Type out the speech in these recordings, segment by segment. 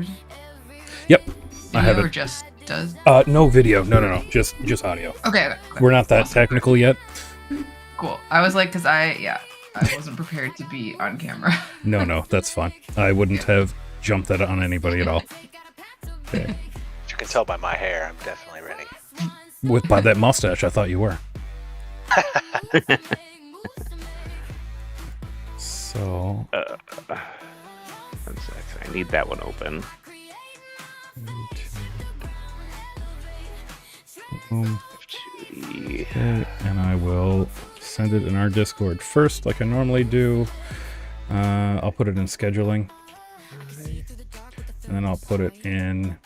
Discord? Yep. Video I have it. or just does? No video. No. Just audio. Okay. We're not that technical yet. Cool. I was like, because I wasn't prepared to be on camera. No, that's fine. I wouldn't have jumped that on anybody at all. Okay. As you can tell by my hair, I'm definitely ready. By that mustache, I thought you were. So... one sec. I need that one open. Okay, and I will send it in our Discord first, like I normally do. I'll put it in scheduling. And then I'll put it in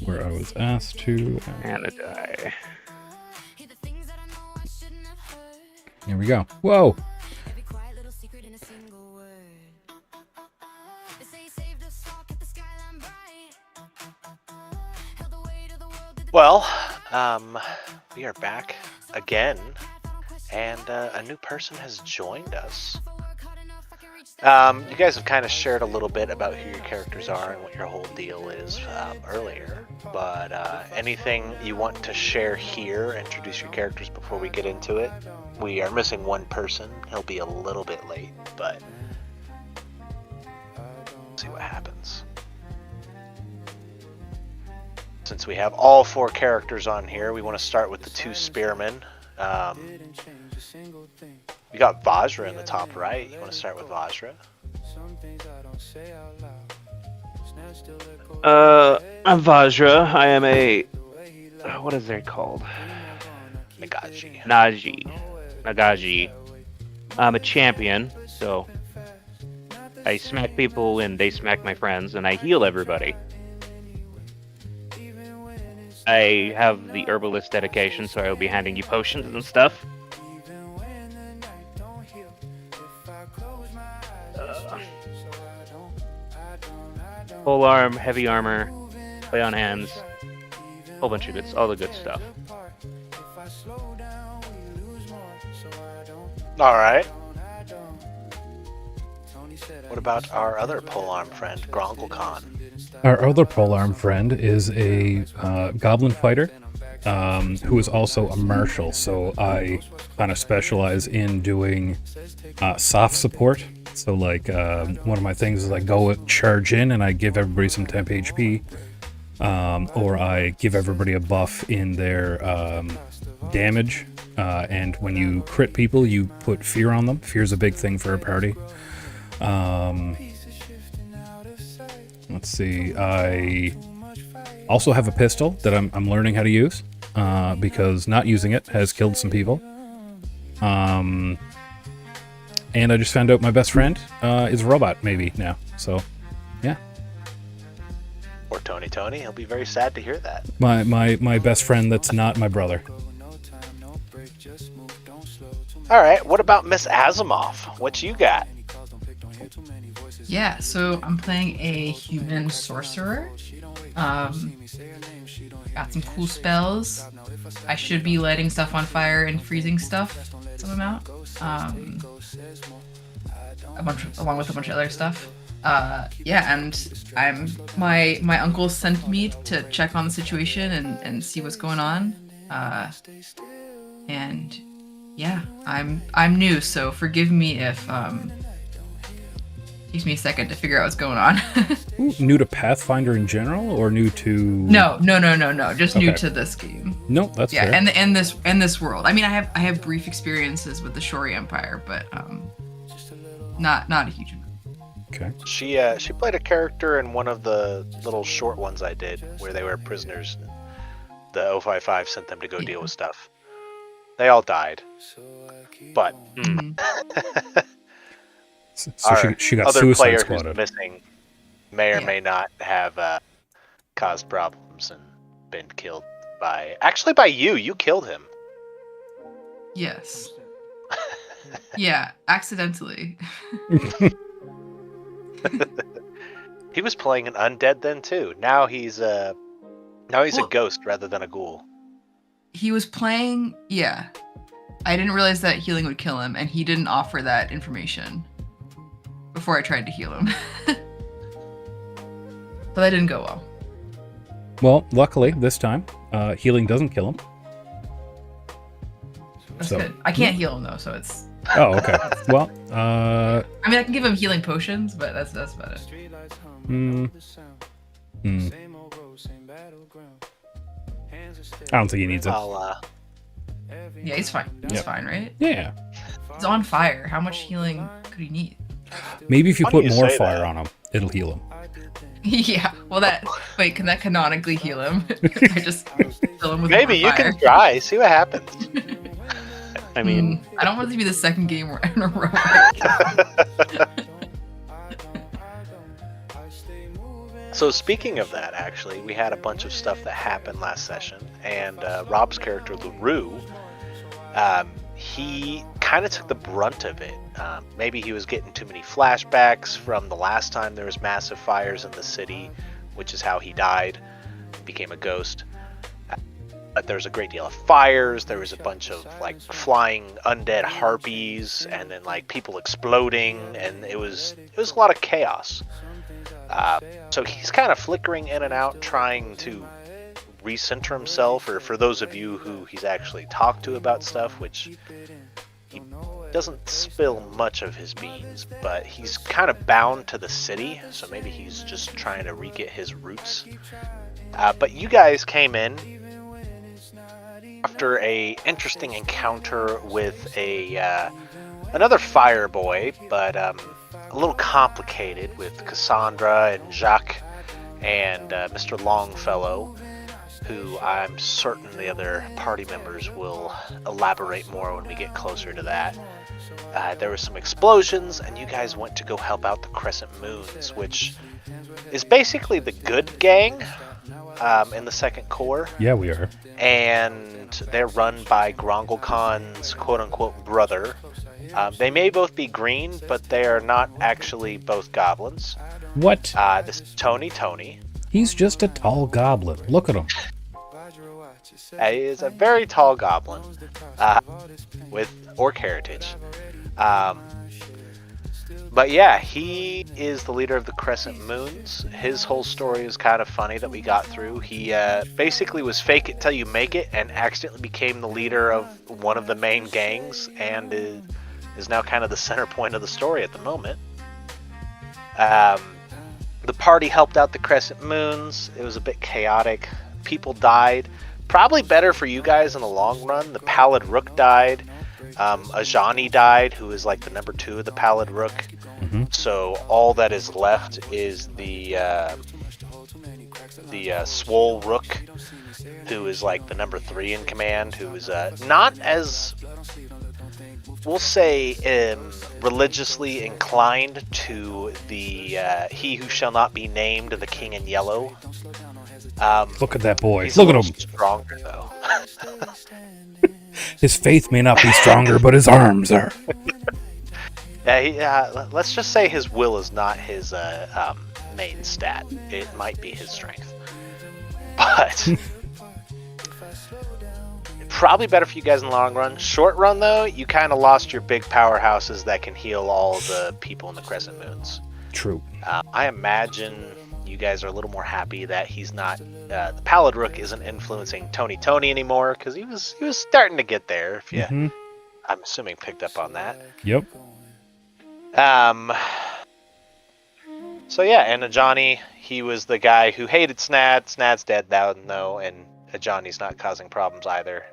where I was asked to. And a die. Here we go. Whoa! Well, we are back again, and a new person has joined us. You guys have kind of shared a little bit about who your characters are and what your whole deal is earlier, but anything you want to share here, introduce your characters before we get into it? We are missing one person. He'll be a little bit late, but we'll see what happens. Since we have all 4 characters on here, we want to start with the 2 spearmen. We got Vajra in the top right. You want to start with Vajra? I'm Vajra. I am a... what is it called? Nagaji. I'm a champion, so I smack people and they smack my friends, and I heal everybody. I have the herbalist dedication, so I will be handing you potions and stuff. Full arm, heavy armor, play on hands, whole bunch of all the good stuff. Alright. What about our other polearm friend, Gronkle Khan? Our other polearm friend is a goblin fighter who is also a martial, so I kind of specialize in doing soft support. So like one of my things is I go charge in and I give everybody some temp HP, or I give everybody a buff in their damage, and when you crit people you put fear on them. Fear's a big thing for a party. Let's see, I also have a pistol that I'm learning how to use, because not using it has killed some people. And I just found out my best friend is a robot, maybe, now. So, yeah. Or Tony. He'll be very sad to hear that. My best friend that's not my brother. Alright, what about Miss Asimov? What you got? Yeah, so I'm playing a human sorcerer. Got some cool spells. I should be lighting stuff on fire and freezing stuff some amount. Along with a bunch of other stuff. Yeah, and my uncle sent me to check on the situation and see what's going on. And yeah, I'm new, so forgive me if takes me a second to figure out what's going on. Ooh, new to Pathfinder in general, or new to... No. Just new to this game. No, that's fair. and this world. I mean, I have brief experiences with the Shori Empire, but not a huge amount. Okay. She played a character in one of the little short ones I did, where they were prisoners. The 055 sent them to go deal with stuff. They all died, but so she got other suicide player squatted. who's missing may or may not have caused problems and been killed by you. You killed him. Yes. Yeah, accidentally. He was playing an undead then too. Now he's a ghost rather than a ghoul. He was playing, yeah. I didn't realize that healing would kill him, and he didn't offer that information before I tried to heal him. So that didn't go well. Well, luckily this time, healing doesn't kill him. That's So- good. I can't heal him though, so it's. Oh, okay. Well, I mean, I can give him healing potions, but that's about it. I don't think he needs it. I'll, Yeah, he's fine. He's Yep. fine, right? Yeah. He's on fire. How much healing could he need? Maybe if you Funny put you more say fire that. on him, it'll heal him. Yeah. Well, wait, can that canonically heal him? I just fill him with maybe more you fire. can try, see what happens. I mean, I don't want it to be the second game in a row. So speaking of that, actually, we had a bunch of stuff that happened last session, and Rob's character, LaRue, he kind of took the brunt of it. Maybe he was getting too many flashbacks from the last time there was massive fires in the city, which is how he died, became a ghost. But there was a great deal of fires, there was a bunch of like flying undead harpies, and then like people exploding, and it was a lot of chaos. So he's kind of flickering in and out, trying to recenter himself, or for those of you who he's actually talked to about stuff, which he doesn't spill much of his beans, but he's kind of bound to the city, so maybe he's just trying to re-get his roots. But you guys came in after a interesting encounter with another fire boy, but a little complicated, with Cassandra and Jacques and Mr. Longfellow, who I'm certain the other party members will elaborate more when we get closer to that. There were some explosions, and you guys went to go help out the Crescent Moons, which is basically the good gang in the second core. Yeah, we are. And they're run by Grongol Khan's quote-unquote brother. They may both be green, but they are not actually both goblins. What? This is Tony. He's just a tall goblin. Look at him. He is a very tall goblin with orc heritage. But yeah, he is the leader of the Crescent Moons. His whole story is kind of funny that we got through. He basically was fake it till you make it, and accidentally became the leader of one of the main gangs, and is now kind of the center point of the story at the moment. The party helped out the Crescent Moons. It was a bit chaotic. People died. Probably better for you guys in the long run. The Pallid Rook died. Ajani died, who is like the number 2 of the Pallid Rook. Mm-hmm. So all that is left is the Swole Rook, who is like the number 3 in command, who is not as, we'll say, religiously inclined to the He Who Shall Not Be Named, the King in Yellow. Look at that boy. He's Look a at little him. stronger though. His faith may not be stronger, but his arms are. Yeah, let's just say his will is not his main stat. It might be his strength. But probably better for you guys in the long run. Short run, though, you kind of lost your big powerhouses that can heal all the people in the Crescent Moons. True. I imagine you guys are a little more happy that he's not, the Pallid Rook isn't influencing Tony anymore, because he was starting to get there. If you, Mm-hmm. I'm assuming, picked up on that. Yep. So yeah, and Ajani, he was the guy who hated Snad. Snad's dead now, no, and Ajani's not causing problems either.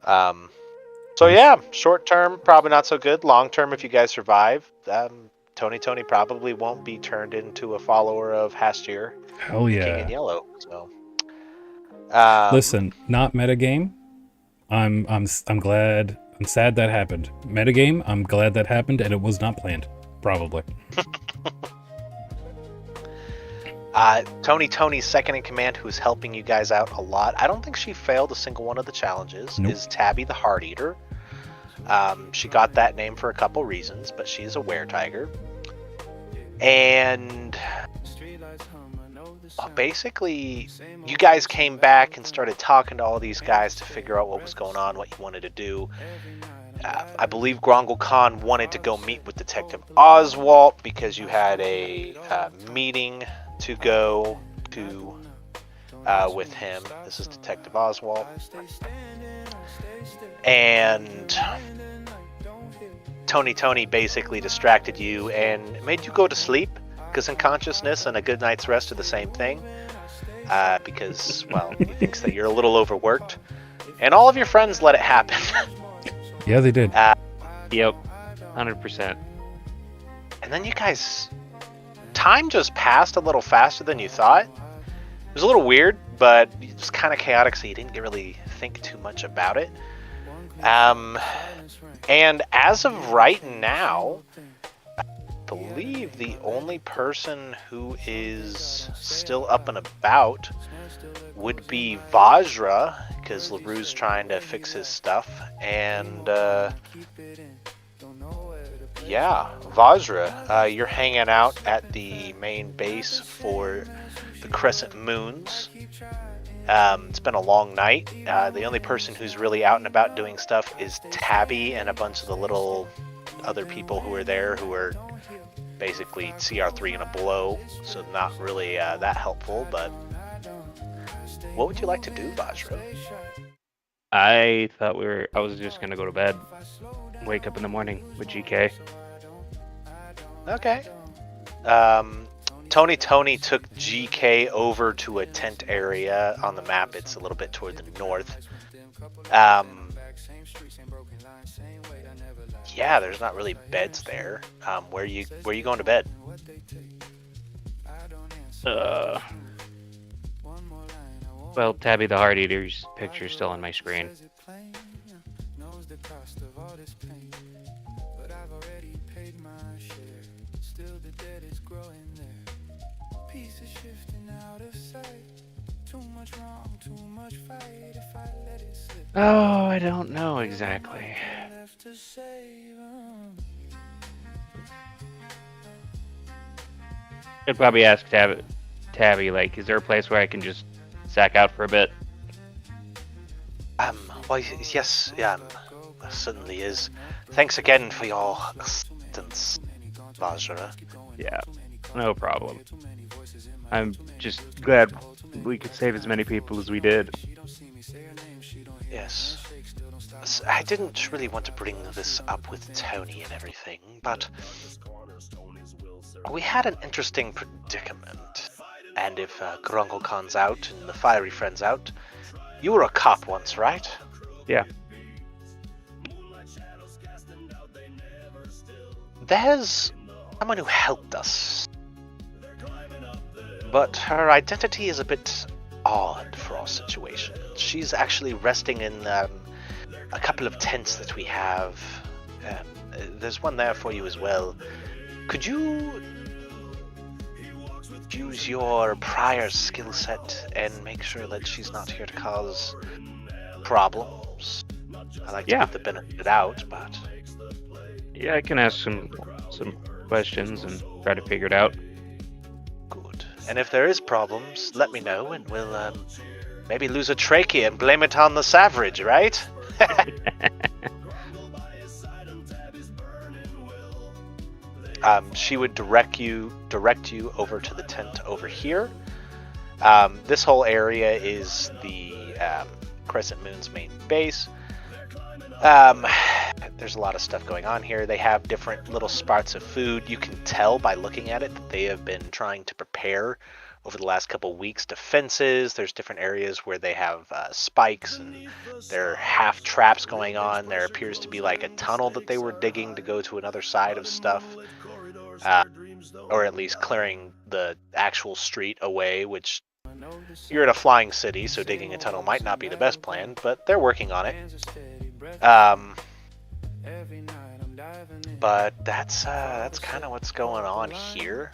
So yeah, short term, probably not so good. Long term, if you guys survive, Tony probably won't be turned into a follower of Hysteria, Hell King in yeah. Yellow. So, Listen, not metagame. I'm glad. I'm sad that happened. Metagame, I'm glad that happened, and it was not planned. Probably. Tony's second in command, who's helping you guys out a lot. I don't think she failed a single one of the challenges. Nope. Is Tabby the Heart Eater. She got that name for a couple reasons, but she is a were-tiger. And basically, you guys came back and started talking to all these guys to figure out what was going on, what you wanted to do. I believe Grongol Khan wanted to go meet with Detective Oswald because you had a meeting to go to with him. This is Detective Oswald. And Tony basically distracted you and made you go to sleep, because unconsciousness and a good night's rest are the same thing. Because, well, he thinks that you're a little overworked. And all of your friends let it happen. Yeah, they did. Yep, 100%. And then you guys... Time just passed a little faster than you thought. It was a little weird, but it was kind of chaotic, so you didn't really think too much about it. And as of right now, I believe the only person who is still up and about would be Vajra, because LaRue's trying to fix his stuff. And yeah, Vajra, you're hanging out at the main base for the Crescent Moons. It's been a long night. The only person who's really out and about doing stuff is Tabby and a bunch of the little other people who are there, who are basically CR3 and a blow, so not really that helpful. But what would you like to do, Vajra? I thought I was just gonna go to bed, wake up in the morning with GK. Okay. Tony took GK over to a tent area on the map. It's a little bit toward the north. Yeah, there's not really beds there. Where you going to bed? Well, Tabby the Heart Eater's picture's still on my screen. Oh, I don't know exactly. I'd probably ask Tabby, like, is there a place where I can just sack out for a bit? Well, yes, there certainly is. Thanks again for your assistance, Vajra. Yeah, no problem. I'm just glad we could save as many people as we did. Yes. I didn't really want to bring this up with Tony and everything, but we had an interesting predicament. And if Grungle Khan's out and the Fiery Friend's out, you were a cop once, right? Yeah. There's someone who helped us, but her identity is a bit odd for our situation. She's actually resting in a couple of tents that we have. There's one there for you as well. Could you use your prior skill set and make sure that she's not here to cause problems? I like to get the benefit out, but... Yeah, I can ask some questions and try to figure it out. Good. And if there is problems, let me know, and we'll maybe lose a trachea and blame it on the Savage, right? She would direct you over to the tent over here. This whole area is the Crescent Moon's main base. There's a lot of stuff going on here. They have different little spots of food. You can tell by looking at it that they have been trying to prepare over the last couple weeks defenses. There's different areas where they have spikes and there are half traps going on. There appears to be like a tunnel that they were digging to go to another side of stuff. Or at least clearing the actual street away, which you're in a flying city, so digging a tunnel might not be the best plan, but they're working on it. But that's kind of what's going on here.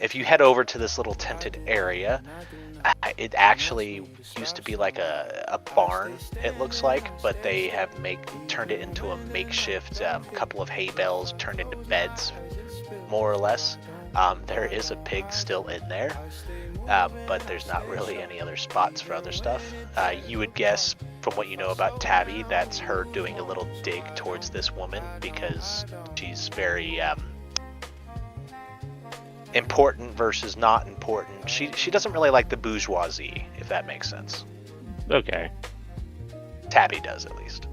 If you head over to this little tented area, it actually used to be like a barn, it looks like, but they have turned it into a makeshift couple of hay bales turned into beds, more or less. There is a pig still in there, but there's not really any other spots for other stuff. You would guess, from what you know about Tabby, that's her doing a little dig towards this woman, because she's very important versus not important. She doesn't really like the bourgeoisie, if that makes sense. Okay. Tabby does, at least.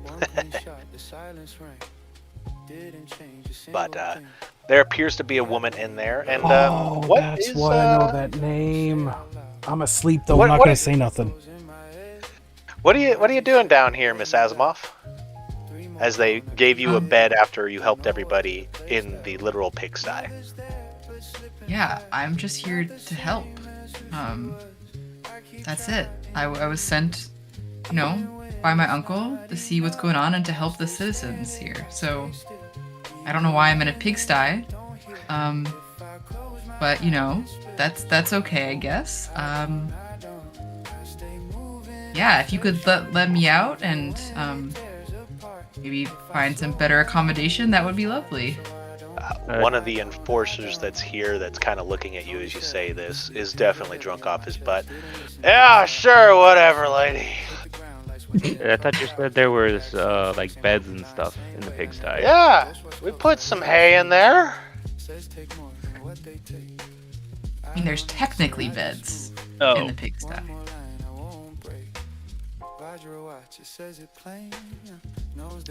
But there appears to be a woman in there, and what that's is, why I know that name. I'm asleep though. What- I'm not what gonna is- say nothing. What are you doing down here, Miss Asimov? As they gave you a bed after you helped everybody in the literal pigsty. Yeah, I'm just here to help. That's it. I was sent, by my uncle to see what's going on and to help the citizens here. So I don't know why I'm in a pigsty. But that's okay, I guess. Yeah, if you could let me out and maybe find some better accommodation, that would be lovely. One of the enforcers that's here that's kind of looking at you as you say this is definitely drunk off his butt. Yeah, sure, whatever, lady. I thought you said there was like beds and stuff in the pigsty. Yeah, we put some hay in there. I mean, there's technically beds in the pigsty.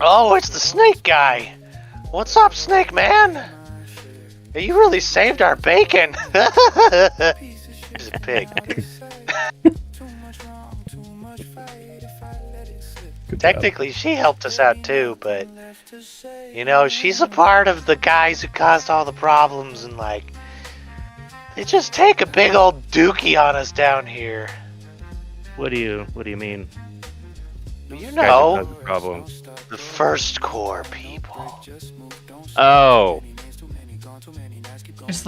Oh, it's the snake guy. What's up, snake man? Hey, you really saved our bacon. He's a pig. Good job. Technically, she helped us out too, but she's a part of the guys who caused all the problems, and they just take a big old dookie on us down here. What do you mean? You Guys who know, caused the problem. the first core people. Oh, Just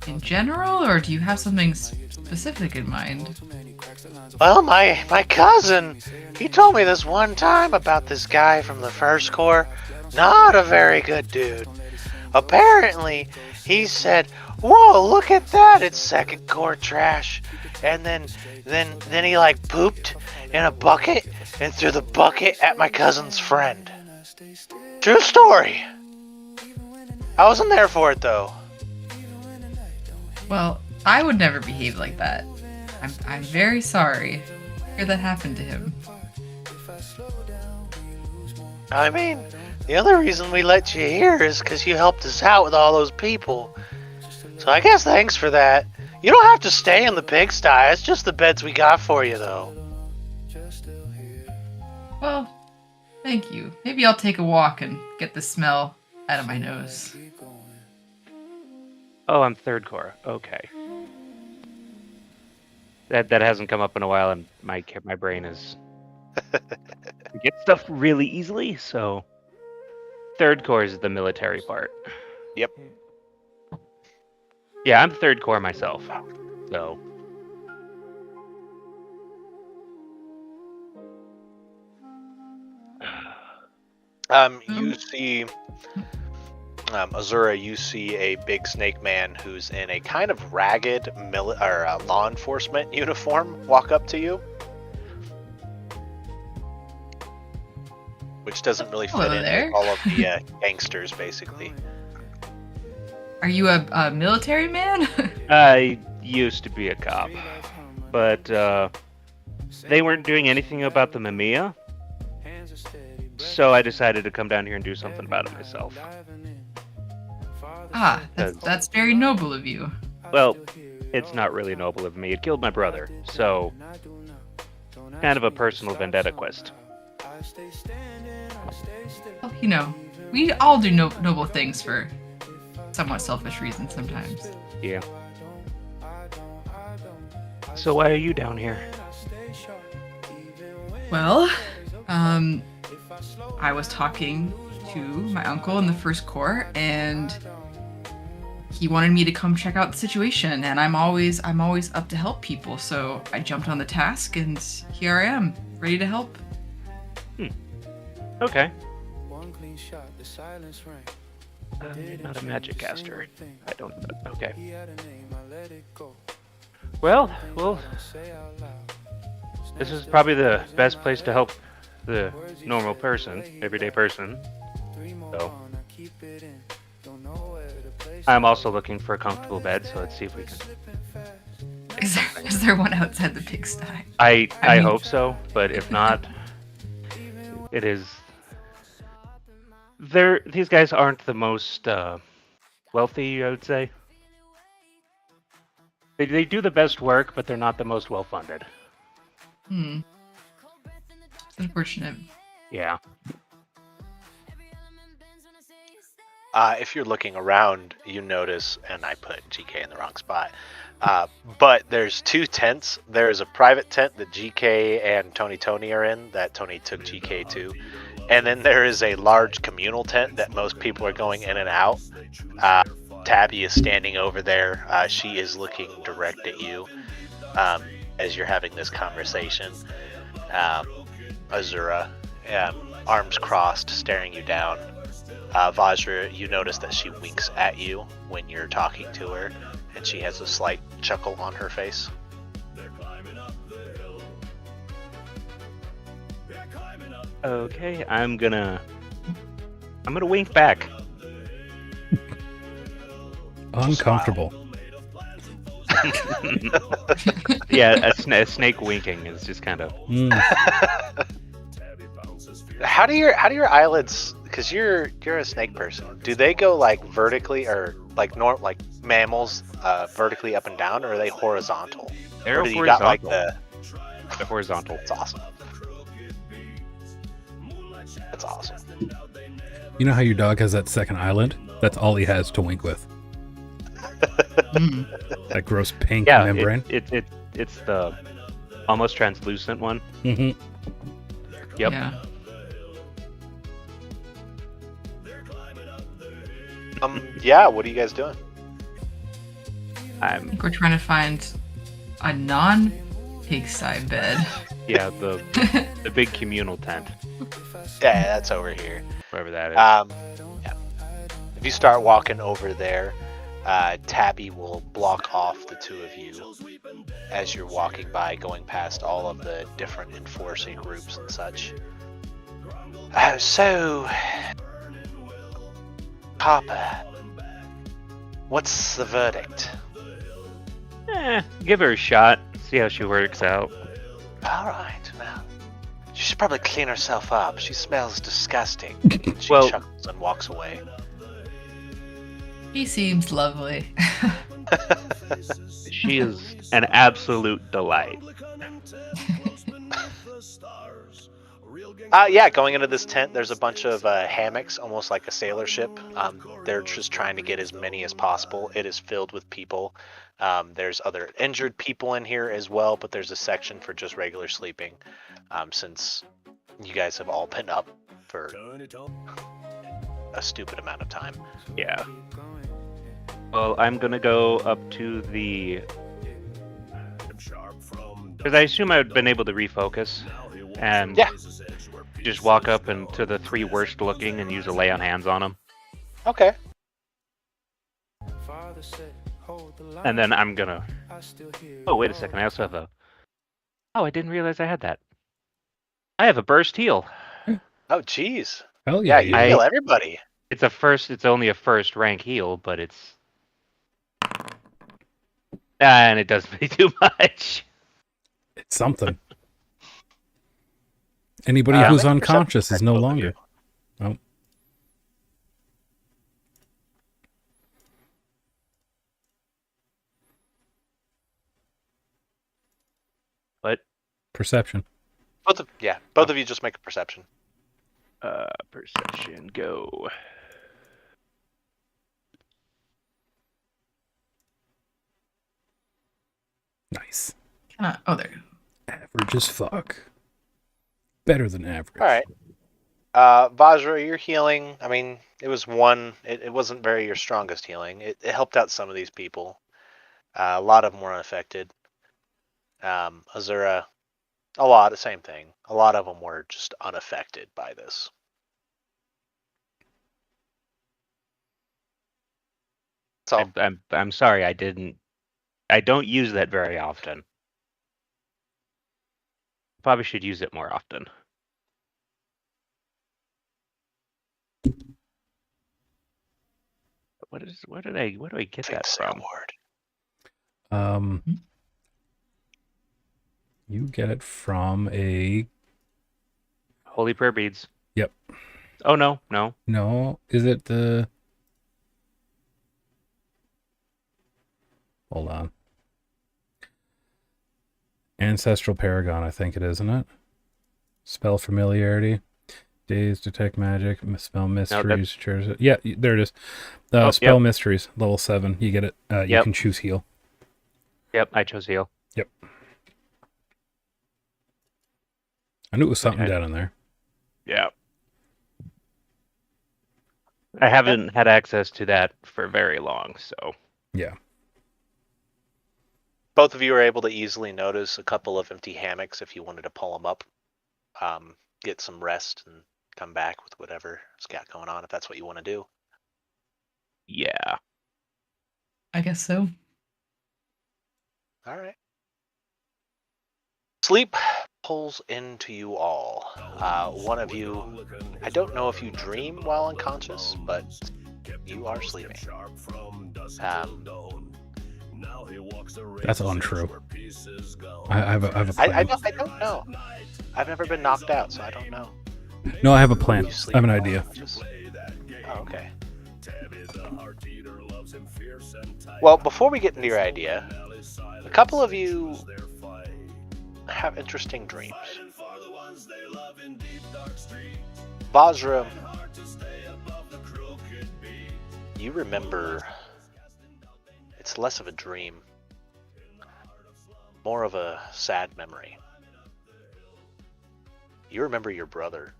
in general, or do you have something specific in mind? Well, my cousin, he told me this one time about this guy from the first corps. Not a very good dude. Apparently, he said, "Whoa, look at that! It's second corps trash." And then he pooped in a bucket and threw the bucket at my cousin's friend. True story. I wasn't there for it though. Well, I would never behave like that. I'm very sorry to hear that happened to him. I mean, the only reason we let you here is because you helped us out with all those people. So I guess thanks for that. You don't have to stay in the pigsty. It's just the beds we got for you, though. Well, thank you. Maybe I'll take a walk and get the smell out of my nose. oh, I'm third corps. Okay. That hasn't come up in a while, and my brain is get stuff really easily. So, third corps is the military part. Yep. Yeah, I'm third corps myself. So, You see, Azura, you see a big snake man who's in a kind of ragged law enforcement uniform walk up to you. Which doesn't really fit Hello in there. with all of the gangsters, basically. Are you a military man? I used to be a cop, but they weren't doing anything about the Mamiya, so I decided to come down here and do something about it myself. Ah, that's very noble of you. Well, it's not really noble of me. It killed my brother, so kind of a personal vendetta quest. Well, we all do noble things for somewhat selfish reasons sometimes. Yeah. So why are you down here? Well, I was talking to my uncle in the First Corps, and he wanted me to come check out the situation. And I'm always up to help people, so I jumped on the task, and here I am, ready to help. Okay. Not a magic caster. I don't. Okay. Well, this is probably the best place to help the normal person, everyday person. So, I'm also looking for a comfortable bed, so let's see if we can. Is there one outside the pigsty? I mean- hope so, but if not, it is. These guys aren't the most wealthy, I would say. They do the best work, but they're not the most well funded. It's unfortunate. Yeah. If you're looking around, you notice, and I put GK in the wrong spot, but there's two tents. There's a private tent that GK and Tony are in that Tony took GK to. And then there is a large communal tent that most people are going in and out. Tabby is standing over there. She is looking direct at you as you're having this conversation. Azura, arms crossed, staring you down. Vajra, you notice that she winks at you when you're talking to her, and she has a slight chuckle on her face. Okay, I'm gonna wink back. Uncomfortable. Yeah, a snake winking is just kind of. How do your eyelids? Because you're a snake person. Do they go like vertically or like mammals, vertically up and down, or are they horizontal? They're Or do you horizontal. got like the? They're horizontal. That's awesome. That's awesome. You know how your dog has that second eyelid? That's all he has to wink with. That gross pink Yeah, membrane. it's the almost translucent one. Mm-hmm. Yep. Yeah. Yeah. What are you guys doing? I think we're trying to find a non-pigsty bed. Yeah, the big communal tent, Yeah, that's over here. wherever that is. Yeah. If you start walking over there, Tabby will block off the two of you as you're walking by, going past all of the different enforcing groups and such. So, Papa, what's the verdict? Give her a shot. See how she works out. All right, well, she should probably clean herself up. She smells disgusting. She Well- chuckles and walks away. He seems lovely. She is an absolute delight. Yeah, going into this tent, there's a bunch of hammocks, almost like a sailor ship. They're just trying to get as many as possible. It is filled with people. There's other injured people in here as well, but there's a section for just regular sleeping, since you guys have all been up for a stupid amount of time. Yeah. Well, I'm gonna go up to the. Because I assume I've been able to refocus, and Yeah. just walk up and to the three worst looking and use a lay on hands on them, Okay. and then I'm gonna. Oh, wait a second! I also have a. Oh, I didn't realize I had that. I have a burst heal. Oh, jeez. Hell Yeah, yeah. you I- heal everybody. It's a first. It's only a first rank heal, but it's. And it doesn't really do much. It's something. Anybody Make who's a perception unconscious check, is no both of longer. you. Oh. But Perception. Both of you just make a perception. perception go. Nice. Oh, there. Average as fuck. Better than average. All right. Vajra, your healing, I mean, it was one. It wasn't very your strongest healing. It helped out some of these people. A lot of them were unaffected. Azura, the same thing. A lot of them were just unaffected by this. So, I'm sorry. I don't use that very often. Probably should use it more often. Where do I get Fate that say from? a word. Um, you get it from a. Holy prayer beads. Yep. Oh no. No, is it the? Hold on. Ancestral Paragon, I think it is, isn't it? Spell familiarity. Days, detect magic, spell mysteries. Yeah, there it is. Oh, Spell yep. mysteries, level 7. You get it. You Yep. can choose heal. Yep, I chose heal. Yep. I knew it was something Okay. down in there. Yeah. I haven't had access to that for very long, so. Yeah. Both of you are able to easily notice a couple of empty hammocks if you wanted to pull them up, get some rest, and come back with whatever's got going on if that's what you want to do. Yeah. I guess so. All right. Sleep pulls into you all. One of you, I don't know if you dream while unconscious, but you are sleeping. That's untrue. I have a plan. I don't know. I've never been knocked out, so I don't know. No, I have a plan. You I sleep have an while idea. unconscious? Oh, okay. Well, before we get into your idea, a couple of you have interesting dreams. Vajra, you remember it's less of a dream, more of a sad memory. You remember your brother.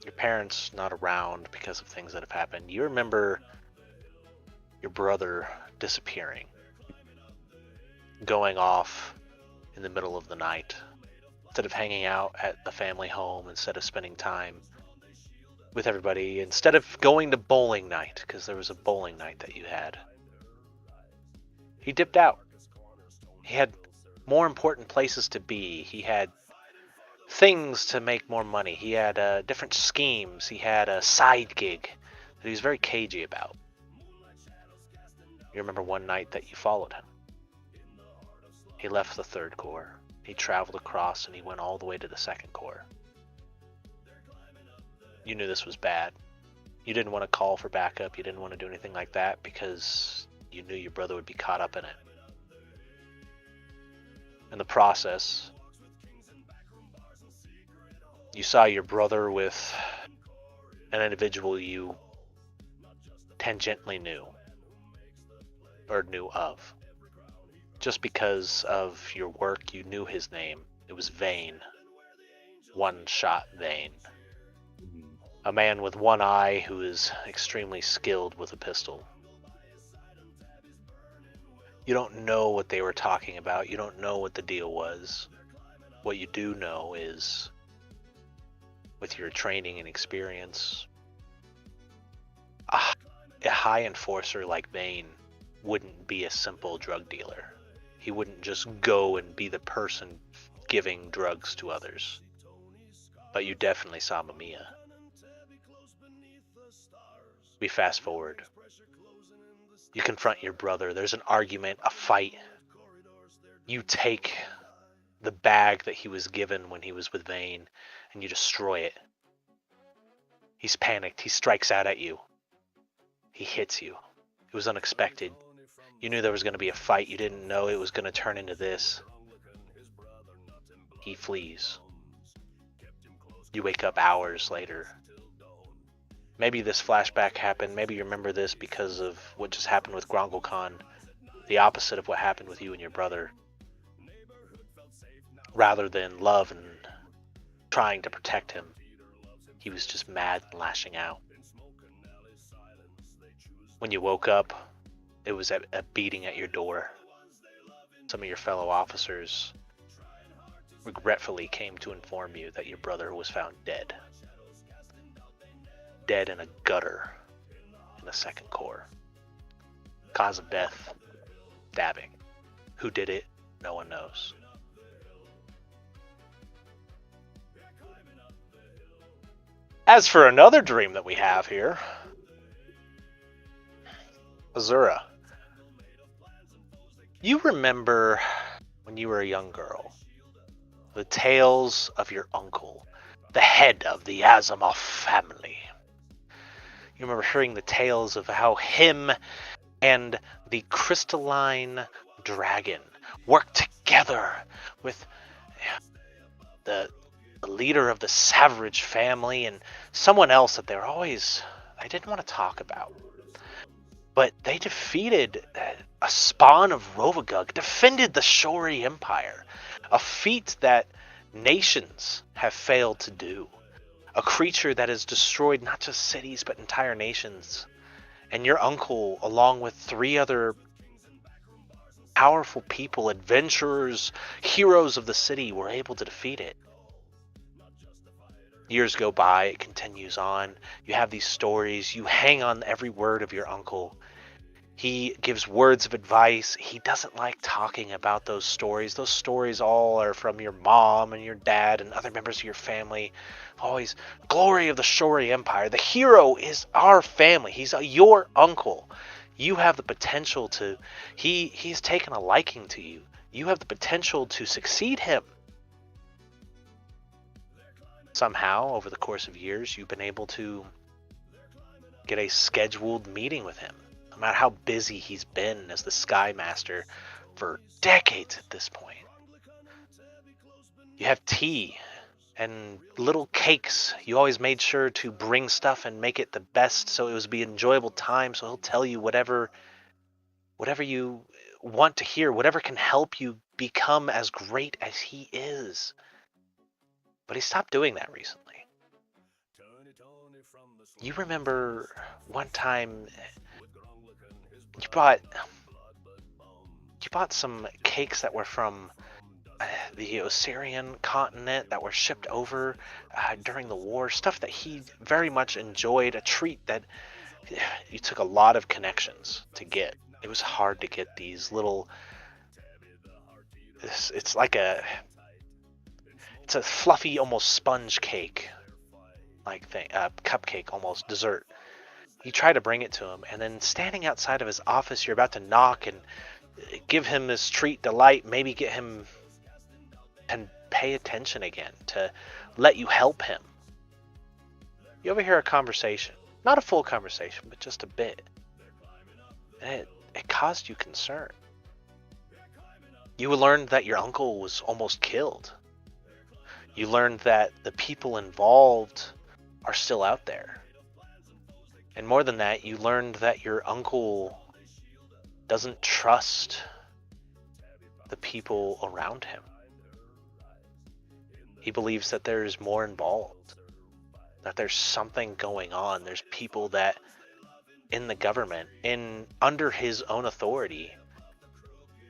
Your parents not around because of things that have happened. You remember your brother disappearing, going off in the middle of the night. Instead of hanging out at the family home, instead of spending time with everybody, instead of going to bowling night, because there was a bowling night that you had, he dipped out. He had more important places to be. He had things to make more money. He had different schemes. He had a side gig that he was very cagey about. You remember one night that you followed him. He left the 3rd Corps. He traveled across and he went all the way to the 2nd Corps. You knew this was bad. You didn't want to call for backup. You didn't want to do anything like that because you knew your brother would be caught up in it. In the process, you saw your brother with an individual you tangentially knew or knew of. Just because of your work, you knew his name. It was Vane. One Shot Vane. A man with one eye who is extremely skilled with a pistol. You don't know what they were talking about. You don't know what the deal was. What you do know is, with your training and experience, a high enforcer like Vane wouldn't be a simple drug dealer. He wouldn't just go and be the person giving drugs to others. But you definitely saw Mamiya. We fast forward. You confront your brother. There's an argument, a fight. You take the bag that he was given when he was with Vane and you destroy it. He's panicked. He strikes out at you. He hits you. It was unexpected. You knew there was going to be a fight. You didn't know it was going to turn into this. He flees. You wake up hours later. Maybe this flashback happened. Maybe you remember this because of what just happened with Grongolkhan. The opposite of what happened with you and your brother. Rather than love and trying to protect him, he was just mad and lashing out. When you woke up, it was a beating at your door. Some of your fellow officers regretfully came to inform you that your brother was found dead. Dead in a gutter in the 2nd Corps. Cause of death, stabbing. Who did it? No one knows. As for another dream that we have here, Azura, you remember when you were a young girl, the tales of your uncle, the head of the Asimov family. You remember hearing the tales of how him and the crystalline dragon worked together with the leader of the Savage family and someone else that they didn't want to talk about. But they defeated a spawn of Rovagug, defended the Shori Empire, a feat that nations have failed to do. A creature that has destroyed not just cities, but entire nations. And your uncle, along with 3 other powerful people, adventurers, heroes of the city, were able to defeat it. Years go by, it continues on. You have these stories, you hang on every word of your uncle. He gives words of advice. He doesn't like talking about those stories. Those stories all are from your mom and your dad and other members of your family. Always, glory of the Shori Empire. The hero is our family. He's your uncle. You have the potential to... He's taken a liking to you. You have the potential to succeed him. Somehow, over the course of years, you've been able to get a scheduled meeting with him. No matter how busy he's been as the Sky Master for decades at this point. You have tea and little cakes. You always made sure to bring stuff and make it the best so it was be an enjoyable time. So he'll tell you whatever you want to hear, whatever can help you become as great as he is. But he stopped doing that recently. You remember one time you bought some cakes that were from the Osirian continent that were shipped over during the war, stuff that he very much enjoyed, a treat that you took a lot of connections to get. It was hard to get these little... It's a fluffy, almost sponge cake like thing, cupcake, almost dessert. You try to bring it to him, and then standing outside of his office, you're about to knock and give him this treat delight, maybe get him and pay attention again, to let you help him. You overhear a conversation. Not a full conversation, but just a bit. And it caused you concern. You learned that your uncle was almost killed. You learned that the people involved are still out there. And more than that, you learned that your uncle doesn't trust the people around him. He believes that there's more involved, that there's something going on. There's people that in the government, under his own authority,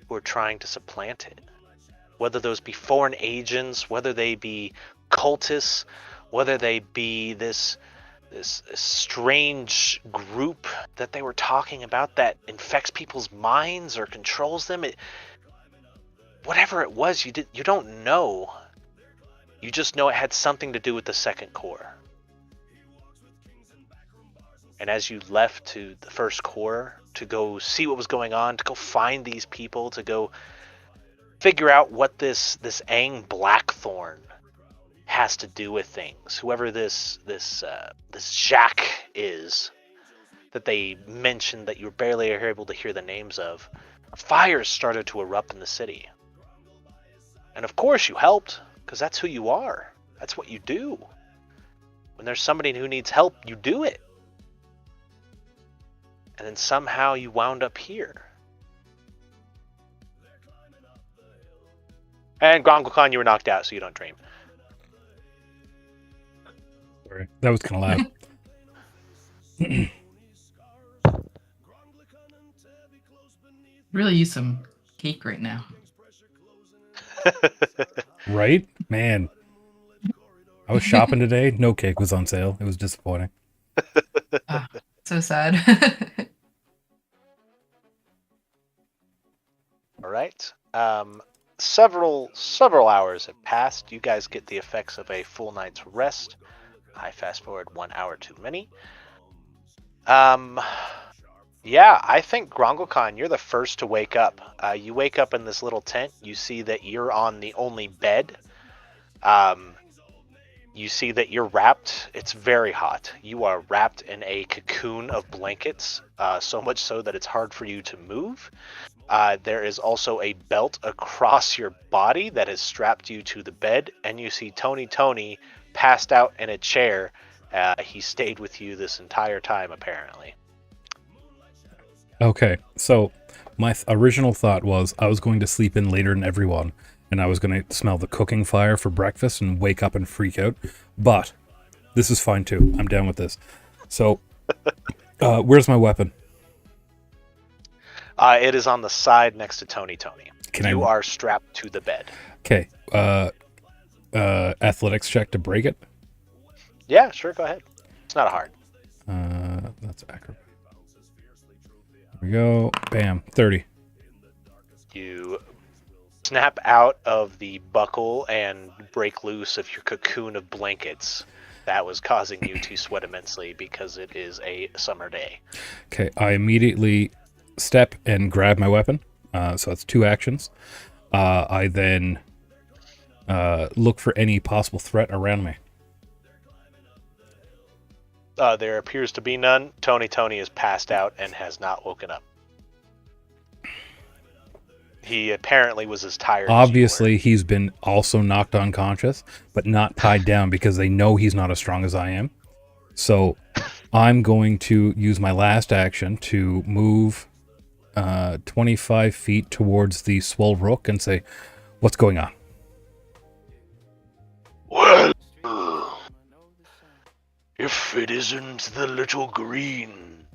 who are trying to supplant it. Whether those be foreign agents, whether they be cultists, whether they be this strange group that they were talking about that infects people's minds or controls them. Whatever it was, you don't know. You just know it had something to do with the Second Corps. And as you left to the First Corps to go see what was going on, to go find these people, to go figure out what this Aang Blackthorn has to do with things. Whoever this Jacques is that they mentioned that you barely are able to hear the names of, fires started to erupt in the city. And of course you helped, because that's who you are. That's what you do. When there's somebody who needs help, you do it. And then somehow you wound up here. And Gronglekon, you were knocked out, so you don't dream. Sorry, that was kind of loud. Really use some cake right now. Right? Man. I was shopping today. No cake was on sale. It was disappointing. So sad. All right. Several hours have passed. You guys get the effects of a full night's rest. I fast forward 1 hour too many. Yeah, I think Grongolkon, you're the first to wake up. You wake up in this little tent. You see that you're on the only bed. Um, you see that you're wrapped. It's very hot. You are wrapped in a cocoon of blankets, so much so that it's hard for you to move. There is also a belt across your body that has strapped you to the bed, and you see Tony passed out in a chair. He stayed with you this entire time, apparently. Okay, so my original thought was I was going to sleep in later than everyone, and I was going to smell the cooking fire for breakfast and wake up and freak out. But this is fine too. I'm down with this. So, where's my weapon? It is on the side next to Tony. You are strapped to the bed. Okay. Athletics check to break it. Yeah, sure. Go ahead. It's not hard. That's accurate. Here we go. Bam. 30. You snap out of the buckle and break loose of your cocoon of blankets that was causing you to sweat immensely because it is a summer day. Okay. I immediately step and grab my weapon. So that's 2 actions. I then look for any possible threat around me. There appears to be none. Tony is passed out and has not woken up. He apparently was as tired Obviously, as he's been also knocked unconscious, but not tied down because they know he's not as strong as I am. So I'm going to use my last action to move 25 feet towards the Swell Rook and say, what's going on? Well, if it isn't the little green.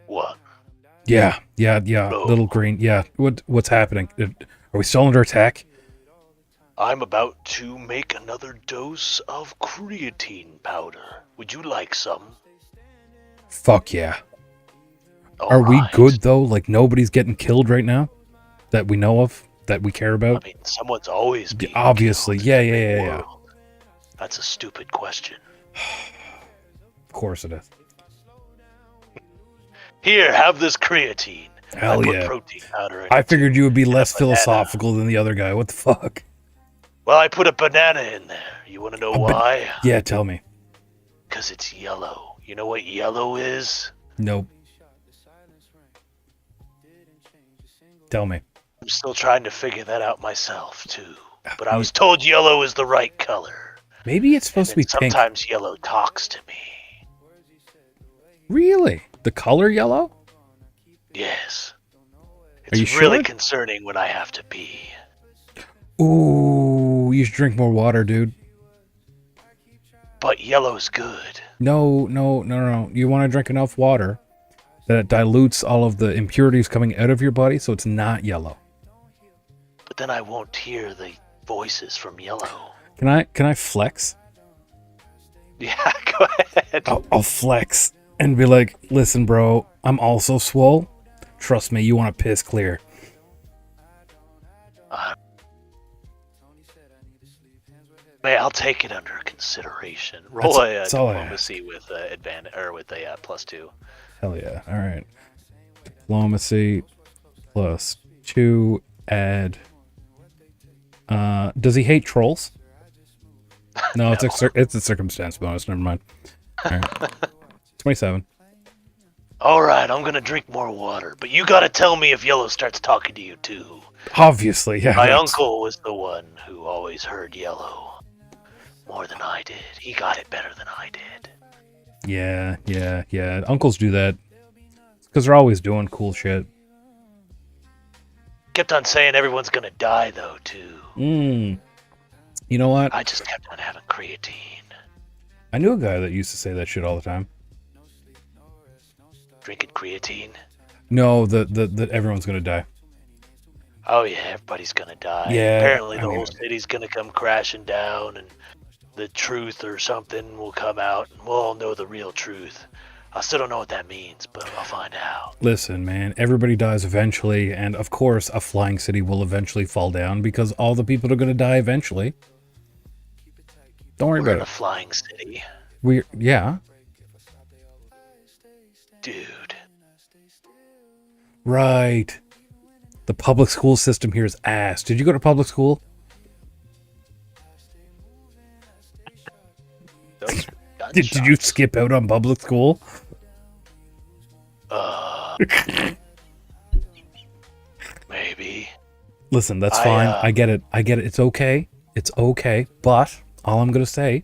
What? Yeah, No. little green. Yeah, what's happening? Are we still under attack? I'm about to make another dose of creatine powder. Would you like some? Fuck yeah. All Are we right. good, though? Like, nobody's getting killed right now? That we know of? That we care about? I mean, someone's always being Obviously. killed Yeah. in the world. That's a stupid question. Of course it is. Here, have this creatine. Hell I put yeah. protein powder in I it, figured too. you would be And a less banana. philosophical than the other guy. What the fuck? Well, I put a banana in there. You want to know why? Yeah, tell me. Because it's yellow. You know what yellow is? Nope. Tell me. I'm still trying to figure that out myself, too. But I was told yellow is the right color. Maybe it's supposed to be And pink. sometimes yellow talks to me. Really? The color yellow? Yes. Are you It's really sure? concerning when I have to pee. Ooh, you should drink more water, dude. But yellow's good. No. You want to drink enough water that it dilutes all of the impurities coming out of your body so it's not yellow. But then I won't hear the voices from yellow. Can I flex? Yeah, go ahead. I'll flex and be like, listen, bro, I'm also swole. Trust me, you want to piss clear. Man, I'll take it under consideration. Roll a That's all I diplomacy with advantage or with a +2. Hell yeah. All right. Diplomacy +2, add. Does he hate trolls? No, it's a circumstance bonus. Never mind. All right. 27. All right, I'm gonna drink more water, but you gotta tell me if yellow starts talking to you too. Obviously, yeah. My that's- uncle was the one who always heard yellow more than I did. He got it better than I did. Yeah. Uncles do that because they're always doing cool shit. Kept on saying everyone's gonna die though too. You know what? I just kept on having creatine. I knew a guy that used to say that shit all the time. Drinking creatine. No, that everyone's gonna die. Oh yeah, everybody's gonna die. Yeah, Apparently I the mean- whole city's gonna come crashing down and the truth or something will come out and we'll all know the real truth. I still don't know what that means, but I'll find out. Listen, man, everybody dies eventually, and of course, a flying city will eventually fall down because all the people are gonna die eventually. Don't worry We're in about a it. flying city. Yeah. Dude. Right. The public school system here is ass. Did you go to public school? Those Did you gunshots. skip out on public school? Maybe. Listen, that's fine. I get it. It's okay. It's okay. But all I'm gonna say,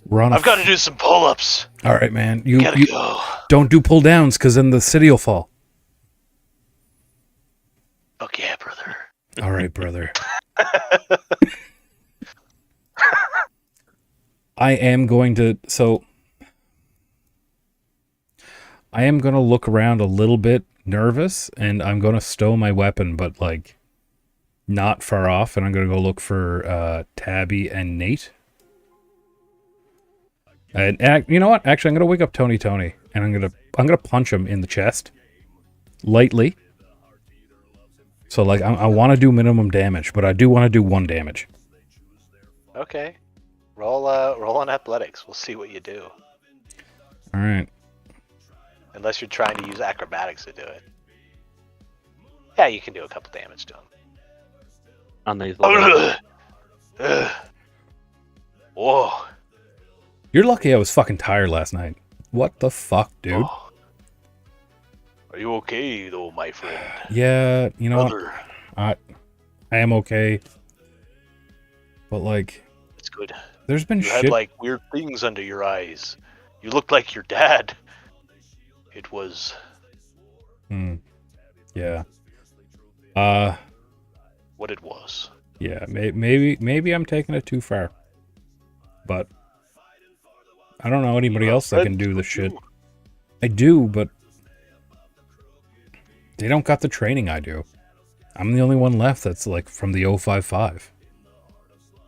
we're on. I've got to do some pull-ups. All right, man. You Gotta go. don't do pull downs, because then the city will fall. Okay, brother. All right, brother. I am going to. So I am going to look around a little bit nervous, and I'm going to stow my weapon, but like not far off, and I'm going to go look for Tabby and Nate. And you know what? Actually, I'm going to wake up Tony, and I'm going to punch him in the chest lightly. So like I want to do minimum damage, but I do want to do 1 damage. Okay. Roll on athletics. We'll see what you do. All right. Unless you're trying to use acrobatics to do it. Yeah, you can do a couple damage to him. On these. Whoa. You're lucky I was fucking tired last night. What the fuck, dude? Oh. Are you okay, though, my friend? Yeah, you know Brother. what? I am okay. But like, It's good. there's been You shit. had, like, weird things under your eyes. You looked like your dad. It was... Yeah. what it was. Yeah, maybe I'm taking it too far. But I don't know anybody else that can do this shit. I do, but they don't got the training I do. I'm the only one left that's like from the 055.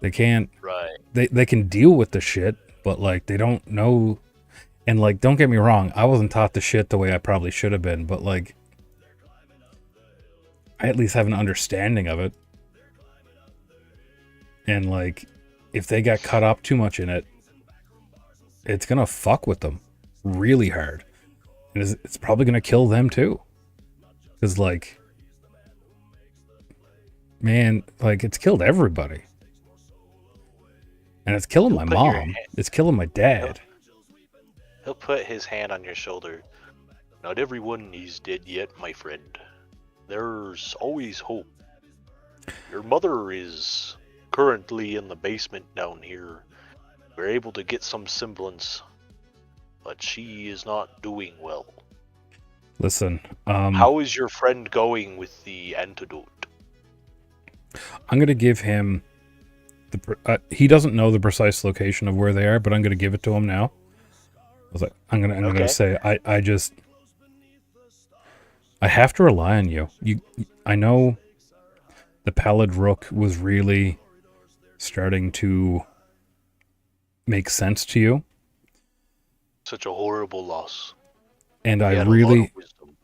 They can't. Right. They can deal with the shit, but like they don't know. And like, don't get me wrong, I wasn't taught the shit the way I probably should have been, but like, I at least have an understanding of it. And like, if they got caught up too much in it, it's gonna fuck with them really hard, and it's probably gonna kill them too. Because like, man, like it's killed everybody, and it's killing my Put your mom. hand- It's killing my dad. He'll put his hand on your shoulder. Not everyone is dead yet, my friend. There's always hope. Your mother is currently in the basement down here. We're able to get some semblance, but she is not doing well. Listen, How is your friend going with the antidote? I'm gonna give him he doesn't know the precise location of where they are, but I'm gonna give it to him now. I was like, I'm gonna Okay. say, I have to rely on you. I know the Pallid Rook was really starting to make sense to you, Such a horrible loss. and He I had a lot of wisdom.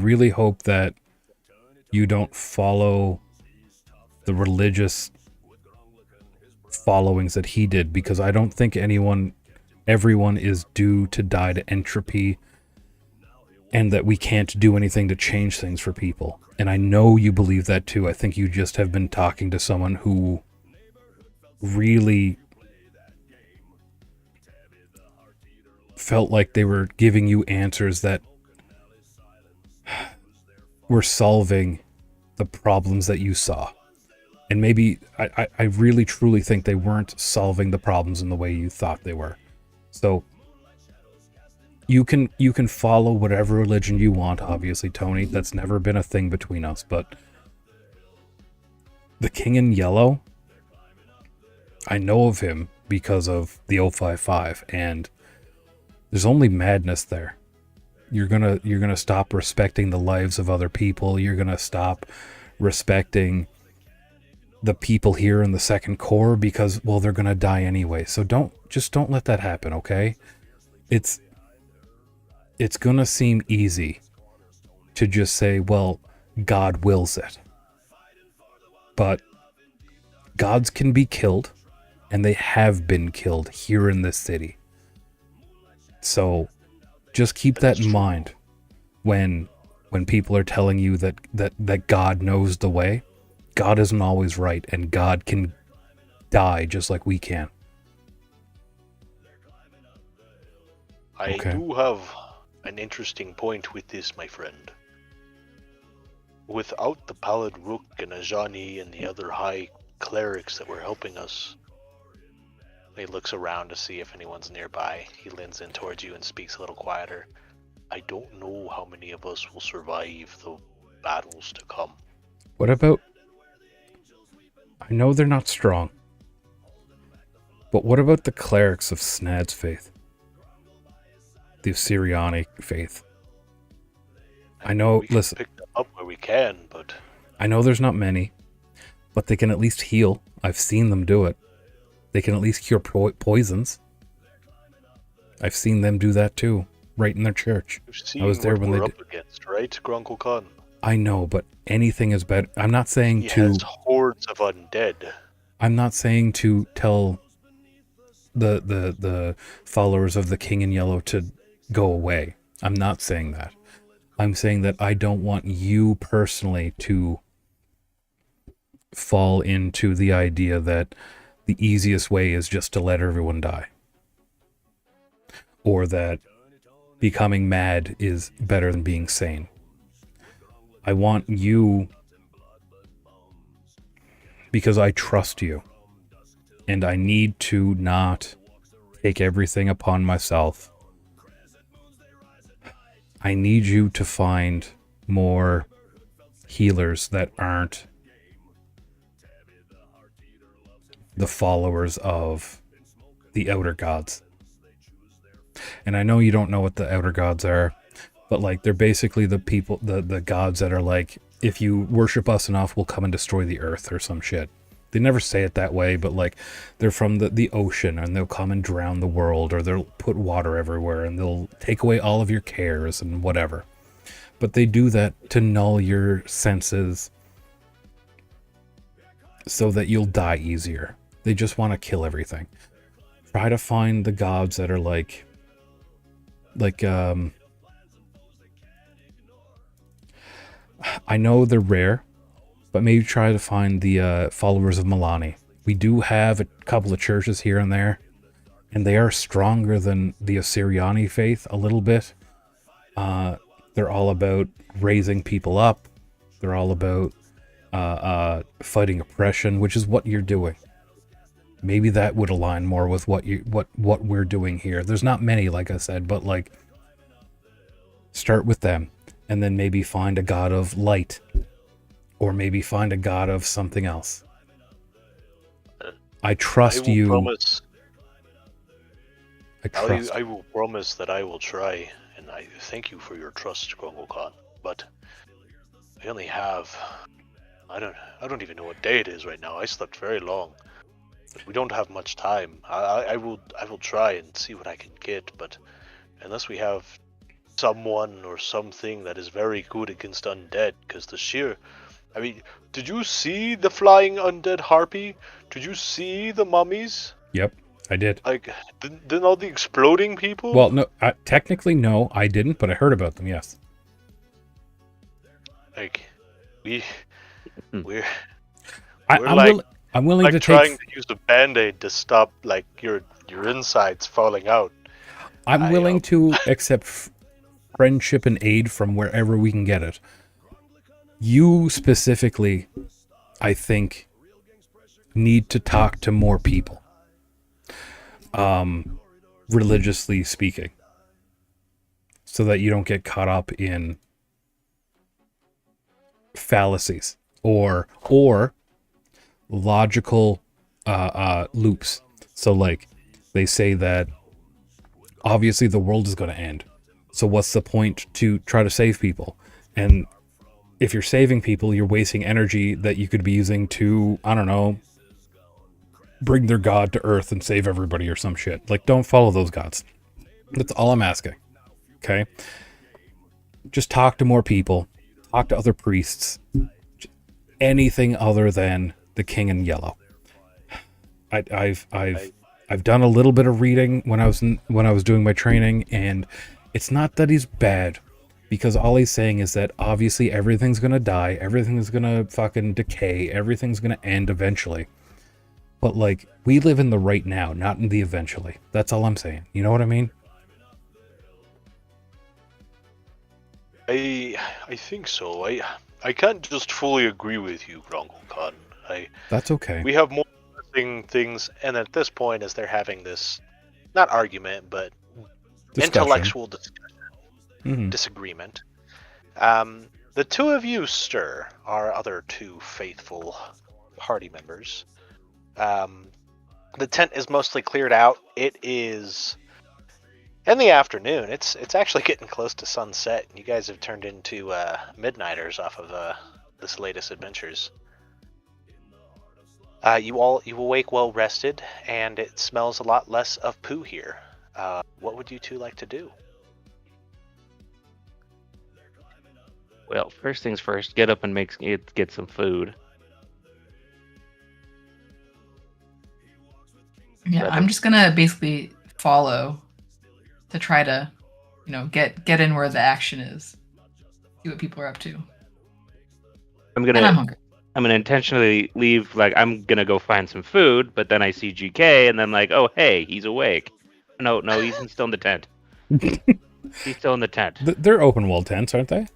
really hope that you don't follow the religious followings that he did, because I don't think everyone is due to die to entropy, and that we can't do anything to change things for people. And I know you believe that too. I think you just have been talking to someone who really felt like they were giving you answers that were solving the problems that you saw. And maybe I really truly think they weren't solving the problems in the way you thought they were. So you can follow whatever religion you want, obviously, Tony. That's never been a thing between us. But the King in Yellow, I know of him because of the 055, and there's only madness there. You're gonna stop respecting the lives of other people. You're gonna stop respecting the people here in the Second Corps because, well, they're gonna die anyway. So don't let that happen, okay? It's gonna seem easy to just say, well, God wills it. But gods can be killed, and they have been killed here in this city. So Just keep that in mind when people are telling you that God knows the way. God isn't always right, and God can die just like we can. I Okay. do have an interesting point with this, my friend. Without the Pallid Rook and Ajani and the other high clerics that were helping us, he looks around to see if anyone's nearby. He leans in towards you and speaks a little quieter. I don't know how many of us will survive the battles to come. What about... I know they're not strong, but what about the clerics of Snad's faith? The Assyriani faith. I know, We can listen, pick them up where we can, but I know there's not many, but they can at least heal. I've seen them do it. They can at least cure poisons. I've seen them do that too, right in their church. you've seen I was there what when we're they up against, right, Grunkle Khan? I know, but anything is better. I'm not saying He to... has hordes of undead. I'm not saying to tell the followers of the King in Yellow to go away. I'm not saying that. I'm saying that I don't want you personally to fall into the idea that the easiest way is just to let everyone die. Or that becoming mad is better than being sane. I want you, because I trust you, and I need to not take everything upon myself. I need you to find more healers that aren't the followers of the outer gods. And I know you don't know what the outer gods are, but like they're basically the people, the gods that are like, if you worship us enough, we'll come and destroy the earth or some shit. They never say it that way, but like they're from the ocean, and they'll come and drown the world, or they'll put water everywhere, and they'll take away all of your cares and whatever. But they do that to null your senses so that you'll die easier. They just want to kill everything. Try to find the gods that are like I know they're rare, but maybe try to find the followers of Milani. We do have a couple of churches here and there, and they are stronger than the Assyriani faith a little bit. They're all about raising people up. They're all about fighting oppression, which is what you're doing. Maybe that would align more with what we're doing here. There's not many, like I said, but like start with them, and then maybe find a god of light, or maybe find a god of something else. I trust you. Promise, I trust. I will promise that I will try, and I thank you for your trust, Grungle Khan. But I only have, I don't even know what day it is right now. I slept very long. But we don't have much time. I will try and see what I can get, but unless we have someone or something that is very good against undead, because the sheer, I mean, did you see the flying undead harpy? Did you see the mummies? Yep, I did. Like, didn't all the exploding people? Well, no, technically no, I didn't, but I heard about them. Yes. Like, we're I'm willing like to trying take. to use a band-aid to stop like your insides falling out. I'm willing to accept friendship and aid from wherever we can get it. You specifically, I think, need to talk to more people. Religiously speaking, so that you don't get caught up in fallacies or logical loops. So like they say that obviously the world is going to end, so what's the point to try to save people? And if you're saving people, you're wasting energy that you could be using to, I don't know, bring their god to earth and save everybody or some shit. Like, don't follow those gods. That's all I'm asking. Okay? Just talk to more people. Talk to other priests. Anything other than the King in Yellow. I've done a little bit of reading when I was doing my training, and It's not that he's bad, because all he's saying is that obviously everything's gonna die, everything's gonna fucking decay, everything's gonna end eventually. But, like, we live in the right now, not in the eventually. That's all I'm saying. You know what I mean? I think so. I can't just fully agree with you, Grongle Khan. That's okay. We have more pressing things, and at this point, as they're having this, not argument, but Discussion. intellectual Mhm. disagreement, the two of you, sir, our other two faithful party members. The tent is mostly cleared out. It is in the afternoon. It's actually getting close to sunset, and you guys have turned into midnighters off of this latest adventures. You awake well rested, and it smells a lot less of poo here. What would you two like to do? Well, first things first, get up and get some food. Yeah, I'm just gonna basically follow to try to, get in where the action is. See what people are up to. I'm And I'm gonna hungry. intentionally leave. Like, I'm gonna go find some food, but then I see GK, and then like, oh hey, he's awake. No, he's still in the tent. He's still in the tent. They're open wall tents, aren't they?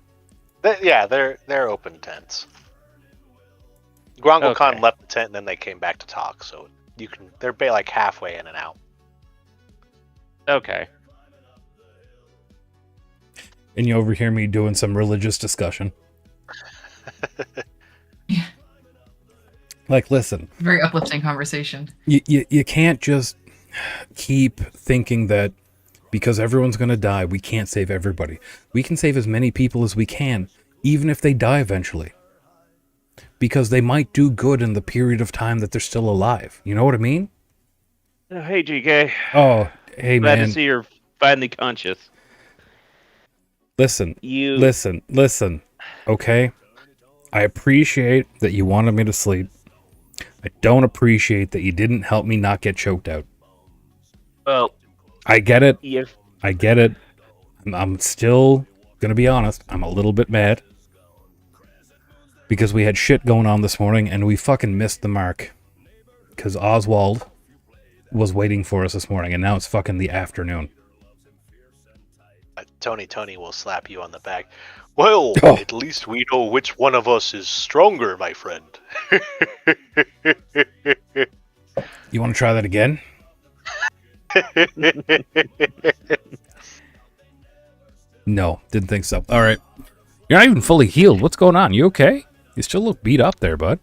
They're open tents. Grongle Khan Okay. left the tent, and then they came back to talk. So they're like halfway in and out. Okay. And you overhear me doing some religious discussion. Yeah. Like, listen, Very uplifting conversation. you can't just keep thinking that because everyone's going to die, we can't save everybody. We can save as many people as we can, even if they die eventually. Because they might do good in the period of time that they're still alive. You know what I mean? Oh, hey GK. Oh, hey, Glad man. to see you're finally conscious. Listen, You listen, okay? I appreciate that you wanted me to sleep. I don't appreciate that you didn't help me not get choked out. well, I get it. if I get it. I'm still gonna be honest. I'm a little bit mad because we had shit going on this morning and we fucking missed the mark. Because Oswald was waiting for us this morning, and now it's fucking the afternoon. Tony will slap you on the back. Well, Oh. at least we know which one of us is stronger, my friend. You want to try that again? No, didn't think so. All right, you're not even fully healed. What's going on? You okay? You still look beat up there, bud.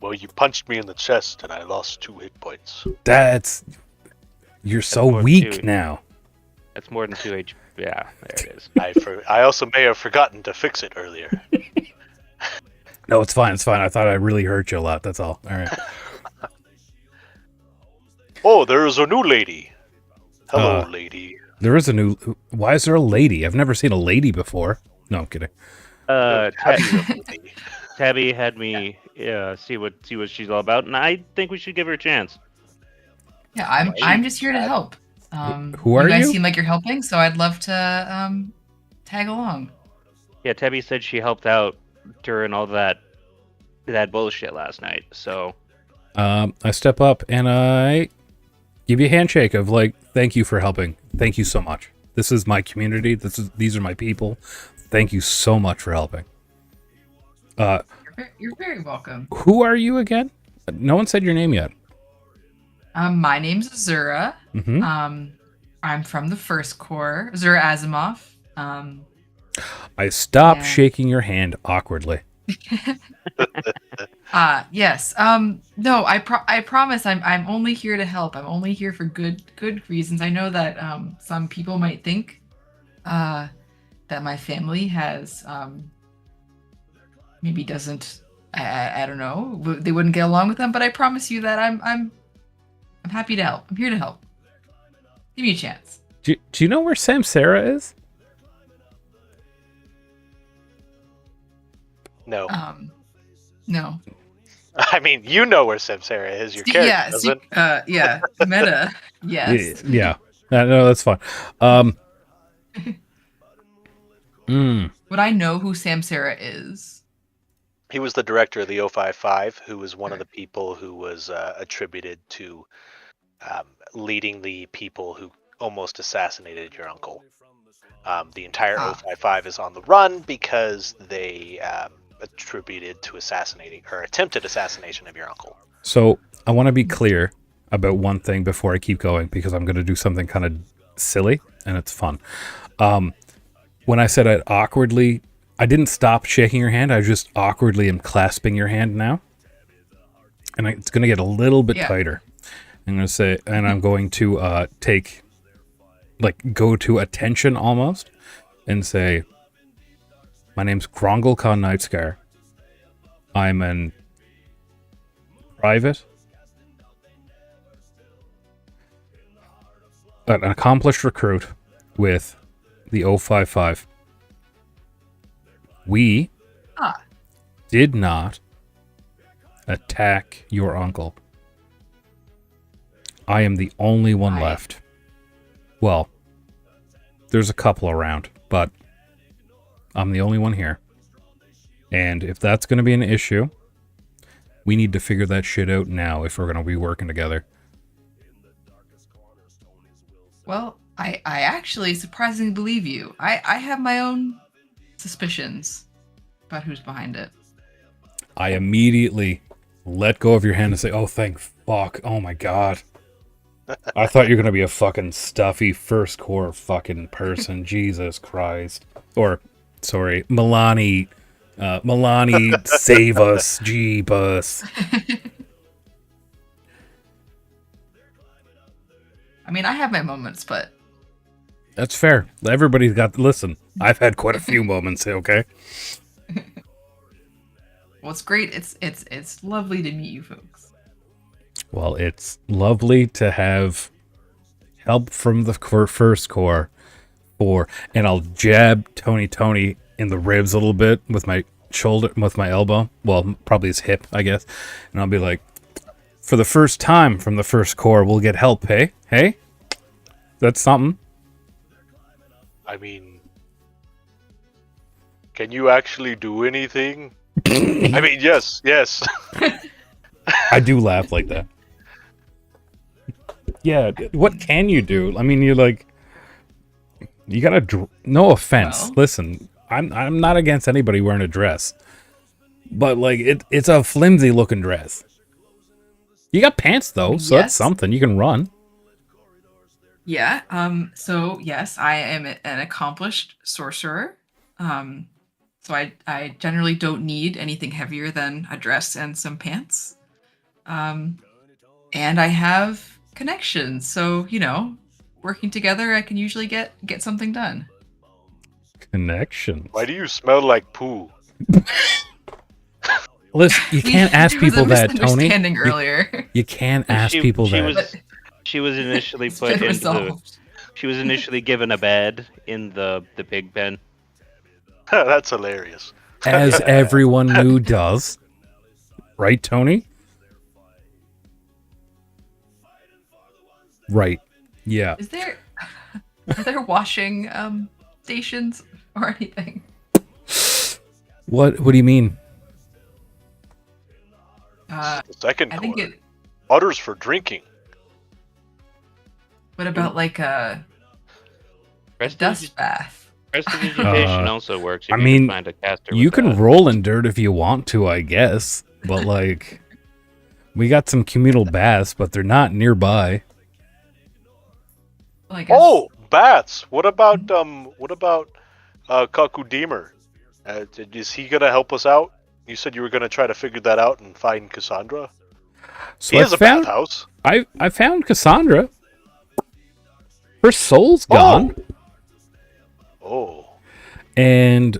Well, you punched me in the chest, and I lost 2 hit points. You're so more weak to it. now. that's more than 2 HP. Yeah, there it is. I also may have forgotten to fix it earlier. No, it's fine. It's fine. I thought I really hurt you a lot. That's all. All right. Oh, there is a new lady. Hello, lady. There is a new. Why is there a lady? I've never seen a lady before. No, I'm kidding. Tabby had me see what she's all about, and I think we should give her a chance. Yeah, I'm just here to help. Who are you? guys you? seem like you're helping, so I'd love to tag along. Yeah, Tabby said she helped out during all that bullshit last night. So I step up and I give you a handshake of like, thank you for helping. Thank you so much. This is my community. These are my people. Thank you so much for helping. You're very welcome. Who are you again? No one said your name yet. My name's Azura. Mm-hmm. I'm from the First Corps, Azura Asimov. I stop Yeah. shaking your hand awkwardly. Yes. No, I promise I'm only here to help. I'm only here for good reasons. I know that some people might think that my family has maybe doesn't I don't know, they wouldn't get along with them, but I promise you that I'm happy to help. I'm here to help. Give me a chance. Do you know where Samsara is? No. No. I mean, you know where Samsara is. Your character Yeah, doesn't. yeah. Meta. Yes. Yeah. No, that's fine. Mm. Would I know who Samsara is? He was the director of the 055, who was one of Right. the people who was attributed to leading the people who almost assassinated your uncle. The entire Ah. 055 is on the run because they attributed to assassinating or attempted assassination of your uncle. So I want to be clear about one thing before I keep going, because I'm going to do something kind of silly and it's fun. When I said I didn't stop shaking your hand. I just awkwardly am clasping your hand now. And it's going to get a little bit Yeah. tighter. I'm going to say, and I'm going to go to attention almost and say, my name's Grongol Khan Nightscar. I'm an an accomplished recruit with the 055. We Ah. did not attack your uncle. I am the only one Right. left. Well, there's a couple around, but I'm the only one here. And if that's going to be an issue, we need to figure that shit out now if we're going to be working together. Well, I actually surprisingly believe you. I have my own suspicions about who's behind it. I immediately let go of your hand and say, oh, thank fuck. Oh my God. I thought you were going to be a fucking stuffy first core fucking person. Jesus Christ. Or, sorry, Milani, save us. Jeebus. I mean, I have my moments, but That's fair. Everybody's got, listen, I've had quite a few moments, okay? well, it's great. It's lovely to meet you folks. Well, it's lovely to have help from the first core and I'll jab Tony in the ribs a little bit with my shoulder, with my elbow. Well, probably his hip, I guess. And I'll be like, for the first time from the first core, we'll get help, hey? Hey? That's something. I mean, can you actually do anything? I mean, yes. I do laugh like that. Yeah, what can you do? I mean, you're like, you gotta. No offense. Well. Listen, I'm not against anybody wearing a dress, but like it's a flimsy looking dress. You got pants though, so that's Yes. something. You can run. Yeah. So yes, I am an accomplished sorcerer. So I generally don't need anything heavier than a dress and some pants. And I have connections, so working together, I can usually get something done. Connections. Why do you smell like poo? Listen, you can't ask There was a people that, Tony. misunderstanding earlier. You can't ask people she that. She was initially It's put been into the. resolved. She was initially given a bed in the pig pen. That's hilarious. As everyone new does. Right, Tony? Right. Yeah. Are there washing stations or anything? What do you mean? The second I think core. it. Waters for drinking. What about like a dust bath? Prestidigitation also works. If I you mean, can find a caster. You with can that. roll in dirt if you want to, I guess. But like we got some communal baths, but they're not nearby. Well, I guess- Oh, bats. What about Kakudimer? Is he gonna help us out? You said you were gonna try to figure that out and find Cassandra. So He has a bathhouse. I found Cassandra. Her soul's gone. Oh. And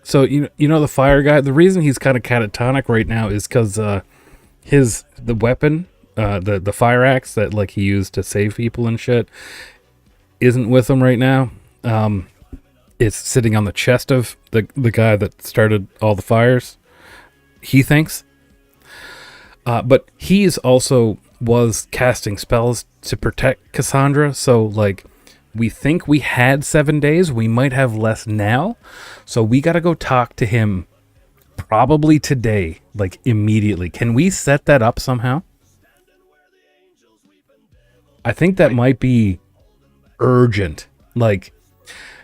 so you know the fire guy, the reason he's kind of catatonic right now is because the weapon, the fire axe that like he used to save people and shit isn't with him right now. It's sitting on the chest of the guy that started all the fires, he thinks. But he's also was casting spells to protect Cassandra, so like we think we had 7 days. We might have less now. So we got to go talk to him probably today, like immediately. Can we set that up somehow? I think that might be urgent. Like,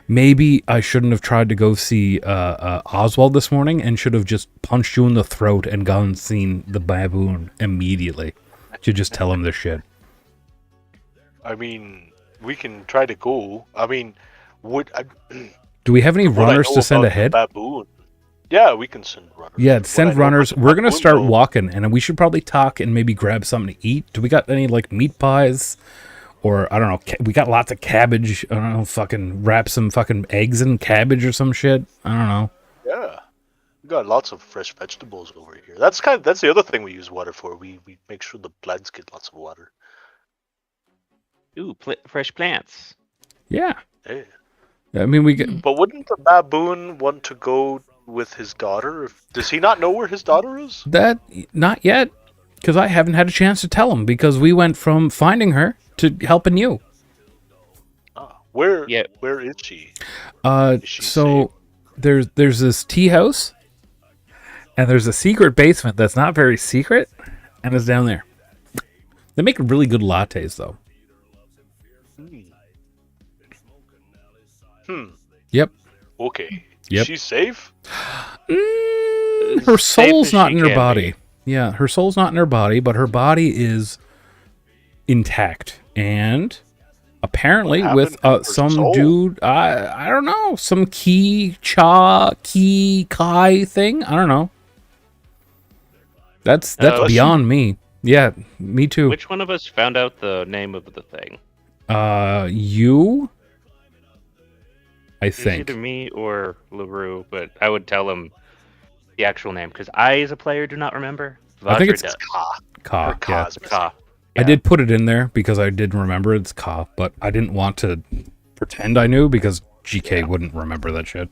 maybe I shouldn't have tried to go see Oswald this morning and should have just punched you in the throat and gone and seen the baboon immediately to just tell him this shit. I mean, we can try to go. I mean, Do we have any what I runners know to send about the ahead? baboon. Yeah, we can send runners. Yeah, What I send know runners. about the We're going to baboon, start though- walking, and we should probably talk and maybe grab something to eat. Do we got any, like, meat pies? Or, I don't know, we got lots of cabbage. I don't know, fucking wrap some fucking eggs in cabbage or some shit. I don't know. Yeah, we got lots of fresh vegetables over here. That's the other thing we use water for. We make sure the plants get lots of water. Ooh, fresh plants. Yeah. Hey. I mean, we get... But wouldn't the baboon want to go with his daughter? Does he not know where his daughter is? That, not yet. Because I haven't had a chance to tell him. Because we went from finding her to helping you. Where Yeah. Where is she? she So there's this tea house, and there's a secret basement that's not very secret, and it's down there. They make really good lattes, though. Yep. Okay. Yep. She's safe? Her Safe soul's as not she in her can body. be. Yeah, her soul's not in her body, but her body is intact. And apparently What with happened to her some soul? dude, I don't know, some Kai thing. I don't know. That's bless beyond me. Yeah, me too. Which one of us found out the name of the thing? You, I It's think. either me or LaRue, but I would tell him the actual name because I, as a player, do not remember. I think Vajra it's does. Ka. Ka. Her Yeah. Ka's missing. Ka. I did put it in there because I did remember it's Ka, but I didn't want to pretend I knew because GK wouldn't remember that shit.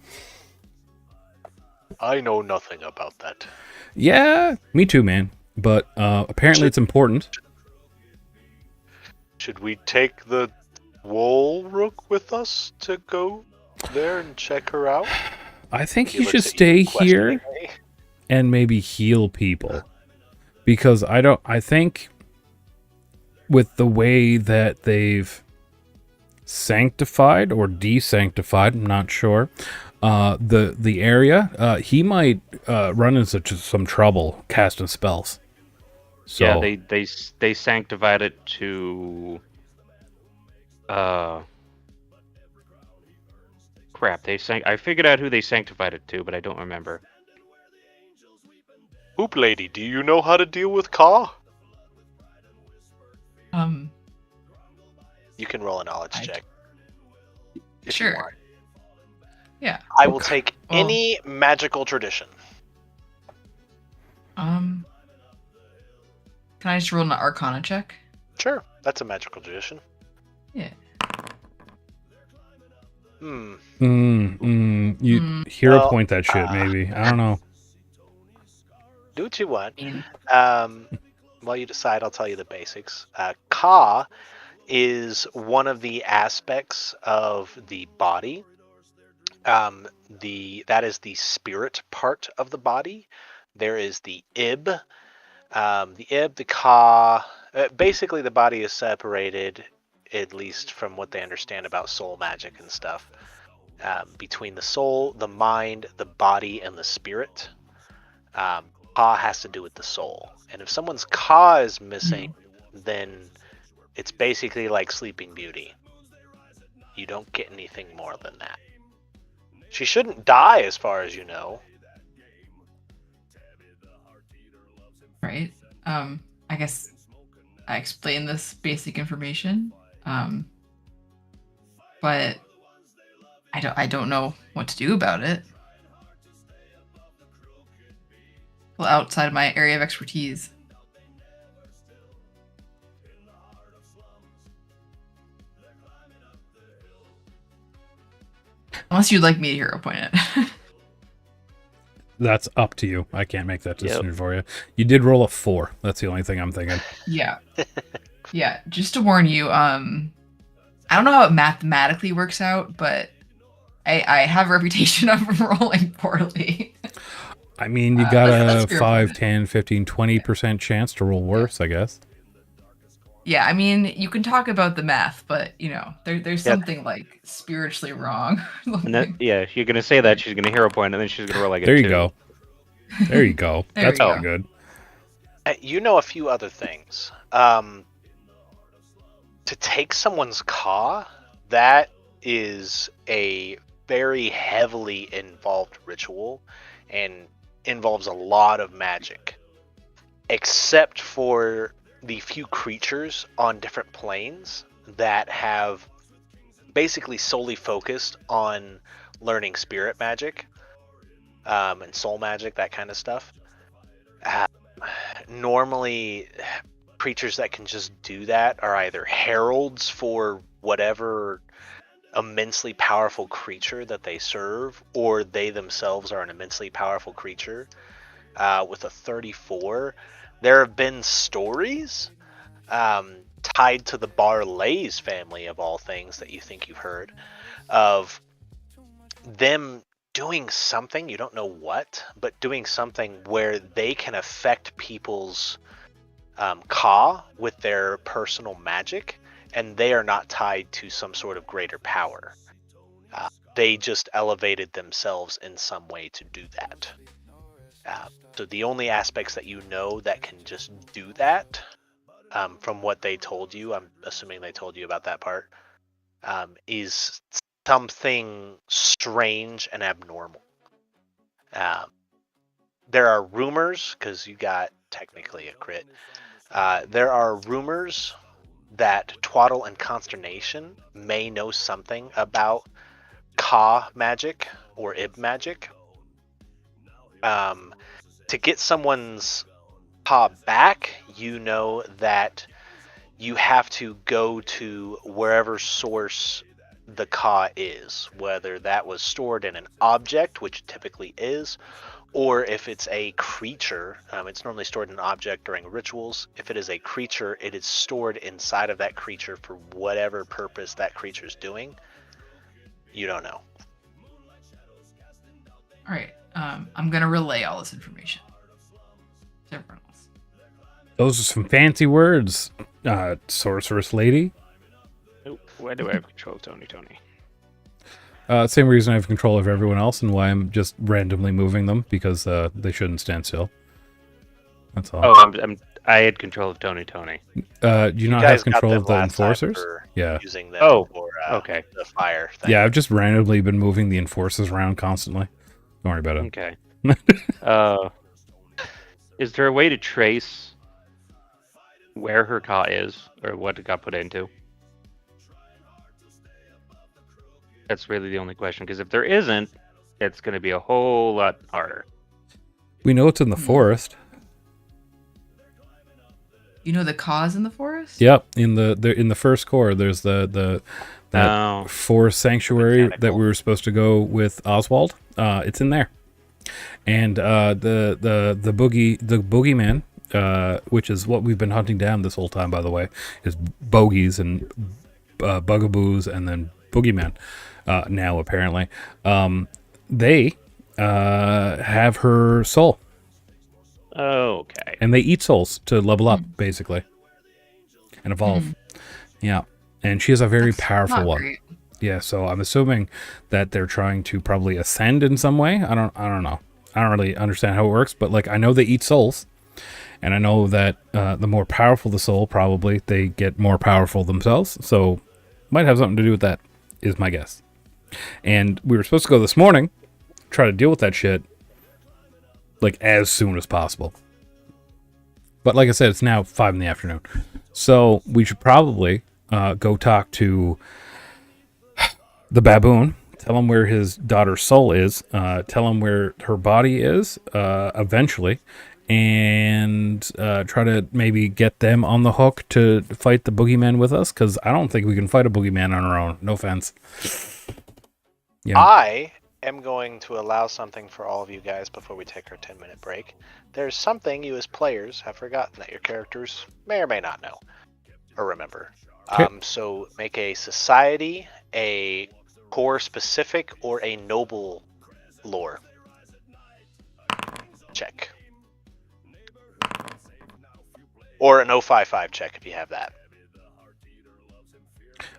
I know nothing about that. Yeah, me too, man. But apparently it's important. Should we take the wool rook with us to go there and check her out? I think He you looks should at stay questioningly. here and maybe heal people. Because I think with the way that they've sanctified or desanctified, I'm not sure, the area, he might run into some trouble casting spells. So, Yeah, they sanctified it to. Crap! I figured out who they sanctified it to, but I don't remember. Hoop lady, do you know how to deal with Ka? You can roll a knowledge I- check. if you Sure. want. Yeah. I will take Well- any magical tradition. Can I just roll an Arcana check? Sure, that's a magical tradition. Yeah. you hero Well, point that shit, maybe. I don't know. Do what you want. mean- While you decide, I'll tell you the basics. Ka is one of the aspects of the body. That is the spirit part of the body. There is the Ib. The Ka. Basically, the body is separated, at least from what they understand about soul magic and stuff, between the soul, the mind, the body, and the spirit. Ka has to do with the soul. And if someone's Ka is missing, then it's basically like Sleeping Beauty. You don't get anything more than that. She shouldn't die, as far as you know. Right. I guess I explained this basic information. But I don't know what to do about it. Well, outside my area of expertise. Unless you'd like me to hero point it. That's up to you. I can't make that decision for you. You did roll a 4. That's the only thing I'm thinking. Yeah. Yeah, just to warn you, I don't know how it mathematically works out, but I have a reputation of rolling poorly. I mean, you got Let's a be 5, reported. 10, 15, 20% chance to roll worse, I guess. Yeah, I mean, you can talk about the math, but there's Yeah. something like spiritually wrong. And that, yeah, you're gonna say that, she's gonna hero point, and then she's gonna roll like a There you 2. go. There you go. There That's we pretty go. good. You know a few other things. To take someone's Ka, that is a very heavily involved ritual and involves a lot of magic. Except for the few creatures on different planes that have basically solely focused on learning spirit magic and soul magic, that kind of stuff. Normally, creatures that can just do that are either heralds for whatever immensely powerful creature that they serve, or they themselves are an immensely powerful creature. With a 34, there have been stories tied to the Barlays family, of all things, that you think you've heard, of them doing something, you don't know what, but doing something where they can affect people's Ka with their personal magic, and they are not tied to some sort of greater power. They just elevated themselves in some way to do that. So the only aspects that you know that can just do that, from what they told you, I'm assuming they told you about that part, is something strange and abnormal. There are rumors, because you got technically a crit, there are rumors that Twaddle and Consternation may know something about Ka magic or Ib magic. To get someone's Ka back, you know that you have to go to wherever source the Ka is, whether that was stored in an object, which it typically is, or if it's a creature. It's normally stored in an object during rituals. If it is a creature, it is stored inside of that creature for whatever purpose that creature is doing. You don't know. All right. I'm gonna relay all this information to everyone else. Those are some fancy words, sorceress lady. Why do I have control of Tony? Same reason I have control of everyone else and why I'm just randomly moving them, because they shouldn't stand still. That's all. Oh, I had control of Tony. Do you You not guys have got control them of the last time enforcers? for Yeah. using them Oh, for okay. the fire thing. Yeah, I've just randomly been moving the enforcers around constantly. Don't worry about it. Okay. Is there a way to trace where her Ka is, or what it got put into? That's really the only question, because if there isn't, it's going to be a whole lot harder. We know it's in the forest. You know the cause in the forest? Yep, in the first core, there's that forest sanctuary that we were supposed to go with Oswald. It's in there, and the boogeyman, which is what we've been hunting down this whole time, by the way, is bogies and bugaboos, and then boogeyman. Now apparently, they have her soul. Okay. And they eat souls to level up, basically, and evolve. Yeah, and she is a very powerful one. Great. Yeah, so I'm assuming that they're trying to probably ascend in some way. I don't know. I don't really understand how it works, but like I know they eat souls, and I know that the more powerful the soul, probably they get more powerful themselves. So might have something to do with that, is my guess. And we were supposed to go this morning, try to deal with that shit, like as soon as possible. But like I said, it's now 5 in the afternoon. So we should probably go talk to the baboon, tell him where his daughter's soul is, tell him where her body is, eventually, and try to maybe get them on the hook to fight the boogeyman with us, because I don't think we can fight a boogeyman on our own. No offense. Yeah. I am going to allow something for all of you guys before we take our 10-minute break. There's something you as players have forgotten that your characters may or may not know or remember. Okay. So make a society, a core specific, or a noble lore check. Or an 055 check if you have that.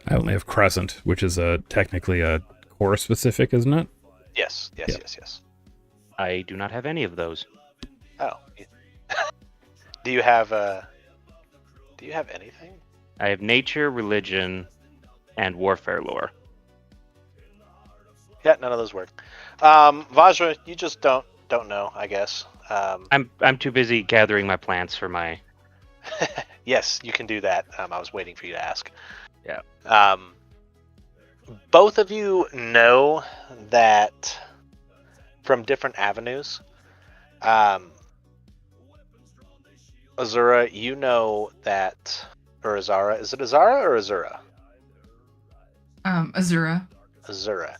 I only have Crescent, which is technically a core specific, isn't it? Yes. Yeah. Yes. I do not have any of those. Oh. Do you have anything? I have nature, religion, and warfare lore. Yeah, none of those work. Vajra, you just don't know, I guess. I'm too busy gathering my plants for my. Yes, you can do that. I was waiting for you to ask. Yeah. Both of you know that from different avenues. Azura, you know that, or Azara. Is it Azara or Azura? Azura. Azura.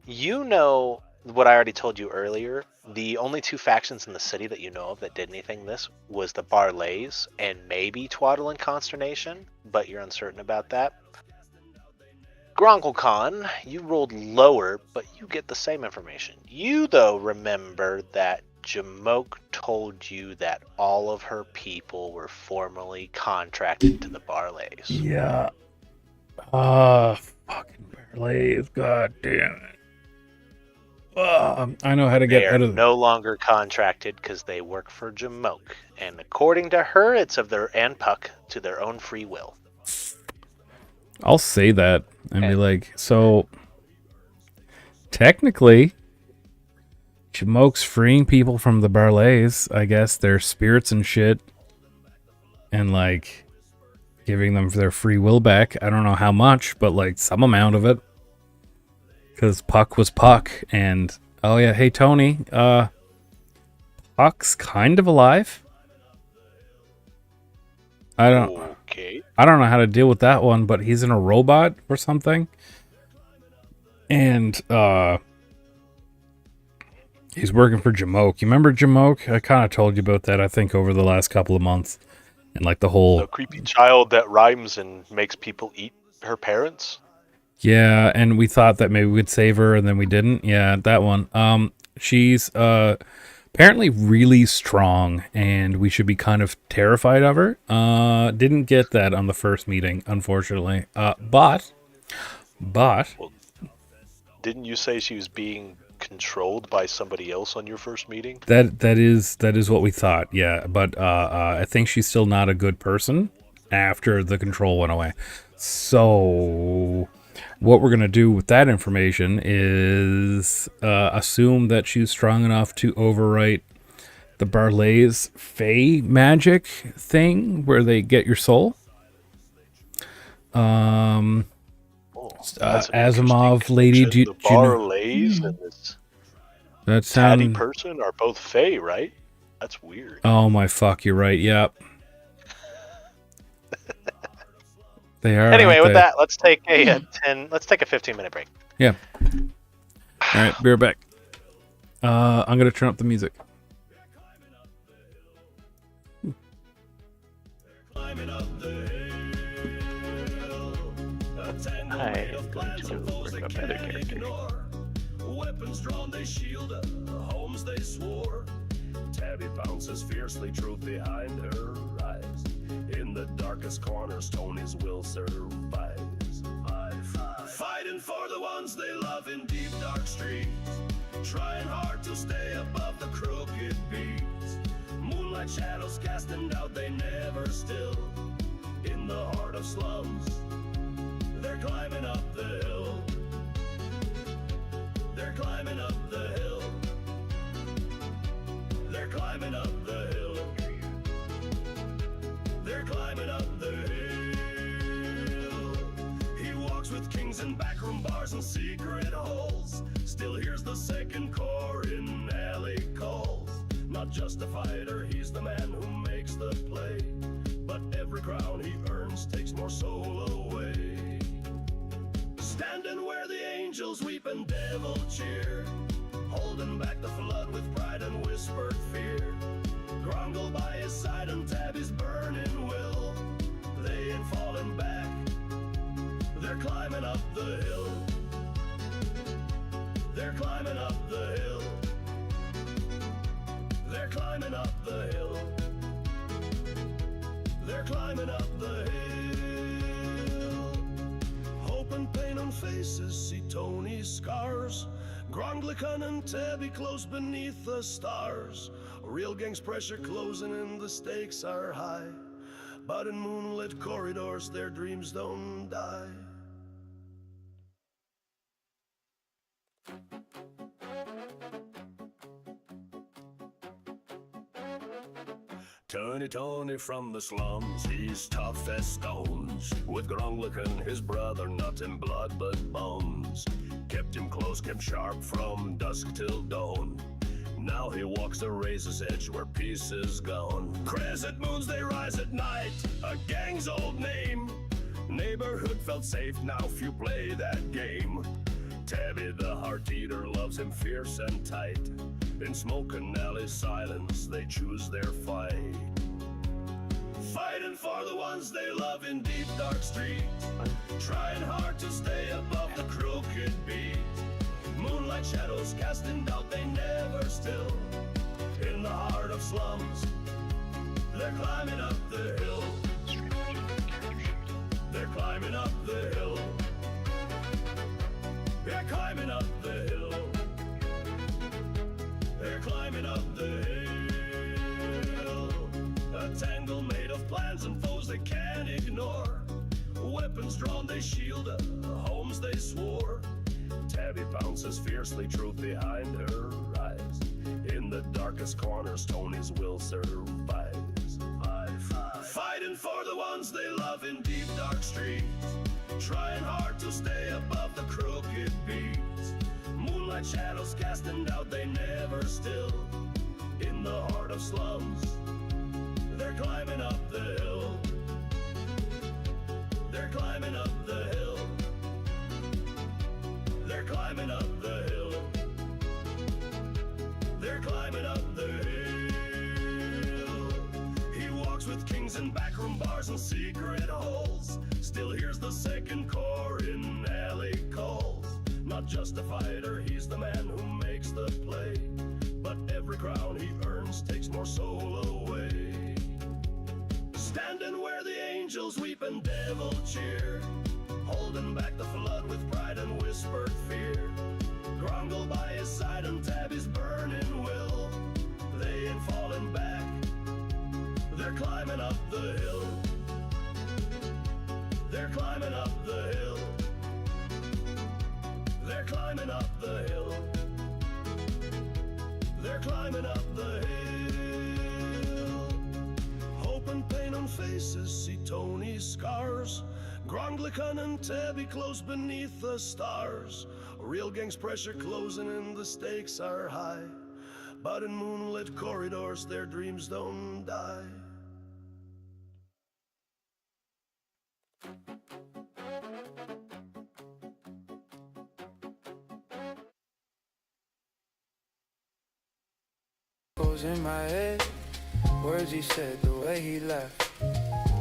You know what I already told you earlier. The only two factions in the city that you know of that did anything this was the Barlays and maybe Twaddle and Consternation, but you're uncertain about that. Gronkle Khan, you rolled lower, but you get the same information. You, though, remember that Jamoke told you that all of her people were formally contracted to the Barlays. Yeah. Fucking Barlays. God damn it. I know how to They get are out of. no longer contracted because they work for Jamoke, and according to her, it's of their and Puck to their own free will. I'll say that and be Okay. like, so technically, Jamoke's freeing people from the Barlays. I guess their spirits and shit, and like giving them their free will back. I don't know how much, but like some amount of it. Because Puck was Puck, and oh yeah, hey Tony, Puck's kind of alive. I don't know how to deal with that one, but he's in a robot or something, and he's working for Jamoke. You remember Jamoke? I kind of told you about that, I think, over the last couple of months, and like the whole The creepy child that rhymes and makes people eat her parents. Yeah, and we thought that maybe we'd save her, and then we didn't. Yeah, that one. She's apparently really strong, and we should be kind of terrified of her. Didn't get that on the first meeting, unfortunately. But Didn't you say she was being controlled by somebody else on your first meeting? that is what we thought. Yeah, but I think she's still not a good person after the control went away. So what we're going to do with that information is assume that she's strong enough to overwrite the Barlay's Fey magic thing where they get your soul. That's an Asimov interesting lady, connection. do The you know? Barlays and this That tatty sound. person are both Fey, right? That's weird. Oh my fuck, you're right. Yep. They are. Anyway, aren't with they? that, let's take a 15-minute break. Yeah. All right, be right back. I'm gonna turn up the music. I am going to work up other characters. Weapons drawn, they shielded, homes they swore. Tabby bounces fiercely, truth behind her eyes. In the darkest corners, Tony's will survives. Fighting for the ones they love in deep dark streets. Trying hard to stay above the crooked beats. Moonlight shadows casting doubt, they never still. In the heart of slums, they're climbing up the hill. They're climbing up the hill. They're climbing up the hill. They're climbing up the hill. He walks with kings in backroom bars and secret holes. Still hears the second corps in alley calls. Not just a fighter, he's the man who makes the play. But every crown he earns takes more soul away. Standing where the angels weep and devil cheer, holding back the flood with pride and whispered fear. Grongle by his side and Tabby's burning will. They ain't falling back, climbing up the hill. They're climbing up the hill. Hope and pain on faces, see Tony's scars. Gronglican and Tabby close beneath the stars. Real gang's pressure closing and the stakes are high. But in moonlit corridors their dreams don't die. Tony from the slums, he's tough as stones. With Gronglican, his brother, not in blood but bones. Kept him close, kept sharp from dusk till dawn. Now he walks the razor's edge where peace is gone. Crescent moons, they rise at night, a gang's old name. Neighborhood felt safe, now few play that game. Tabby the heart eater loves him fierce and tight. In smoke and alley silence, they choose their fight. Fighting for the ones they love in deep dark streets. Trying hard to stay above the crooked beat. Moonlight shadows casting doubt, they never still. In the heart of slums, they're climbing up the hill. They're climbing up the hill. They're climbing up the hill. They're climbing up the hill. A tangle made of plans and foes they can't ignore. Weapons drawn, they shield homes they swore. Tabby bounces fiercely, truth behind her eyes. In the darkest corners, Tony's will survives. Fighting for the ones they love in deep dark streets. Trying hard to stay above the crooked beats. Moonlight shadows casting doubt, they never still. In the heart of slums, they're climbing up the hill. They're climbing up the hill. They're climbing up the hill. They're climbing up the hill. He walks with kings in backroom bars and secret holes. Still hears the second corps in alley calls. Not just a fighter, he's the man who makes the play. But every crown he earns takes more soul away. Standing where the angels weep and devil cheer. Holding back the flood with pride and whispered fear. Grongle by his side and Tabby's burning will. They ain't falling back. They're climbing up the hill. They're climbing up the hill. They're climbing up the hill. They're climbing up the hill. Hope and pain on faces, see Tony's scars. Gronglican and Tabby close beneath the stars. Real gang's pressure closing and the stakes are high. But in moonlit corridors their dreams don't die. Goes in my head, words he said, the way he left.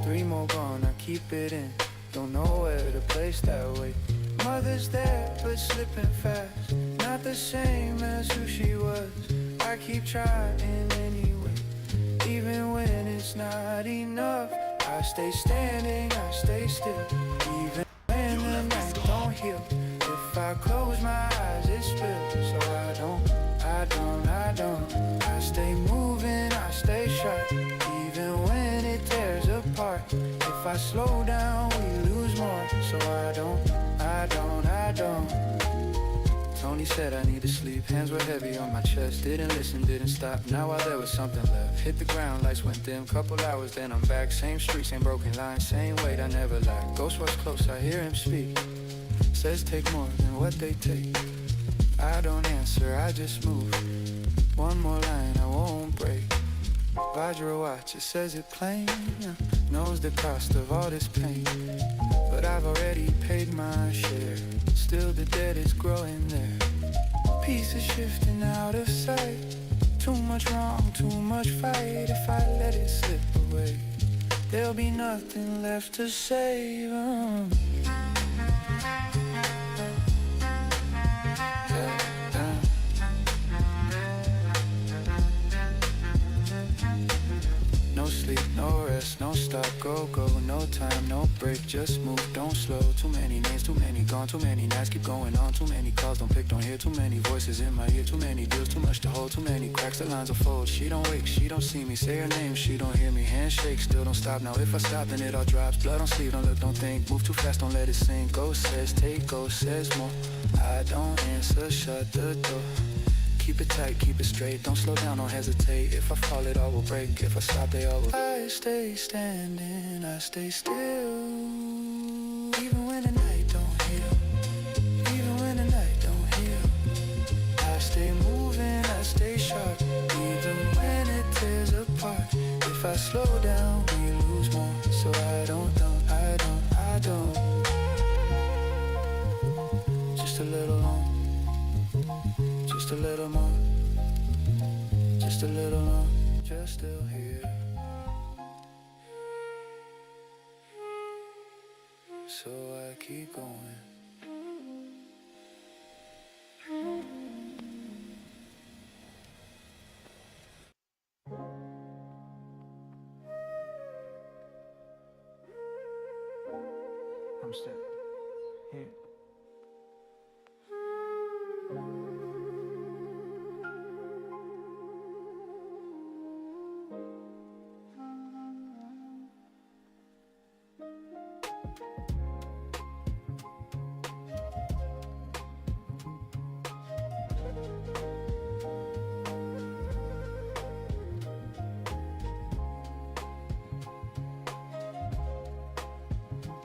3 more gone, I keep it in. Don't know where to place that weight. Mother's there, but slipping fast. Not the same as who she was. I keep trying anyway. Even when it's not enough, I stay standing, I stay still. Even when the night don't heal. If I close my eyes, it spills. So I don't. I stay moving, I stay sharp. Even when it tears apart. If I slow down, we lose more. So I don't. Tony said I need to sleep. Hands were heavy on my chest. Didn't listen, didn't stop. Now while there was something left. Hit the ground, lights went dim. Couple hours, then I'm back. Same street, same broken line. Same weight, I never lied. Ghost was close, I hear him speak. Says take more than what they take. I don't answer, I just move. One more line, I won't break. Vajra watch, it says it plain. Knows the cost of all this pain. But I've already paid my share. Still the debt is growing there. Pieces shifting out of sight. Too much wrong, too much fight. If I let it slip away, there'll be nothing left to save. stop, go, go. No time, no break, just move, don't slow. Too many names, too many gone, too many nights keep going on. Too many calls, don't pick, don't hear. Too many voices in my ear, too many deals, too much to hold. Too many cracks, the lines will fold. She don't wake, she don't see me, say her name, she don't hear me. Handshake, still don't stop. Now if I stop, then it all drops. Blood on sleeve, don't look, don't think. Move too fast, don't let it sink. Go says, take, go says more. I don't answer, shut the door. Keep it tight, keep it straight. Don't slow down, don't hesitate. If I fall, it all will break. If I stop, they all will. I stay standing, I stay still. Even when the night don't heal. Even when the night don't heal. I stay moving, I stay sharp. Even when it tears apart. If I slow down, we lose more. So I don't. Just a little long. Just a little more, just a little more, just still here. So I keep going. I'm still here.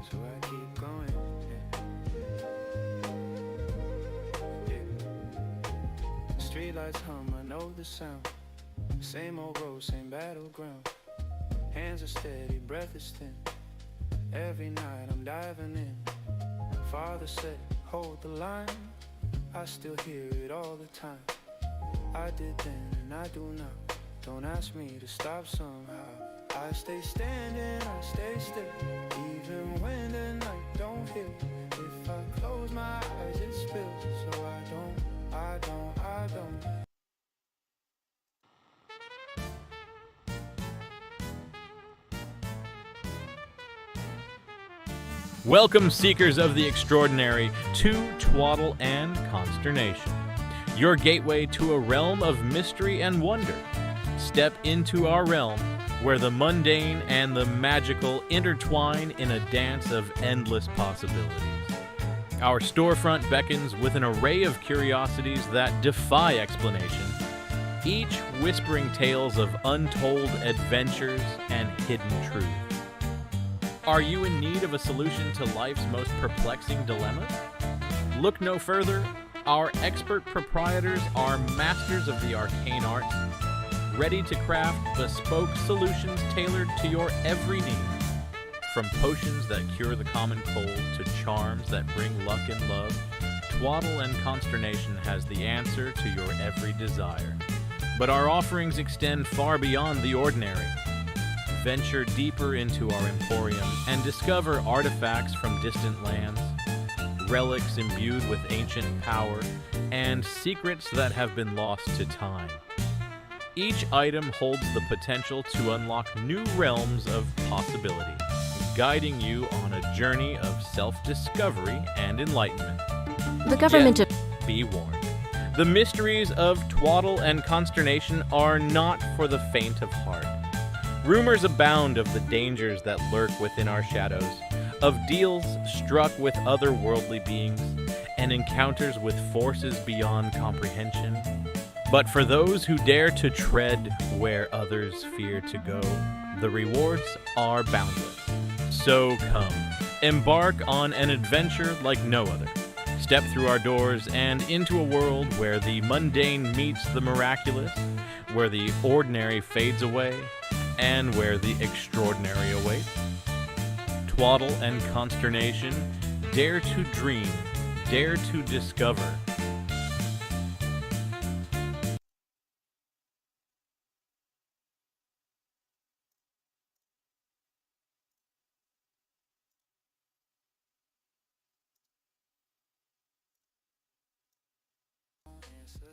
So I keep going, yeah. Streetlights hum, I know the sound. Same old road, same battleground. Hands are steady, breath is thin. Every night I'm diving in. Father said, hold the line. I still hear it all the time. I did then and I do now. Don't ask me to stop somehow. I stay standing, I stay still. Even when the night don't heal. If I close my eyes it spills. So I don't. Welcome, seekers of the extraordinary, to Twaddle and Consternation, your gateway to a realm of mystery and wonder. Step into our realm, where the mundane and the magical intertwine in a dance of endless possibilities. Our storefront beckons with an array of curiosities that defy explanation, each whispering tales of untold adventures and hidden truths. Are you in need of a solution to life's most perplexing dilemmas? Look no further. Our expert proprietors are masters of the arcane arts, ready to craft bespoke solutions tailored to your every need. From potions that cure the common cold to charms that bring luck and love, Twaddle and Consternation has the answer to your every desire. But our offerings extend far beyond the ordinary. Venture deeper into our emporium and discover artifacts from distant lands, relics imbued with ancient power, and secrets that have been lost to time. Each item holds the potential to unlock new realms of possibility, guiding you on a journey of self-discovery and enlightenment. The government Yet, be warned. The mysteries of Twaddle and Consternation are not for the faint of heart. Rumors abound of the dangers that lurk within our shadows, of deals struck with otherworldly beings, and encounters with forces beyond comprehension. But for those who dare to tread where others fear to go, the rewards are boundless. So come, embark on an adventure like no other. Step through our doors and into a world where the mundane meets the miraculous, where the ordinary fades away, and where the extraordinary awaits. Twaddle and Consternation, dare to dream, dare to discover.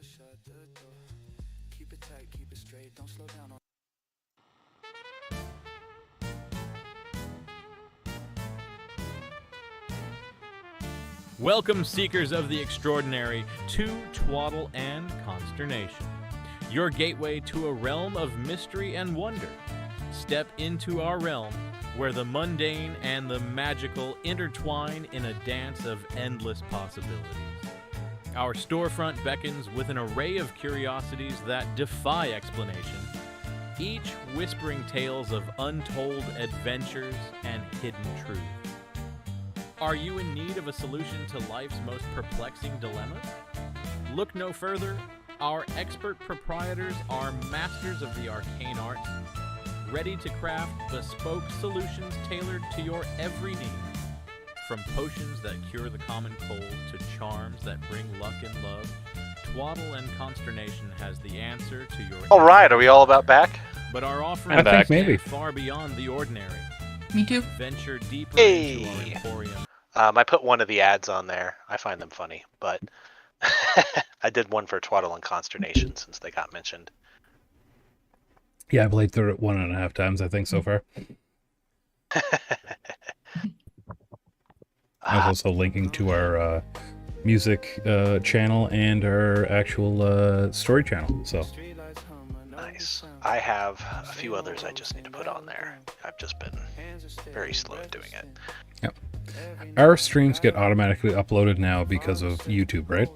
Shut the door. Keep it tight, keep it straight, don't slow down. Welcome, seekers of the extraordinary, to Twaddle and Consternation, your gateway to a realm of mystery and wonder. Step into our realm, where the mundane and the magical intertwine in a dance of endless possibilities. Our storefront beckons with an array of curiosities that defy explanation, each whispering tales of untold adventures and hidden truths. Are you in need of a solution to life's most perplexing dilemmas? Look no further. Our expert proprietors are masters of the arcane arts, ready to craft bespoke solutions tailored to your every need. From potions that cure the common cold to charms that bring luck and love, Twaddle and Consternation has the answer to your... All right, are we all about back? But our offering I think maybe. far beyond the ordinary. Me too. Venture deeper Hey. into our emporium. I put one of the ads on there. I find them funny, but I did one for Twaddle and Consternation since they got mentioned. Yeah, I played through it 1.5 times, I think, so far. I was also linking to our music channel and our actual story channel. So Nice. I have a few others I just need to put on there. I've just been very slow at doing it. yep. Our streams get automatically uploaded now because of YouTube, right?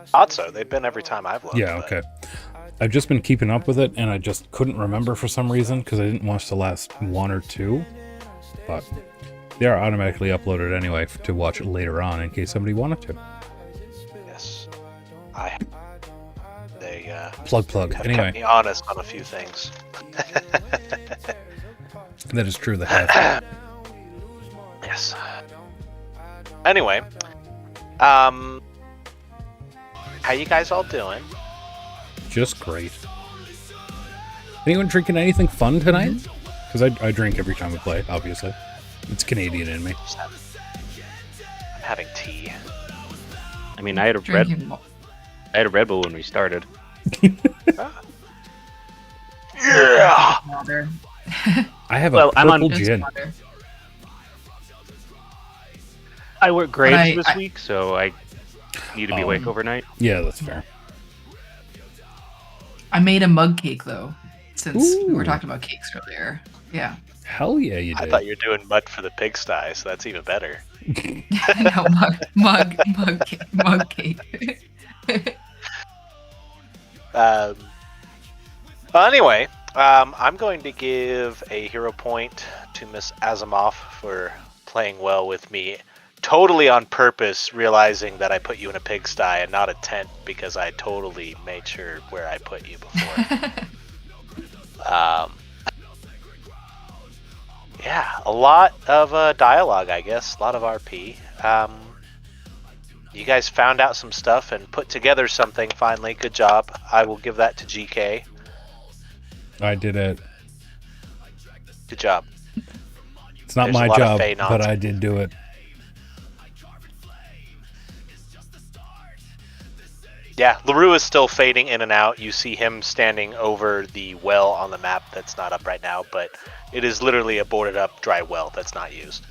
Thought so. They've been every time I've looked. Yeah, but- okay. I've just been keeping up with it, and I just couldn't remember for some reason because I didn't watch the last one or two. But they are automatically uploaded anyway to watch it later on in case somebody wanted to. Yes. They Plug. have Anyway, kept me honest on a few things. that is true. They have. Yes. Anyway, how you guys all doing? Just great. Anyone drinking anything fun tonight? Because I drink every time we play, obviously. It's Canadian in me. I'm having tea. I mean, I had a Drinking Red Bull when we started. Yeah. water. I have Well, a I'm on- purple Just gin. water. I work grades I- this I- week, so I need to be awake overnight. Yeah, that's fair. I made a mug cake though, since we were Ooh. talking about cakes earlier. Yeah. Hell yeah, you I did. thought you were doing mud for the pigsty, so that's even better. No, mug cake. Well, anyway, I'm going to give a hero point to Miss Asimov for playing well with me. Totally on purpose, realizing that I put you in a pigsty and not a tent because I totally made sure where I put you before. Yeah, a lot of dialogue, I guess. A lot of RP. You guys found out some stuff and put together something finally. Good job. I will give that to GK. I did it. Good job. It's not There's my a lot of job, Fey but nonsense. I did do it. Yeah, LaRue is still fading in and out. You see him standing over the well on the map that's not up right now, but it is literally a boarded up dry well that's not used.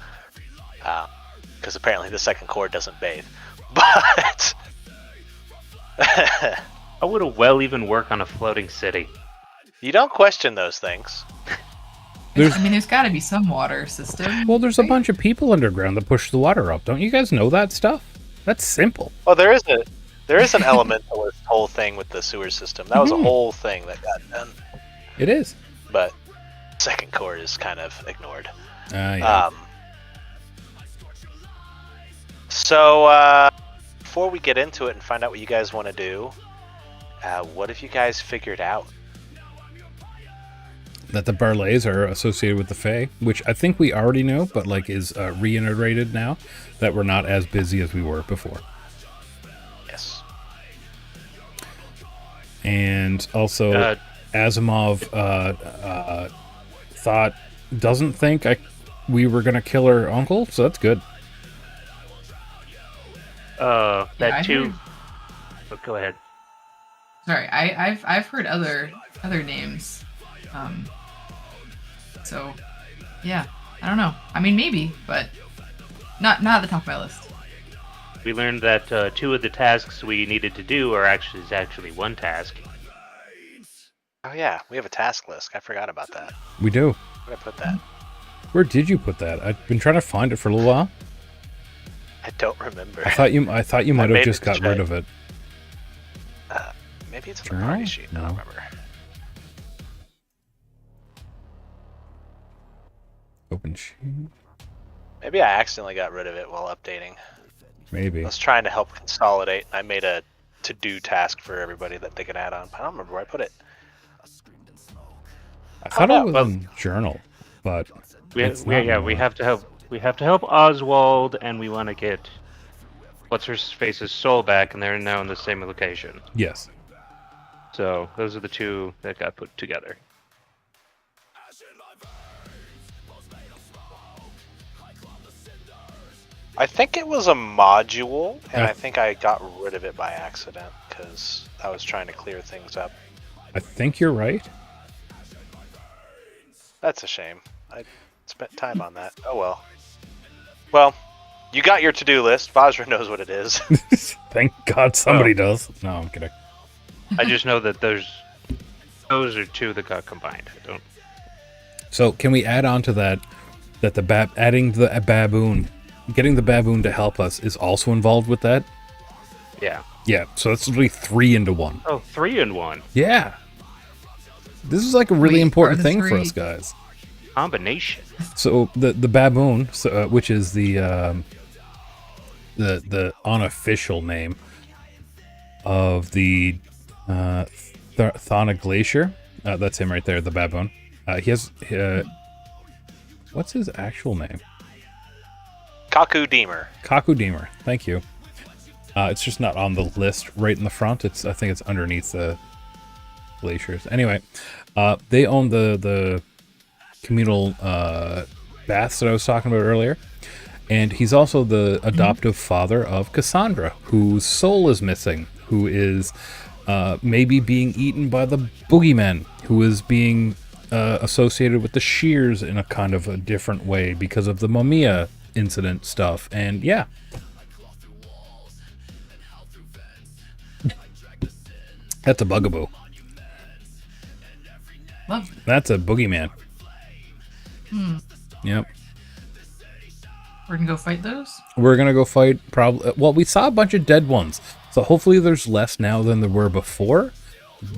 Because apparently the second core doesn't bathe. But How would a well even work on a floating city? you don't question those things. There's got to be some water system. Well, there's a bunch of people underground that push the water up. Don't you guys know that stuff? That's simple. Well, there is an element to this whole thing with the sewer system. That was a whole thing that got done, It is. but second core is kind of ignored. Yeah. So before we get into it and find out what you guys want to do, what have you guys figured out? That the Barlays are associated with the Fae, which I think we already know, but is reiterated now that we're not as busy as we were before. Yes. And also, Asimov doesn't think we were gonna kill her uncle, so that's good. I That too. heard- But go ahead. Sorry, I've heard other names. So yeah, I don't know. I mean maybe, but not at the top of my list. We learned that 2 of the tasks we needed to do are actually one task. Oh yeah, we have a task list. I forgot about that. We do. Where did I put that? Where did you put that? I've been trying to find it for a little while. I don't remember. I thought you might have made just it got rid check. of it. Maybe it's in the Journal? party sheet. I No. don't remember. Open sheet. Maybe I accidentally got rid of it while updating. Maybe. I was trying to help consolidate. I made a to-do task for everybody that they could add on. I don't remember where I put it. I thought no, it was well- in journal, but We it's not we in have to help. We have to help Oswald, and we want to get what's her face's soul back, and they're now in the same location. Yes. So those are the 2 that got put together. I think it was a module, and Yeah. I think I got rid of it by accident because I was trying to clear things up. I think you're right. That's a shame. I spent time on that. Oh well. Well, you got your to-do list. Vajra knows what it is. Thank God somebody does. No, I'm kidding. I just know that those are 2 that got combined. I don't. So can we add on to that adding the baboon, getting the baboon to help us is also involved with that? Yeah. Yeah. So that's literally 3 into 1. Oh, 3 in 1 Yeah. This is like a really Wait, important are the thing for 3 us guys. combination. So the baboon, which is the unofficial name of the Thana Glacier. That's him right there, the baboon. He has what's his actual name? Kaku Deemer. Kaku Deemer. Thank you. It's just not on the list right in the front. I think it's underneath the glaciers. Anyway, they own the communal baths that I was talking about earlier. And he's also the adoptive father of Cassandra, whose soul is missing, who is maybe being eaten by the boogeyman, who is being associated with the shears in a kind of a different way because of the Mamiya incident stuff. And yeah. That's a bugaboo. Love. That's a boogeyman. Yep. We're gonna go fight those. We're gonna go fight probably. Well, we saw a bunch of dead ones, so hopefully there's less now than there were before.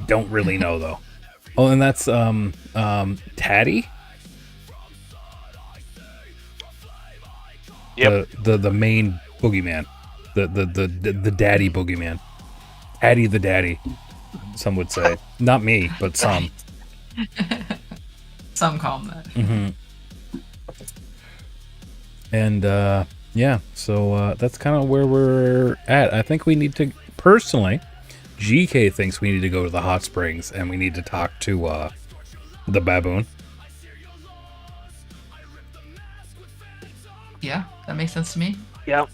Don't really know though. Oh, and that's Taddy. Yep. The main boogeyman, the daddy boogeyman, Taddy the daddy. Some would say, not me, but some. Some call them that. And yeah, so that's kind of where we're at. I think we need to, personally, GK thinks we need to go to the hot springs and we need to talk to the baboon. Yeah, that makes sense to me. Yeah.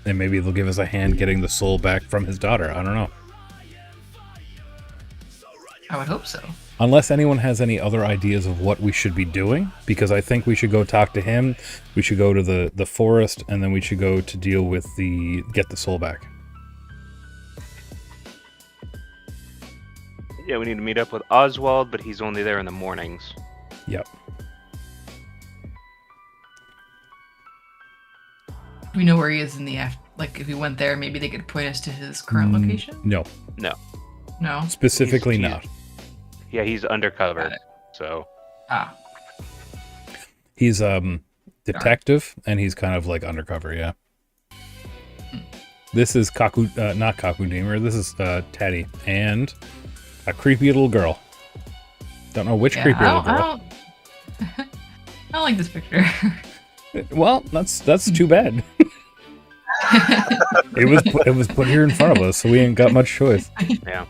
And maybe they'll give us a hand getting the soul back from his daughter. I don't know. I would hope so. Unless anyone has any other ideas of what we should be doing, because I think we should go talk to him, we should go to the forest, and then we should go to deal with get the soul back. Yeah, we need to meet up with Oswald, but he's only there in the mornings. Yep. Do we know where he is in the like if we went there, maybe they could point us to his current location? No. No. No. Specifically He's- not. Yeah, he's undercover. Got it. So Ah. He's detective, and he's kind of like undercover, yeah. This is Kaku, not Kaku Deemer. This is Teddy and a creepy little girl. Don't know which Yeah, creepy little I girl. don't like this picture. Well, that's too bad. it was put here in front of us, so we ain't got much choice. yeah.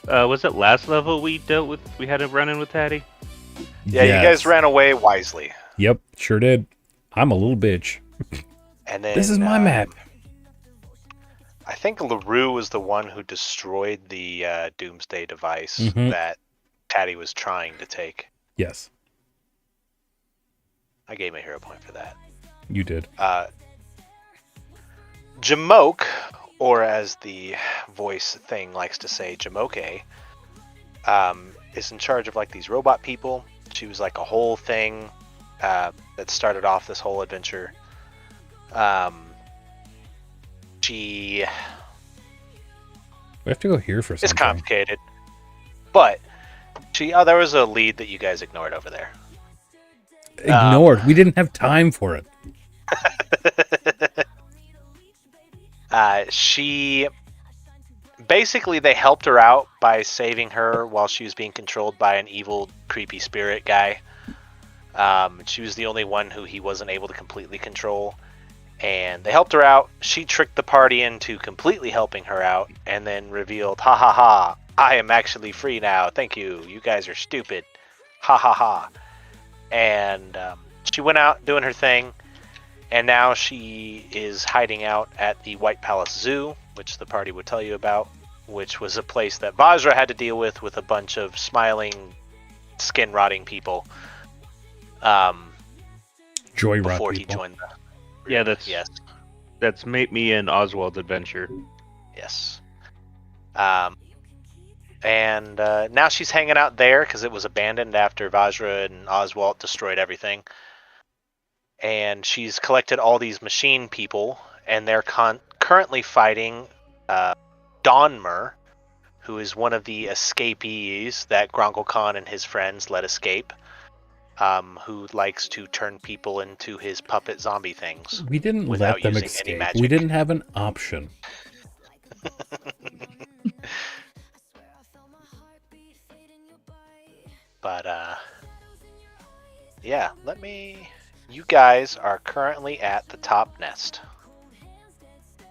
Was it last level we dealt with? We had a run-in with Taddy. Yeah, you guys ran away wisely. Yep, sure did. I'm a little bitch. And then This is my map. I think LaRue was the one who destroyed the Doomsday device Mhm. that Taddy was trying to take. Yes, I gave him a hero point for that. you did. Jamoke, or as the voice thing likes to say, Jamoke, is in charge of like these robot people. She was like a whole thing that started off this whole adventure. She We have to go here for is something. complicated, but there was a lead that you guys ignored over there. Ignored. We didn't have time for it. She basically, they helped her out by saving her while she was being controlled by an evil, creepy spirit guy. She was the only one who he wasn't able to completely control, and they helped her out. She tricked the party into completely helping her out, and then revealed, "Ha ha ha! I am actually free now. Thank you. You guys are stupid. Ha ha ha!" And she went out doing her thing. And now she is hiding out at the White Palace Zoo, which the party would tell you about, which was a place that Vajra had to deal with a bunch of smiling, skin-rotting people. Joy rot before people. he joined the... Yeah, that's me and Oswald's adventure. Yes. And now she's hanging out there because it was abandoned after Vajra and Oswald destroyed everything. And she's collected all these machine people, and they're currently fighting Donmer, who is one of the escapees that Gronkle Khan and his friends let escape, who likes to turn people into his puppet zombie things. We didn't without let them using any escape. magic. We didn't have an option. But, yeah, you guys are currently at the top nest.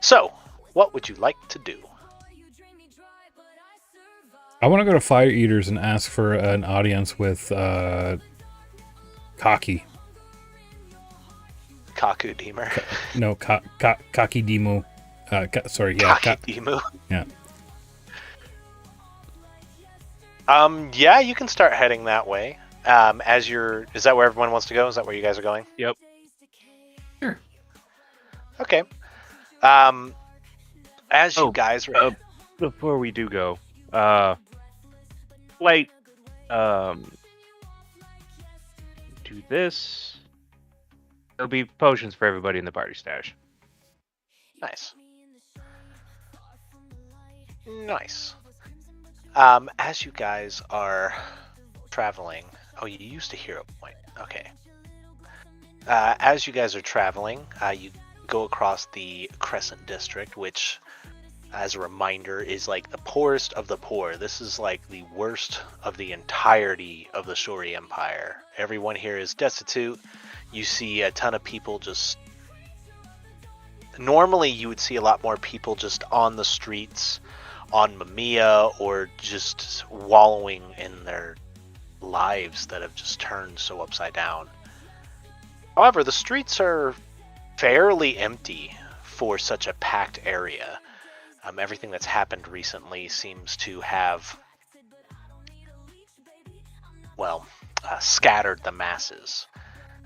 So, what would you like to do? I want to go to Fire Eaters and ask for an audience with Kaki. Kaku Deemer. No, Kaki Dimu. Sorry, yeah. Kaki Dimu. Yeah. Yeah, you can start heading that way. Is that where everyone wants to go? Is that where you guys are going? Yep. Sure. Okay. As you guys are... Before we do go, do this. There'll be potions for everybody in the party stash. Nice. As you guys are traveling... Oh, you used a hero point. Okay. As you guys are traveling, you go across the Crescent District, which, as a reminder, is like the poorest of the poor. This is like the worst of the entirety of the Shori Empire. Everyone here is destitute. You see a ton of people just... Normally, you would see a lot more people just on the streets, on Mamiya, or just wallowing in their lives that have just turned so upside down. However, the streets are fairly empty for such a packed area. Everything that's happened recently seems to have, scattered the masses.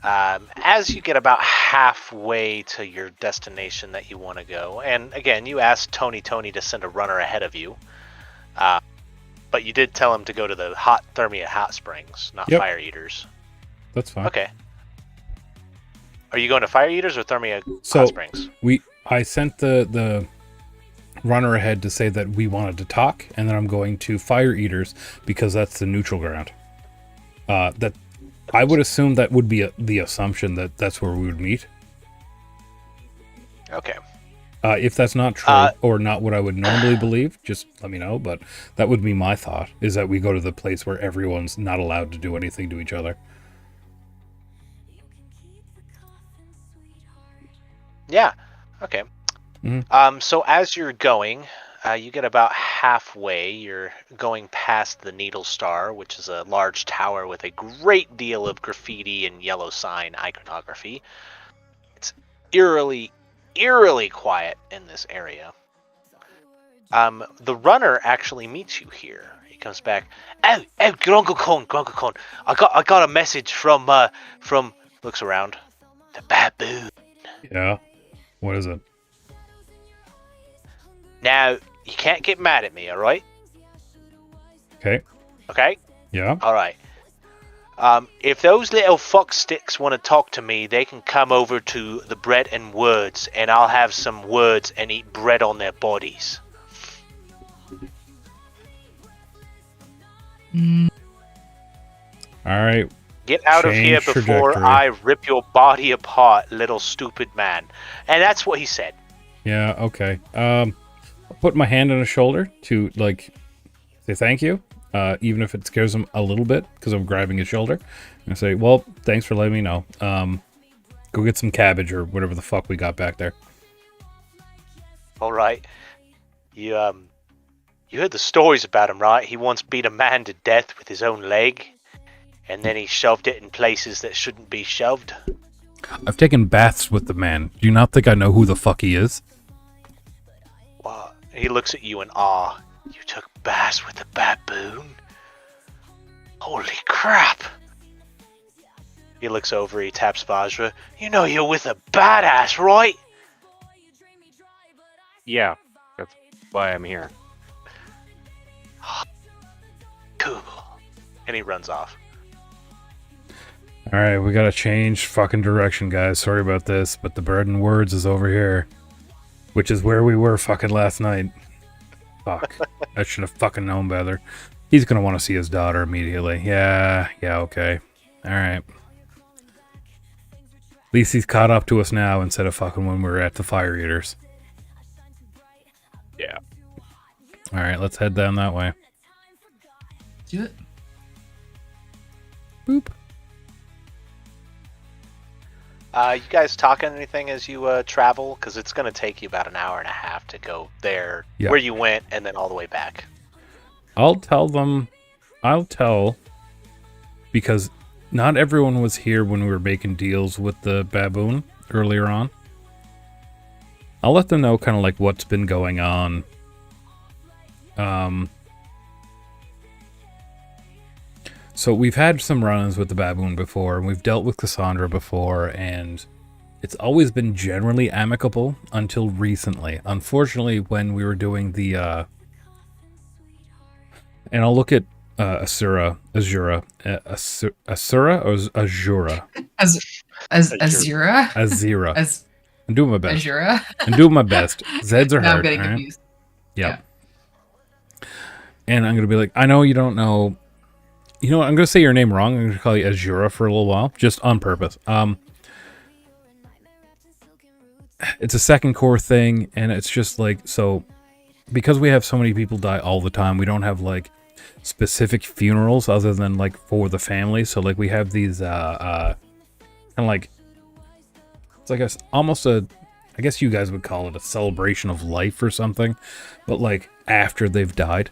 As you get about halfway to your destination that you want to go, and again, you asked Tony to send a runner ahead of you, but you did tell him to go to the Thermia Hot Springs, not Fire Eaters. That's fine. Okay. Are you going to Fire Eaters or Thermia So Hot Springs? I sent the runner ahead to say that we wanted to talk, and then I'm going to Fire Eaters because that's the neutral ground. That I would assume that would be the assumption that that's where we would meet. Okay. If that's not true or not what I would normally believe, just let me know. But that would be my thought, is that we go to the place where everyone's not allowed to do anything to each other. Yeah. Okay. Mm-hmm. So as you're going, you get about halfway. You're going past the Needle Star, which is a large tower with a great deal of graffiti and yellow sign iconography. It's eerily quiet in this area. The runner actually meets you here. He comes back. Oh, Gronkle Khan. I got a message from looks around. The baboon. Yeah. What is it? Now, you can't get mad at me, alright? Okay. Okay? Yeah. Alright. If those little fuck sticks want to talk to me, they can come over to the bread and words, and I'll have some words and eat bread on their bodies. All right. Get out of here Change before trajectory. I rip your body apart, little stupid man. And that's what he said. Yeah. Okay. I'll put my hand on his shoulder to like say thank you, even if it scares him a little bit because I'm grabbing his shoulder. And I say, well, thanks for letting me know. Go get some cabbage or whatever the fuck we got back there. All right. You heard the stories about him, right? He once beat a man to death with his own leg, and then he shoved it in places that shouldn't be shoved. I've taken baths with the man. Do you not think I know who the fuck he is? Wow. He looks at you in awe. You took baths with a baboon? Holy crap. He looks over, he taps Vajra. You know you're with a badass, right? Yeah, that's why I'm here. Cool. And he runs off. All right, we gotta change fucking direction, guys. Sorry about this, but the Bread and Words is over here, which is where we were fucking last night. Fuck. I should have fucking known better. He's gonna want to see his daughter immediately. Yeah, okay. All right. At least he's caught up to us now instead of fucking when we were at the Fire Eaters. Yeah. All right, let's head down that way. Do it. Boop. You guys talking anything as you travel? Because it's going to take you about an hour and a half to go there, Yeah. where you went, and then all the way back. I'll tell, because not everyone was here when we were making deals with the baboon earlier on. I'll let them know kind of like what's been going on. So we've had some run-ins with the baboon before, and we've dealt with Cassandra before, and it's always been generally amicable until recently. Unfortunately, when we were doing the, and I'll look at Azura or Azura? Azura? Azira. As I'm doing my best. Azura? I'm doing my best. Zeds are Now I'm hard. getting all right? confused. Yep. And I'm going to be like, I know you don't know. You know what? I'm going to say your name wrong. I'm going to call you Azura for a little while, just on purpose. It's a second core thing, and it's just like, so because we have so many people die all the time, we don't have like specific funerals other than like for the family. So like we have these kind of like, it's like almost a, I guess you guys would call it a celebration of life or something, but like after they've died.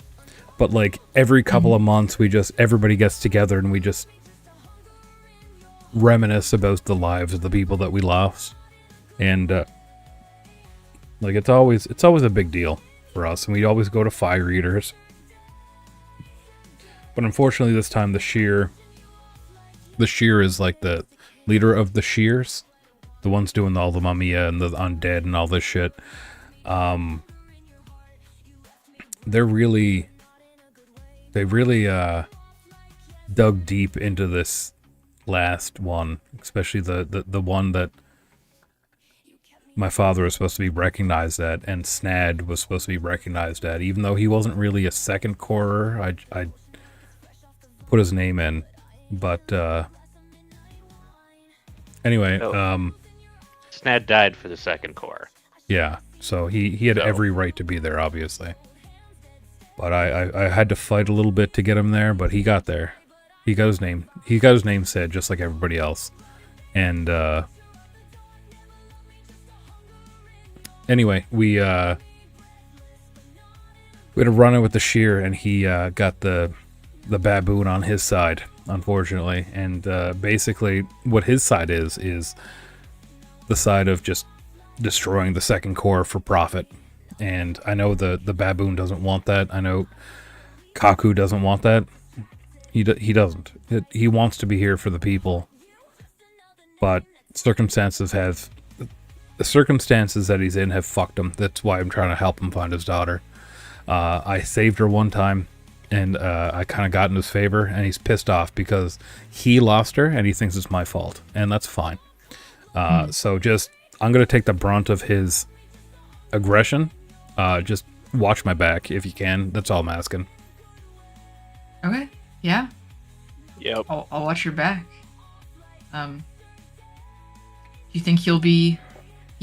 But like every couple of months, everybody gets together and we just reminisce about the lives of the people that we lost. And like it's always a big deal for us, and we always go to Fire Eaters. But unfortunately, this time the Sheer is like the leader of the Sheers, the ones doing all the Mamiya and the undead and all this shit. They really dug deep into this last one, especially the one that my father was supposed to be recognized at, and Snad was supposed to be recognized at, even though he wasn't really a second corer. I put his name in, but anyway, Snad died for the second core. yeah, so he had every right to be there, obviously. But I had to fight a little bit to get him there, but he got there. He got his name said, just like everybody else. And anyway, we had a run-in with the Sheer, and he got the baboon on his side, unfortunately. And basically, what his side is the side of just destroying the second core for profit. And I know the baboon doesn't want that. I know Kaku doesn't want that. He doesn't. He wants to be here for the people. But circumstances have the circumstances that he's in have fucked him. That's why I'm trying to help him find his daughter. I saved her one time, and I kind of got in his favor, and he's pissed off because he lost her, and he thinks it's my fault, and that's fine. So I'm going to take the brunt of his aggression. Just watch my back if you can. That's all I'm asking. Okay. Yeah. Yep. I'll watch your back. Do you think he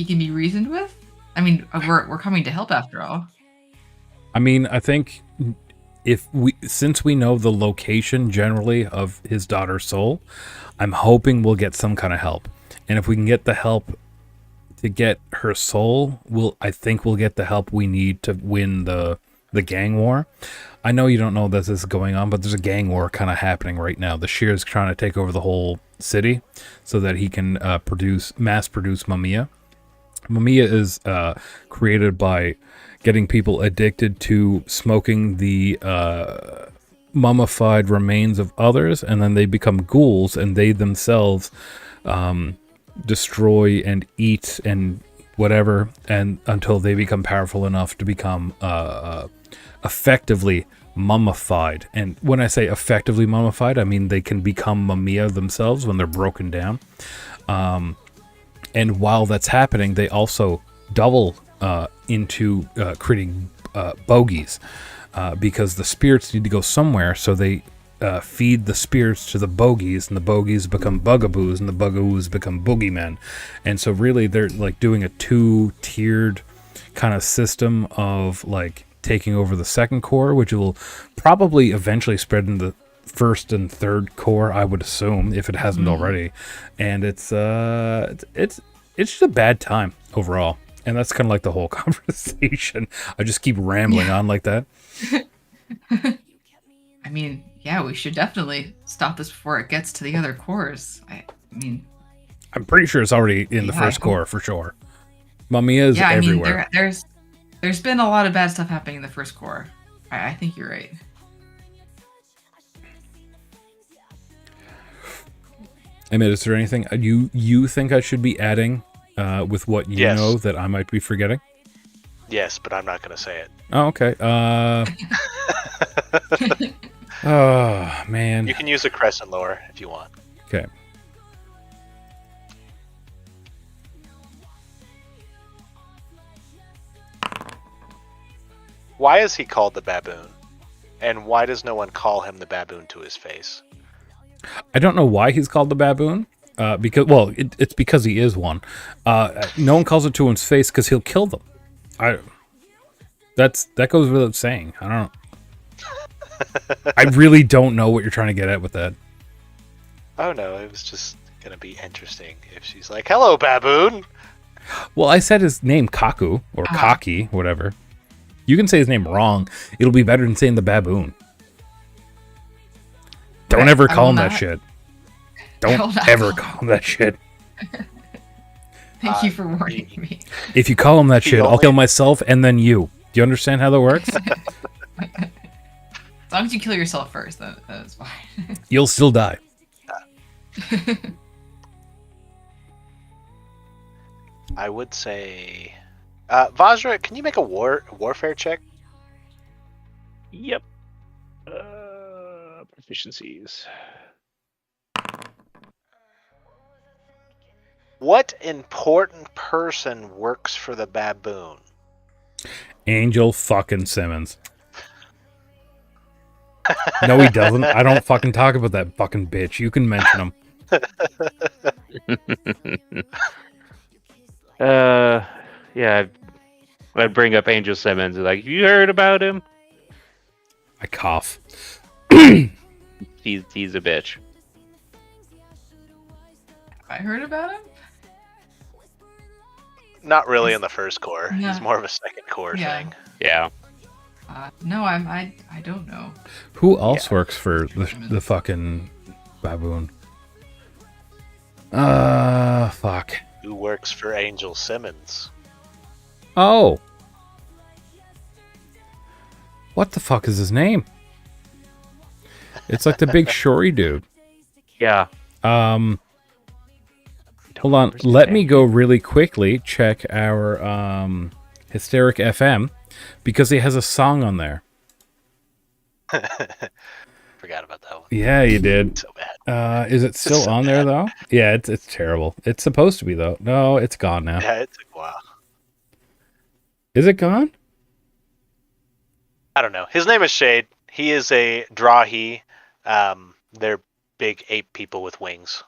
can be reasoned with? I mean, we're coming to help after all. I mean, I think since we know the location generally of his daughter's soul, I'm hoping we'll get some kind of help. And if we can get the help to get her soul, I think we'll get the help we need to win the gang war. I know you don't know that this is going on, but there's a gang war kind of happening right now. The Shear's trying to take over the whole city so that he can mass produce Mamiya. Mamiya is created by getting people addicted to smoking the mummified remains of others, and then they become ghouls, and they themselves destroy and eat and whatever, and until they become powerful enough to become effectively mummified. And when I say effectively mummified, I mean they can become Mamiya themselves when they're broken down. And while that's happening, they also double into creating bogies because the spirits need to go somewhere, so they feed the spirits to the bogies, and the bogies become bugaboos, and the bugaboos become boogeymen. And so really they're like doing a 2-tiered kind of system of like taking over the second core, which will probably eventually spread into the first and third core, I would assume, if it hasn't already. And it's just a bad time overall. And that's kind of like the whole conversation. I just keep rambling on like that. I mean, yeah, we should definitely stop this before it gets to the other cores. I mean, I'm pretty sure it's already in the first core for sure. Mamiya is everywhere. I mean, there's been a lot of bad stuff happening in the first core. I think you're right. I mean, is there anything you think I should be adding with what you know that I might be forgetting? Yes, but I'm not going to say it. Oh, okay. Oh, man. You can use a crescent lore if you want. Okay. Why is he called the baboon? And why does no one call him the baboon to his face? I don't know why he's called the baboon. It's because he is one. No one calls it to his face because he'll kill them. That goes without saying. I don't know. I really don't know what you're trying to get at with that. Oh no, it was just gonna be interesting if she's like, "Hello, baboon." Well, I said his name Kaku or Kaki, whatever. You can say his name wrong. It'll be better than saying the baboon. Don't ever call him that shit. Don't ever call him that shit. Thank you for warning me. If you call him that shit, I'll kill myself and then you. Do you understand how that works? As long as you kill yourself first, that's fine. You'll still die. I would say, Vajra, can you make a warfare check? Yep. Proficiencies. What important person works for the baboon? Angel fucking Simmons. No, he doesn't. I don't fucking talk about that fucking bitch. You can mention him. Yeah, I'd bring up Angel Simmons. Like, you heard about him? I cough. He's a bitch. I heard about him? Not really in the first core. No. He's more of a second core thing. Yeah. No, I don't know. Who else works for the fucking baboon? Fuck. Who works for Angel Simmons? Oh. What the fuck is his name? It's like the big shory dude. Yeah. Hold on. remembers his Let me name. go really quickly check our Hysteric FM because he has a song on there. Forgot about that one. Yeah, you did. So bad. Is it still So on there bad. though? Yeah, it's terrible. It's supposed to be though. No, it's gone now. Yeah, it took a while. Is it gone? I don't know. His name is Shade. He is a Drahi. They're big ape people with wings.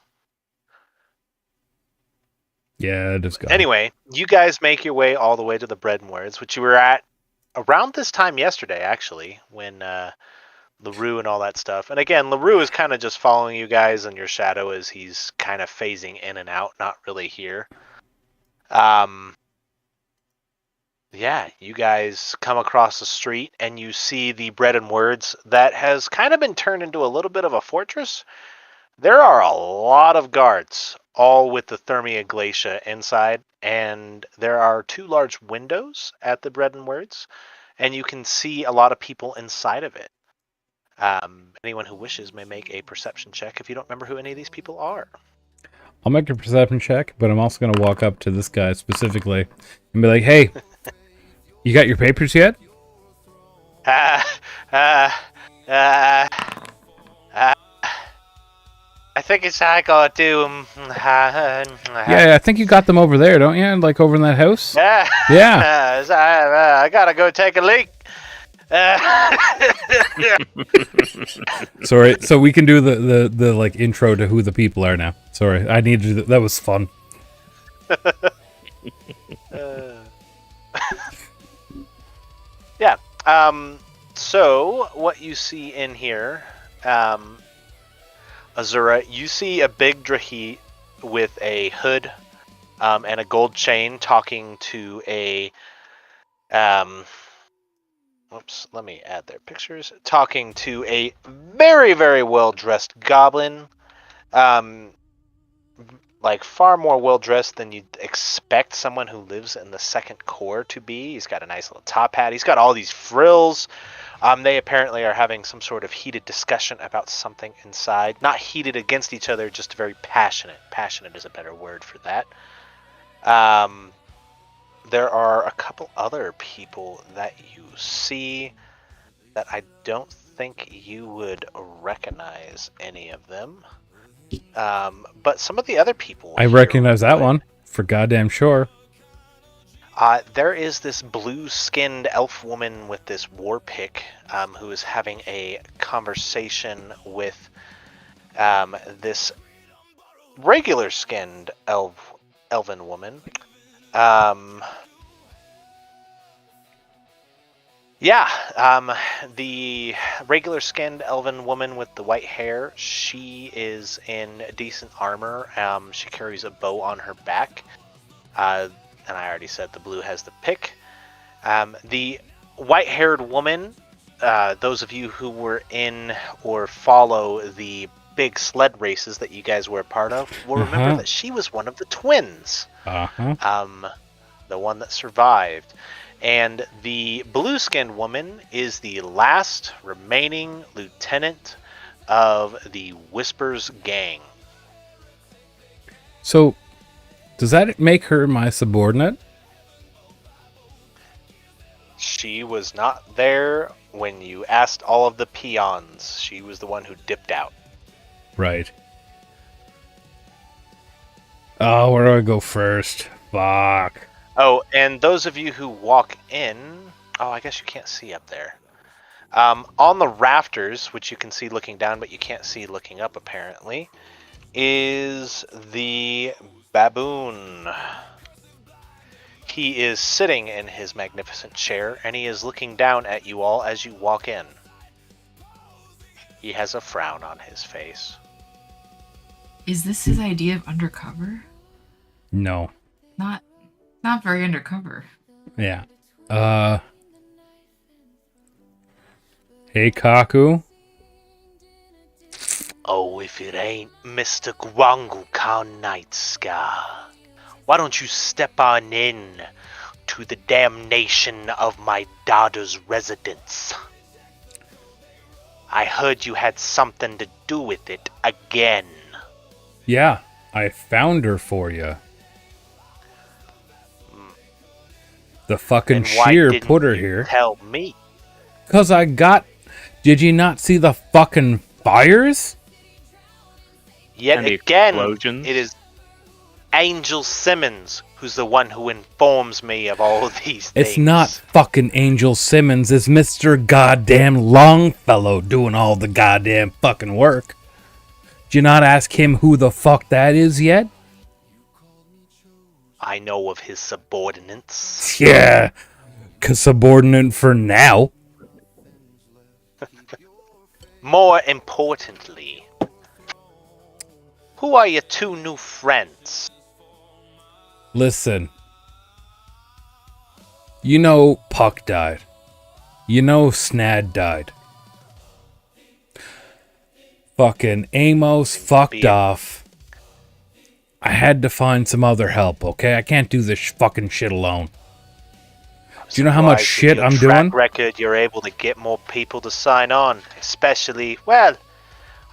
Yeah, it is gone. Anyway, you guys make your way all the way to the Bread and Words, which you were at around this time yesterday, actually, when LaRue and all that stuff. And again, LaRue is kind of just following you guys in your shadow as he's kind of phasing in and out, not really here. Yeah, you guys come across the street and you see the Bread and Words that has kind of been turned into a little bit of a fortress. There are a lot of guards, all with the Thermia Glacia inside, and there are 2 large windows at the Bread and Words, and you can see a lot of people inside of it. Anyone who wishes may make a perception check if you don't remember who any of these people are. I'll make a perception check, but I'm also going to walk up to this guy specifically and be like, "Hey, you got your papers yet?" I think it's I gotta do. Yeah, I think you got them over there, don't you? Like over in that house? Yeah. I gotta go take a leak. Sorry, so we can do the like intro to who the people are now. Sorry, I needed to, that was fun. Yeah. So what you see in here, Azura, you see a big Drahi with a hood and a gold chain talking to a whoops, let me add their pictures. Talking to a very, very well-dressed goblin. Like far more well-dressed than you'd expect someone who lives in the second core to be. He's got a nice little top hat. He's got all these frills. They apparently are having some sort of heated discussion about something inside. Not heated against each other, just very passionate. Passionate is a better word for that. There are a couple other people that you see that I don't think you would recognize any of them. But some of the other people I here recognize that would. one for goddamn sure. There is this blue-skinned elf woman with this war pick who is having a conversation with this regular-skinned elven woman. The regular-skinned elven woman with the white hair, she is in decent armor. She carries a bow on her back. And I already said the blue has the pick. The white-haired woman, those of you who were in or follow the big sled races that you guys were a part of, will remember that she was one of the twins. The one that survived. And the blue-skinned woman is the last remaining lieutenant of the Whispers gang. So, does that make her my subordinate? She was not there when you asked all of the peons. She was the one who dipped out. Right. Oh, where do I go first? Fuck. Oh, and those of you who walk in... Oh, I guess you can't see up there. On the rafters, which you can see looking down, but you can't see looking up, apparently, is the baboon. He is sitting in his magnificent chair, and he is looking down at you all as you walk in. He has a frown on his face. Is this his idea of undercover? No. Not very undercover. Yeah. Hey, Kaku. Oh, if it ain't Mr. Gwangu Khan Nightscar, why don't you step on in to the damnation of my daughter's residence? I heard you had something to do with it again. Yeah. I found her for you. The fucking Then why sheer didn't put her you here. tell me? 'Cause I got... Did you not see the fucking fires? Yet And the again, explosions? it is Angel Simmons who's the one who informs me of all of these things. It's not fucking Angel Simmons. It's Mr. Goddamn Longfellow doing all the goddamn fucking work. Did you not ask him who the fuck that is yet? I know of his subordinates. Yeah, 'cause subordinate for now. More importantly, who are your two new friends? Listen. You know Puck died. You know Snad died. Fucking Amos fucked off. I had to find some other help, okay? I can't do this fucking shit alone. Do you know how much Surprised with shit your I'm track doing? record, you're able to get more people to sign on. Especially, well,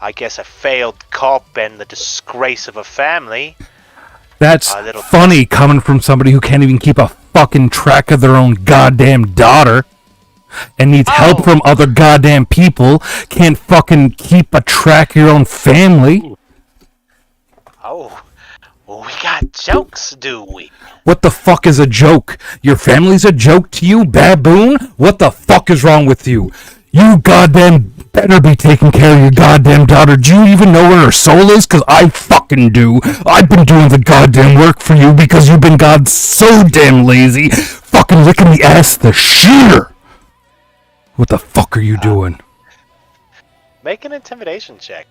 I guess a failed cop and the disgrace of a family. That's A little funny coming from somebody who can't even keep a fucking track of their own goddamn daughter. And needs help from other goddamn people. Can't fucking keep a track of your own family. Oh, well, we got jokes, do we? What the fuck is a joke? Your family's a joke to you, baboon? What the fuck is wrong with you? You goddamn better be taking care of your goddamn daughter. Do you even know where her soul is? 'Cause I fucking do. I've been doing the goddamn work for you because you've been so damn lazy. Fucking licking the ass of the shear. What the fuck are you doing? Make an intimidation check.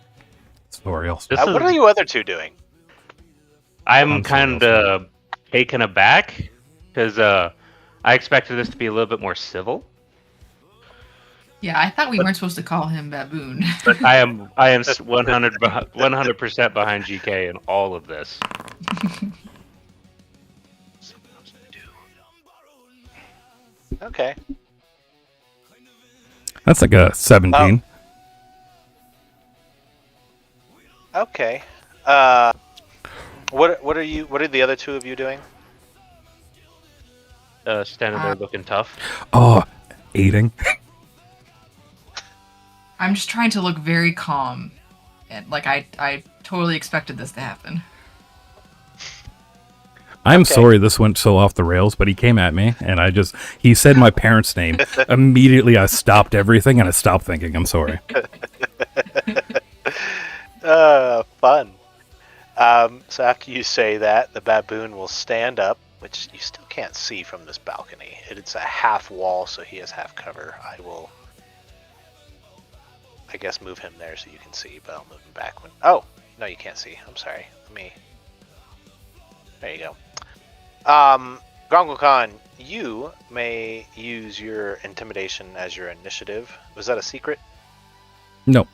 Sorry, else. This What is- are you other two doing? I'm kind of taken aback because I expected this to be a little bit more civil. Yeah, I thought we weren't supposed to call him baboon. But I am 100% behind GK in all of this. Okay. That's like a 17. Okay. What are the other two of you doing? Standing there looking tough. Oh, eating. I'm just trying to look very calm. And like I totally expected this to happen. I'm Okay. sorry this went so off the rails, but he came at me and he said my parents' name. Immediately I stopped everything and I stopped thinking. I'm sorry. Fun. So after you say that, the baboon will stand up, which you still can't see from this balcony. It's a half wall, so he has half cover. I will, I guess, move him there so you can see, but I'll move him back when... Oh! No, you can't see. I'm sorry. There you go. Grongo Khan, you may use your intimidation as your initiative. Was that a secret? No.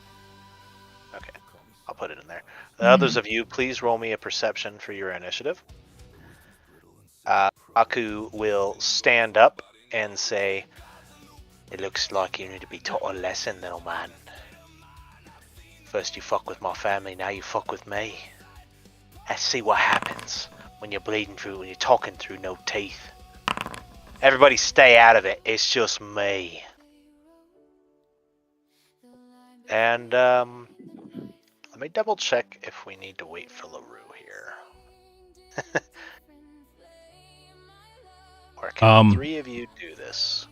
Okay, cool. I'll put it in there. The others of you, please roll me a perception for your initiative. Aku will stand up and say, "It looks like you need to be taught a lesson, little man. First you fuck with my family, now you fuck with me. Let's see what happens when you're bleeding through, when you're talking through no teeth. Everybody stay out of it, it's just me." And, let me double check if we need to wait for LaRue here. Or can three of you do this?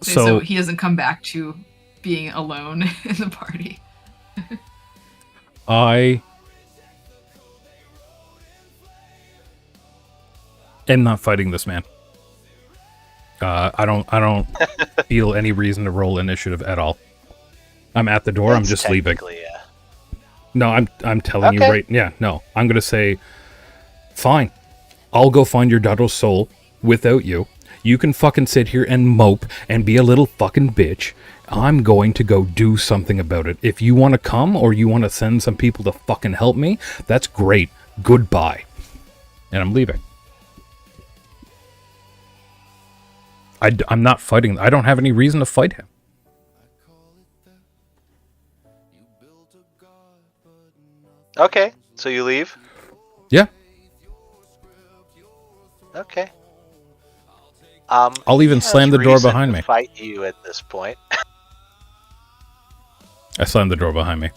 So he doesn't come back to being alone in the party. I am not fighting this man. I don't feel any reason to roll initiative at all. I'm at the door. I'm just leaving. Yeah. No, I'm telling you Okay. right. Yeah, no. I'm gonna say, fine. I'll go find your daughter's soul without you. You can fucking sit here and mope and be a little fucking bitch. I'm going to go do something about it. If you want to come or you want to send some people to fucking help me, that's great. Goodbye. And I'm leaving. I'm not fighting. I don't have any reason to fight him. Okay, so you leave? Okay. I'll even he slam has the door reason behind to me. Fight you at this point. I slammed the door behind me.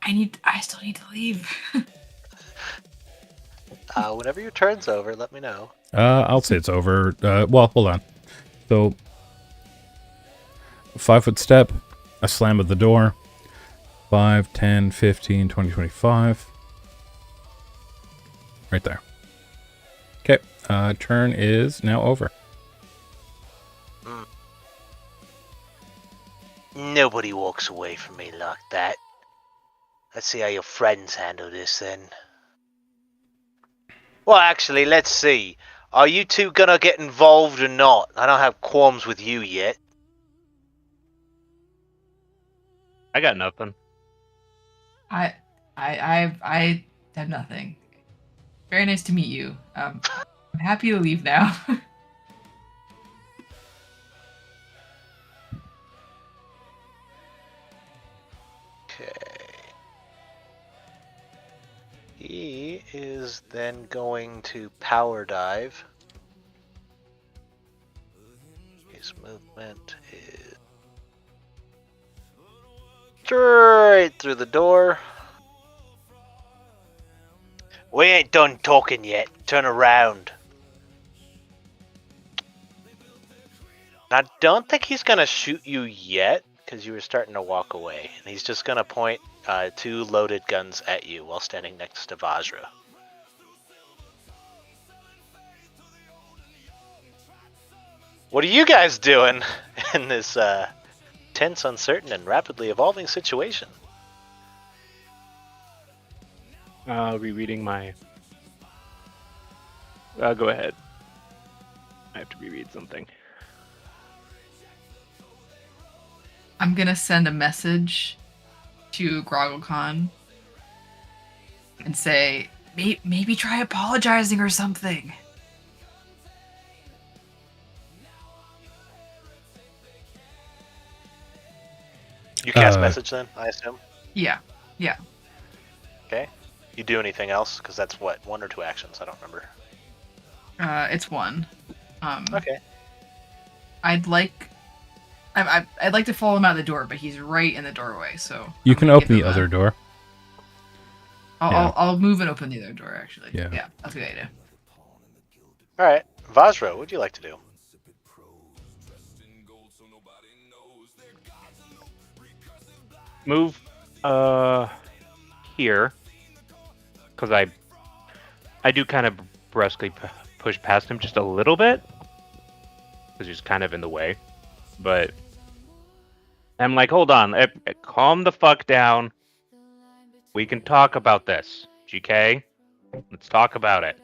I still need to leave. Whenever your turn's over, let me know. I'll say it's over. Well, hold on. So, 5-foot step, a slam of the door. 5, 10, 15, 20, 25. Right there. Okay, turn is now over. Nobody walks away from me like that. Let's see how your friends handle this then. Well, actually, let's see. Are you two gonna get involved or not? I don't have qualms with you yet. I got nothing. I have nothing. Very nice to meet you. I'm happy to leave now. Okay. He is then going to power dive. His movement is straight through the door. We ain't done talking yet. Turn around. I don't think he's gonna shoot you yet, because you were starting to walk away. And he's just gonna point 2 loaded guns at you while standing next to Vajra. What are you guys doing in this tense, uncertain, and rapidly evolving situation? Rereading my... go ahead. I have to reread something. I'm gonna send a message to GroggleCon and say, maybe try apologizing or something. You cast message then, I assume? Yeah. Okay. You do anything else? Because that's what, 1 or 2 actions? I don't remember. It's 1. Okay. I'd like to follow him out the door, but he's right in the doorway, so You I'm can gonna open give the him other door. I'll move and open the other door, actually. Yeah. That's a good idea. Alright. Vajra, what would you like to do? Move here, because I do kind of brusquely push past him just a little bit, because he's kind of in the way. But I'm like, hold on, calm the fuck down. We can talk about this, GK. Let's talk about it.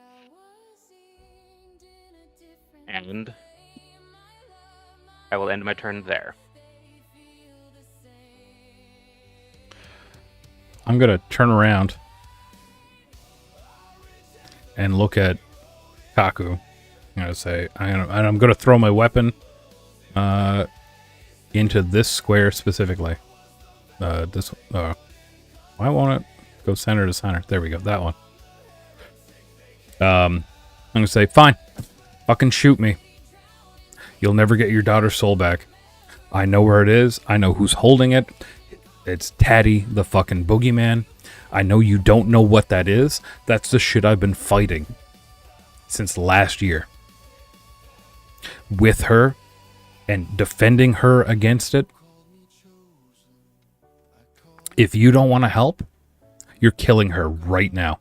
And I will end my turn there. I'm going to turn around and look at Kaku. I'm going to say, I'm going to throw my weapon into this square specifically. Why won't it go center to center? There we go, that one. I'm going to say, fine, fucking shoot me. You'll never get your daughter's soul back. I know where it is. I know who's holding it. It's Taddy, the fucking boogeyman. I know you don't know what that is. That's the shit I've been fighting since last year. With her and defending her against it. If you don't want to help, you're killing her right now.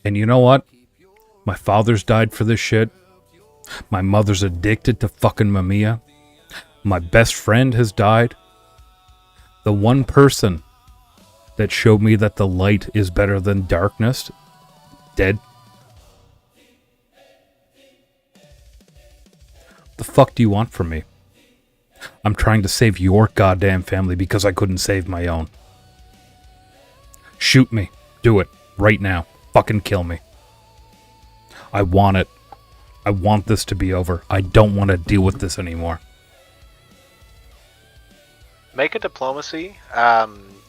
And you know what? My father's died for this shit. My mother's addicted to fucking Mamiya. My best friend has died. The one person that showed me that the light is better than darkness, dead. The fuck do you want from me? I'm trying to save your goddamn family because I couldn't save my own. Shoot me. Do it. Right now. Fucking kill me. I want it. I want this to be over. I don't want to deal with this anymore. Make a diplomacy.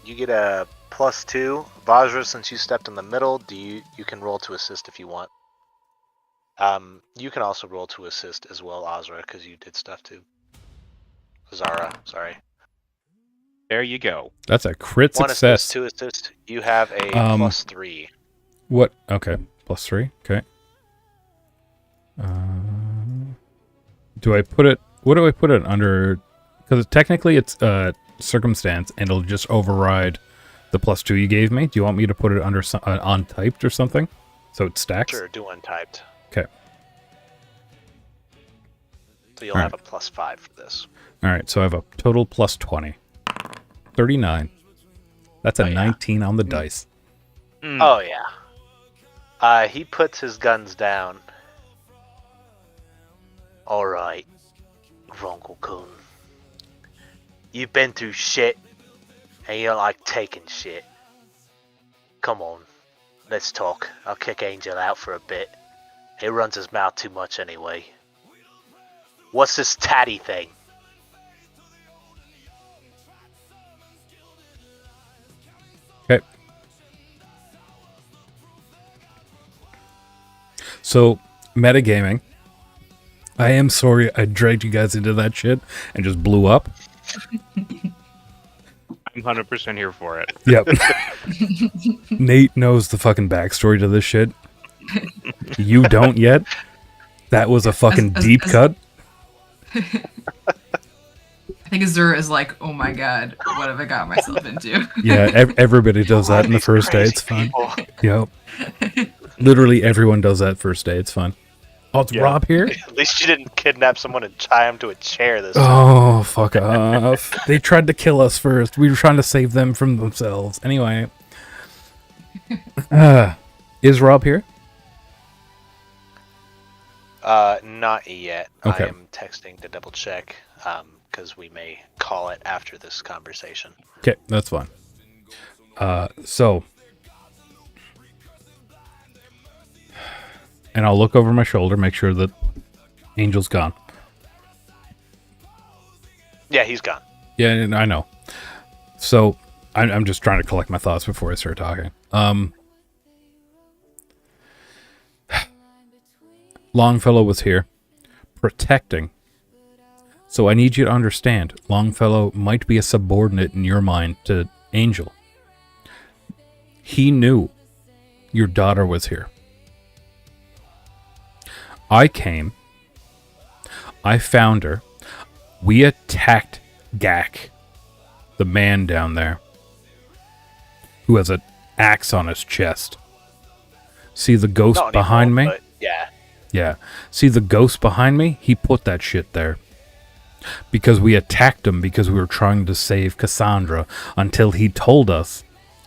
You get a +2. Vajra, since you stepped in the middle, you can roll to assist if you want. You can also roll to assist as well, Azra, because you did stuff too. Zara, sorry. There you go. That's a crit One success. assist, 2 assist. You have a +3. What? Okay, +3. Okay. Do I put it? What do I put it under? Because technically it's circumstance, and it'll just override the +2 you gave me. Do you want me to put it under untyped or something, so it stacks? Sure, do untyped. Okay. So you'll All have a +5 for this. All right. So I have a total +20. 39. That's a 19 on the dice. Oh yeah. He puts his guns down. Alright, Grunkle-kun. You've been through shit, and you don't like taking shit. Come on, let's talk. I'll kick Angel out for a bit. He runs his mouth too much anyway. What's this tatty thing? Okay. So, metagaming. I am sorry I dragged you guys into that shit and just blew up. I'm 100% here for it. Yep. Nate knows the fucking backstory to this shit. You don't yet. That was a fucking deep cut. I think Azura is like, oh my god, what have I got myself into? Yeah, everybody does that in the first day. It's fun. Yep. Literally everyone does that first day. It's fun. Oh, it's Rob here? At least you didn't kidnap someone and tie him to a chair this time. Oh, fuck off. They tried to kill us first. We were trying to save them from themselves. Anyway. Is Rob here? Not yet. Okay. I am texting to double check, because we may call it after this conversation. Okay, that's fine. So. And I'll look over my shoulder, make sure that Angel's gone. Yeah, he's gone. Yeah, I know. So, I'm just trying to collect my thoughts before I start talking. Longfellow was here, protecting. So I need you to understand, Longfellow might be a subordinate in your mind to Angel. He knew your daughter was here. I came. I found her. We attacked Gak, the man down there, who has an axe on his chest. See the ghost Not behind anymore, me? but yeah. Yeah. See the ghost behind me? He put that shit there. Because we attacked him because we were trying to save Cassandra until he told us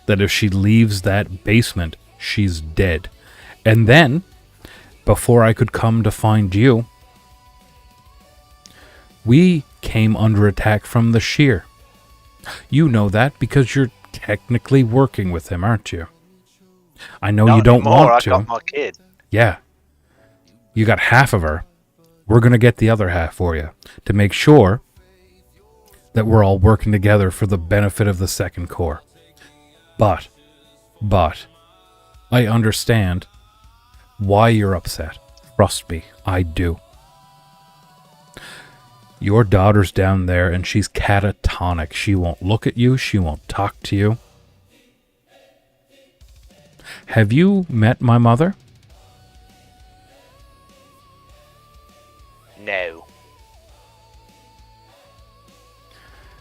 that if she leaves that basement, she's dead. And then, before I could come to find you, we came under attack from the Sheer. You know that because you're technically working with him, aren't you? I know you don't anymore. want to. I got my kid. Yeah. You got half of her. We're going to get the other half for you to make sure that we're all working together for the benefit of the Second Corps. But, I understand why you're upset. Trust me, I do. Your daughter's down there and she's catatonic. She won't look at you. She won't talk to you. Have you met my mother? No.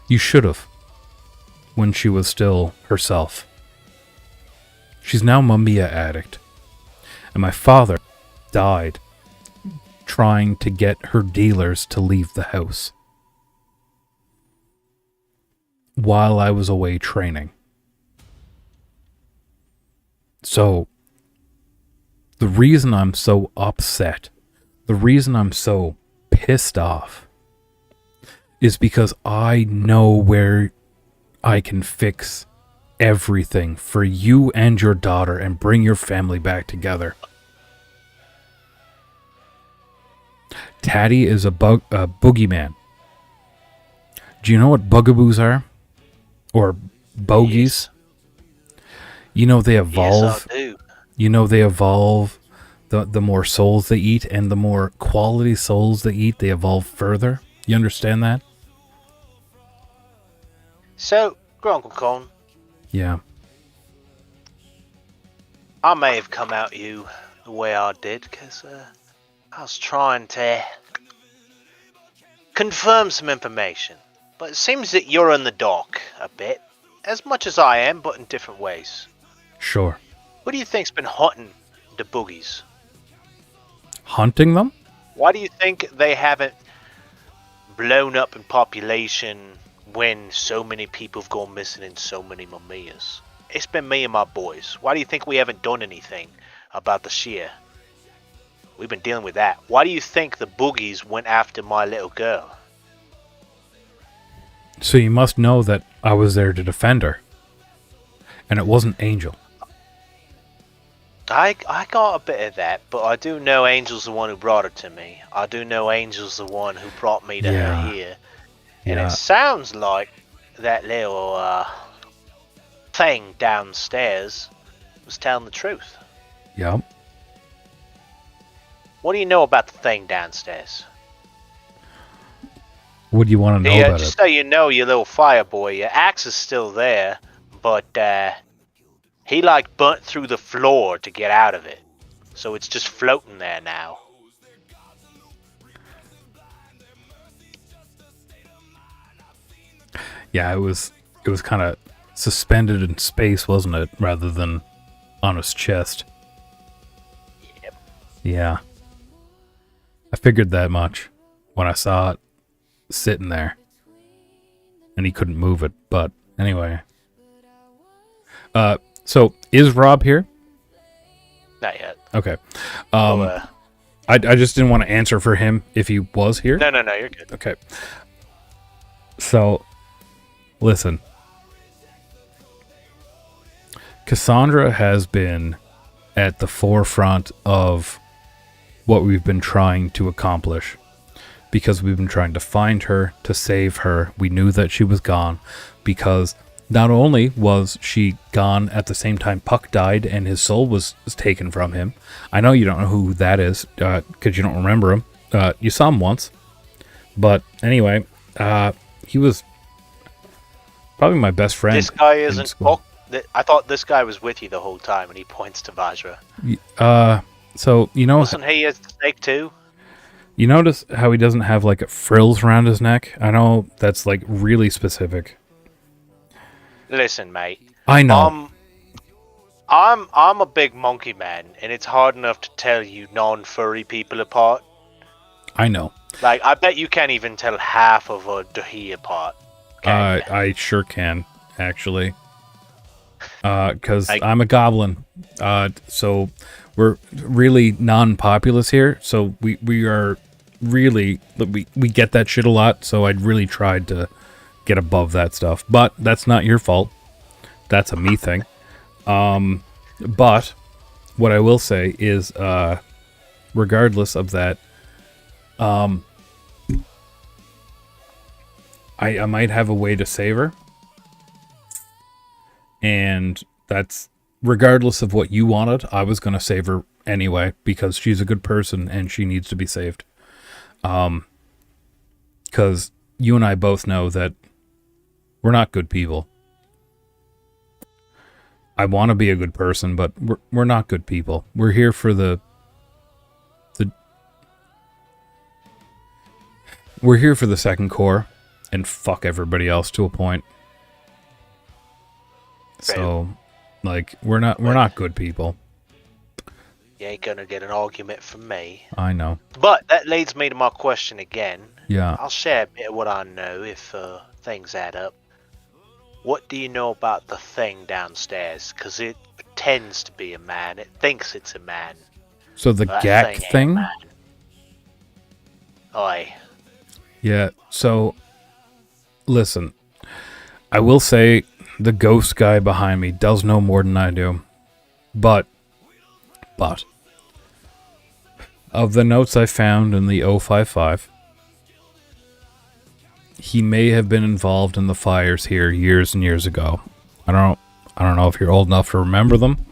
You should have. When she was still herself. She's now Mamiya addict. And my father died trying to get her dealers to leave the house while I was away training. So, the reason I'm so upset, the reason I'm so pissed off, is because I know where I can fix everything for you and your daughter and bring your family back together. Taddy is a boogeyman. Do you know what bugaboos are? Or bogies? You know they Yes, evolve. I do. You know they evolve. The more souls they eat, and the more quality souls they eat, they evolve further. You understand that? So, Grunkle Cone, Yeah. I may have come out you the way I did, because I was trying to confirm some information. But it seems that you're in the dark a bit, as much as I am, but in different ways. Sure. Who do you think's been hunting the boogies? Hunting them? Why do you think they haven't blown up in population when so many people have gone missing in so many Mamias? It's been me and my boys. Why do you think we haven't done anything about the shear? We've been dealing with that. Why do you think the boogies went after my little girl? So you must know that I was there to defend her. And it wasn't Angel. I got a bit of that, but I do know Angel's the one who brought her to me. I do know Angel's the one who brought me to Yeah. her here. And Yeah. it sounds like that little thing downstairs was telling the truth. Yep. What do you know about the thing downstairs? What do you want to know Yeah, about just it? so you know, you little fire boy, your axe is still there, but he like burnt through the floor to get out of it. So it's just floating there now. Yeah, it was kind of suspended in space, wasn't it? Rather than on his chest. Yep. Yeah. I figured that much when I saw it sitting there. And he couldn't move it, but anyway. So is Rob here? Not yet. Okay. Well, I just didn't want to answer for him if he was here. no, you're good. Okay. So, listen. Cassandra has been at the forefront of what we've been trying to accomplish. Because we've been trying to find her, to save her. We knew that she was gone. Because not only was she gone at the same time Puck died and his soul was taken from him. I know you don't know who that is, because you don't remember him. You saw him once. But anyway, he was probably my best friend. This guy in isn't. school. I thought this guy was with you the whole time, and he points to Vajra. So, you know, Wasn't he a snake too? you notice how he doesn't have like frills around his neck? I know that's like really specific. Listen, mate. I know. I'm a big monkey man, and it's hard enough to tell you non-furry people apart. I know. Like, I bet you can't even tell half of a Dahi apart. Can you? I sure can, actually. Because Like- I'm a goblin. So we're really non-populous here. So we are really, we get that shit a lot. So I'd really tried to get above that stuff. But that's not your fault. That's a me thing. But what I will say is, regardless of that, I might have a way to save her. And that's regardless of what you wanted, I was going to save her anyway because she's a good person and she needs to be saved. Because you and I both know that we're not good people. I want to be a good person, but we're not good people. We're here for we're here for the second core and fuck everybody else to a point. So, like, we're not good people. You ain't gonna get an argument from me. I know. But that leads me to my question again. Yeah. I'll share a bit of what I know if things add up. What do you know about the thing downstairs? Because it pretends to be a man. It thinks it's a man. So the That Gak ain't a thing? man. Oi. Yeah. So, listen. I will say the ghost guy behind me does know more than I do. But, of the notes I found in the 055, he may have been involved in the fires here years and years ago. I I don't know if you're old enough to remember them,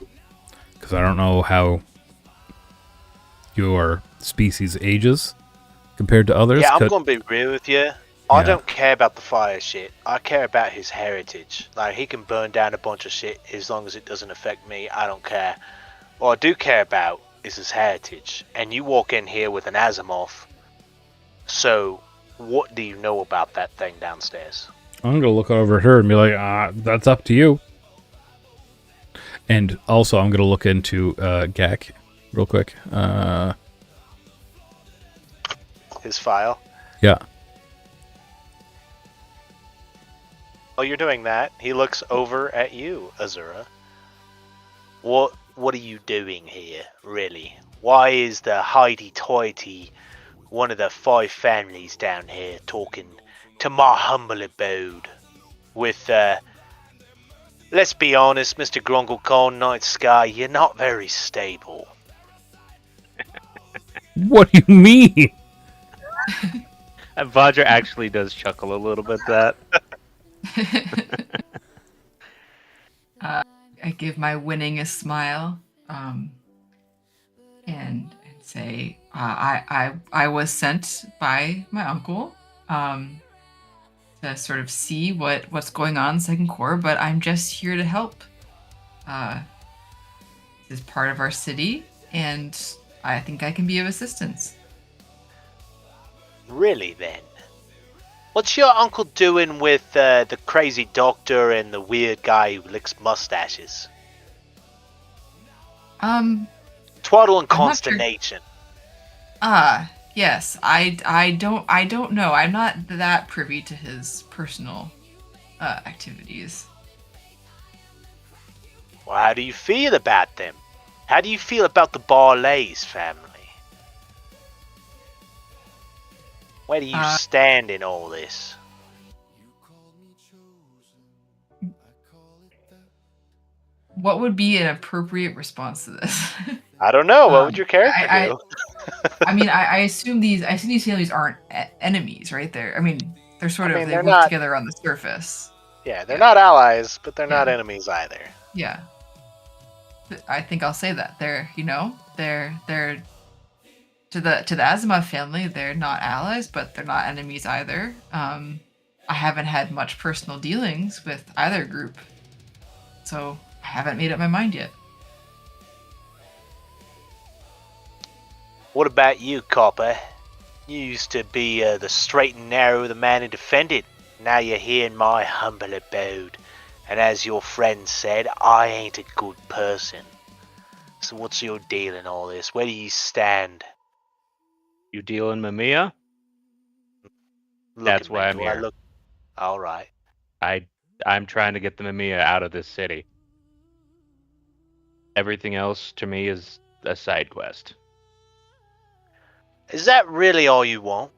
because I don't know how your species ages compared to others. Yeah, I'm gonna be real with you. I Yeah. don't care about the fire shit. I care about his heritage. Like, he can burn down a bunch of shit as long as it doesn't affect me. I don't care. What I do care about is his heritage. And you walk in here with an Asimov. So, what do you know about that thing downstairs? I'm going to look over at her and be like, that's up to you. And also, I'm going to look into Gak real quick. His file. Yeah. While you're doing that, he looks over at you, Azura. What are you doing here, really? Why is the hoity-toity one of the 5 families down here talking to my humble abode with, let's be honest, Mr. Grunklecorn Night Sky, you're not very stable. What do you mean? Vajra actually does chuckle a little bit at that. I give my winningest smile, and say, I was sent by my uncle, to sort of see what's going on in Second Corps, but I'm just here to help. This is part of our city, and I think I can be of assistance. Really, then? What's your uncle doing with the crazy doctor and the weird guy who licks mustaches? Twaddle and consternation. Yes, I don't know. I'm not that privy to his personal activities. Well, how do you feel about them? How do you feel about the Barley's family? Where do you stand in all this? What would be an appropriate response to this? I don't know. What would your character do? I mean, I assume these families aren't enemies, right? They're sort of, they they're work not together on the surface. Yeah, they're not allies, but they're not Yeah. enemies either. Yeah. I think I'll say that. They're to the Asimov family, they're not allies, but they're not enemies either. I haven't had much personal dealings with either group, so I haven't made up my mind yet. What about you, Copper? You used to be the straight and narrow, the man who defended. Now you're here in my humble abode. And as your friend said, I ain't a good person. So what's your deal in all this? Where do you stand? You deal in Mamiya? Look That's at me. why I'm Do I here. look... All right. I'm trying to get the Mamiya out of this city. Everything else to me is a side quest. Is that really all you want?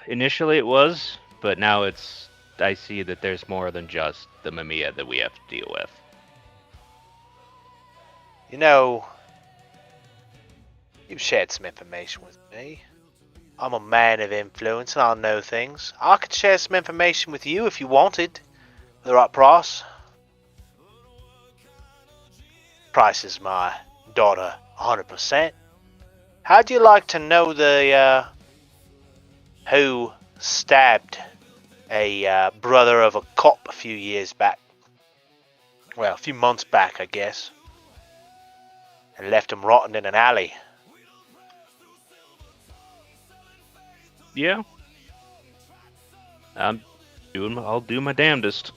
Initially it was, but now I see that there's more than just the Mamiya that we have to deal with. You know, you've shared some information with me. I'm a man of influence and I know things. I could share some information with you if you wanted. For the right price. Price is my daughter 100%. How'd you like to know the, who stabbed a brother of a cop a few years back? Well, a few months back, I guess. And left him rotting in an alley. Yeah. I'll do my damnedest.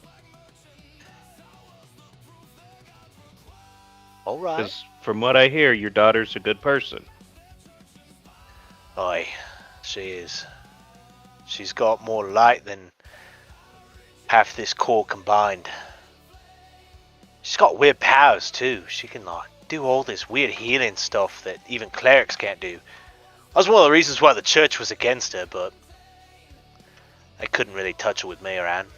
Alright. Because from what I hear, your daughter's a good person. Aye, she is. She's got more light than half this corps combined. She's got weird powers too. She can like do all this weird healing stuff that even clerics can't do. That was one of the reasons why the church was against her, but they couldn't really touch her with me around.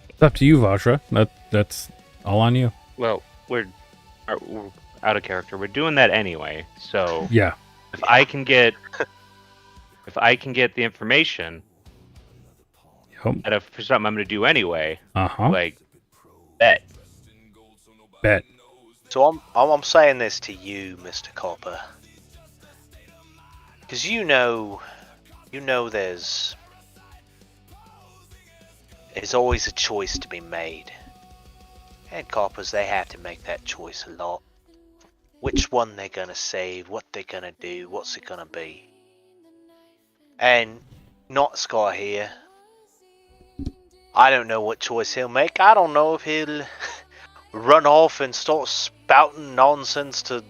It's up to you, Vajra. That's All on you. Well, we're out of character. We're doing that anyway. So Yeah. if I can get the information Yep. out of for something I'm going to do anyway, Uh-huh. like bet. Bet. So I'm saying this to you, Mr. Copper, because you know there's always a choice to be made, and coppers, they have to make that choice a lot. Which one they're gonna save, what they're gonna do, what's it gonna be. And not Scar here. I don't know what choice he'll make. I don't know if he'll run off and start spouting nonsense to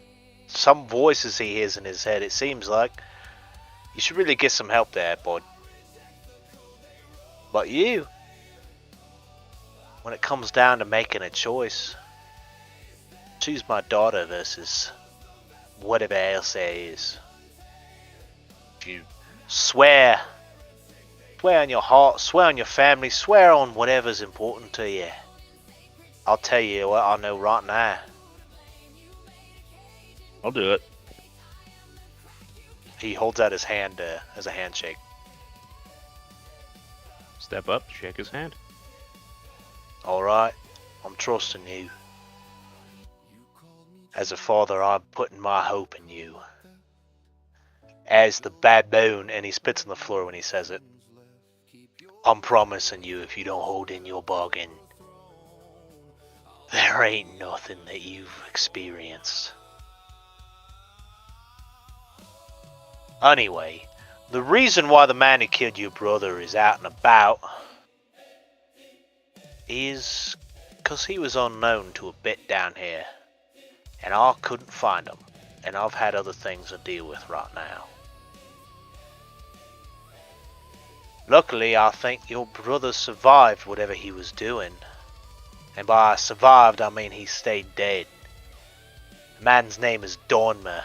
some voices he hears in his head. It seems like you should really get some help there, bud. But you, when it comes down to making a choice, choose my daughter versus whatever else there is. If you swear on your heart, swear on your family, swear on whatever's important to you, I'll tell you what I know right now. I'll do it. He holds out his hand as a handshake. Step up, shake his hand. Alright, I'm trusting you. As a father, I'm putting my hope in you. As the baboon, and he spits on the floor when he says it, I'm promising you, if you don't hold in your bargain, there ain't nothing that you've experienced. Anyway, the reason why the man who killed your brother is out and about is because he was unknown to a bit down here, and I couldn't find him, and I've had other things to deal with right now. Luckily, I think your brother survived whatever he was doing. And by survived, I mean he stayed dead. The man's name is Dornmer.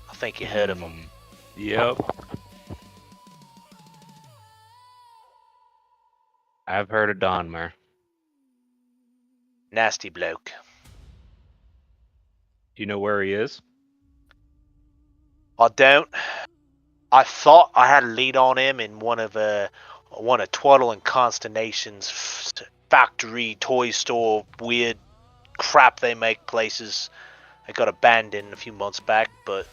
I think you heard of him. Yep. I've heard of Donmer. Nasty bloke. Do you know where he is? I don't. I thought I had a lead on him in one of Twaddle and Consternation's factory, toy store, weird crap they make places. It got abandoned a few months back, but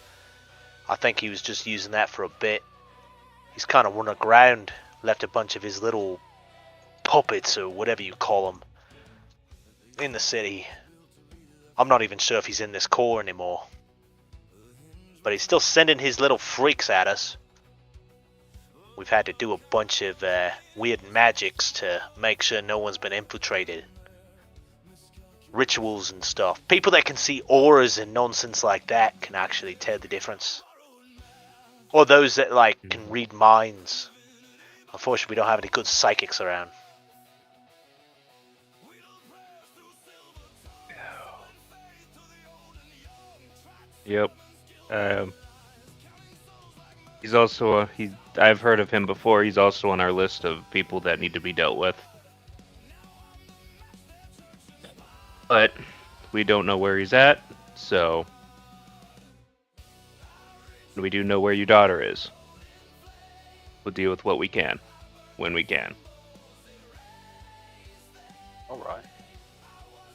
I think he was just using that for a bit. He's kind of run aground, left a bunch of his little puppets or whatever you call them in the city. I'm not even sure if he's in this core anymore. But he's still sending his little freaks at us. We've had to do a bunch of weird magics to make sure no one's been infiltrated. Rituals and stuff. People that can see auras and nonsense like that can actually tell the difference. Or those that can read minds. Unfortunately, we don't have any good psychics around. Yep. He's also I've heard of him before. He's also on our list of people that need to be dealt with. But we don't know where he's at, so we do know where your daughter is. We'll deal with what we can, when we can. Alright.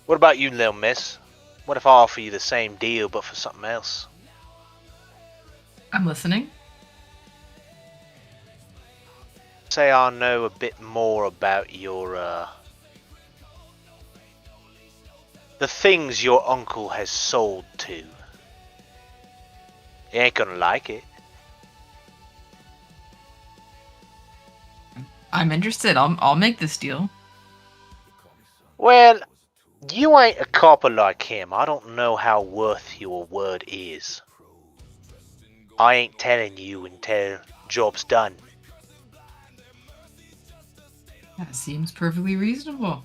What about you, little miss? What if I offer you the same deal, but for something else? I'm listening. Say I know a bit more about your, the things your uncle has sold to. You ain't gonna like it. I'm interested. I'll make this deal. Well, you ain't a copper like him. I don't know how worth your word is. I ain't telling you until job's done. That seems perfectly reasonable.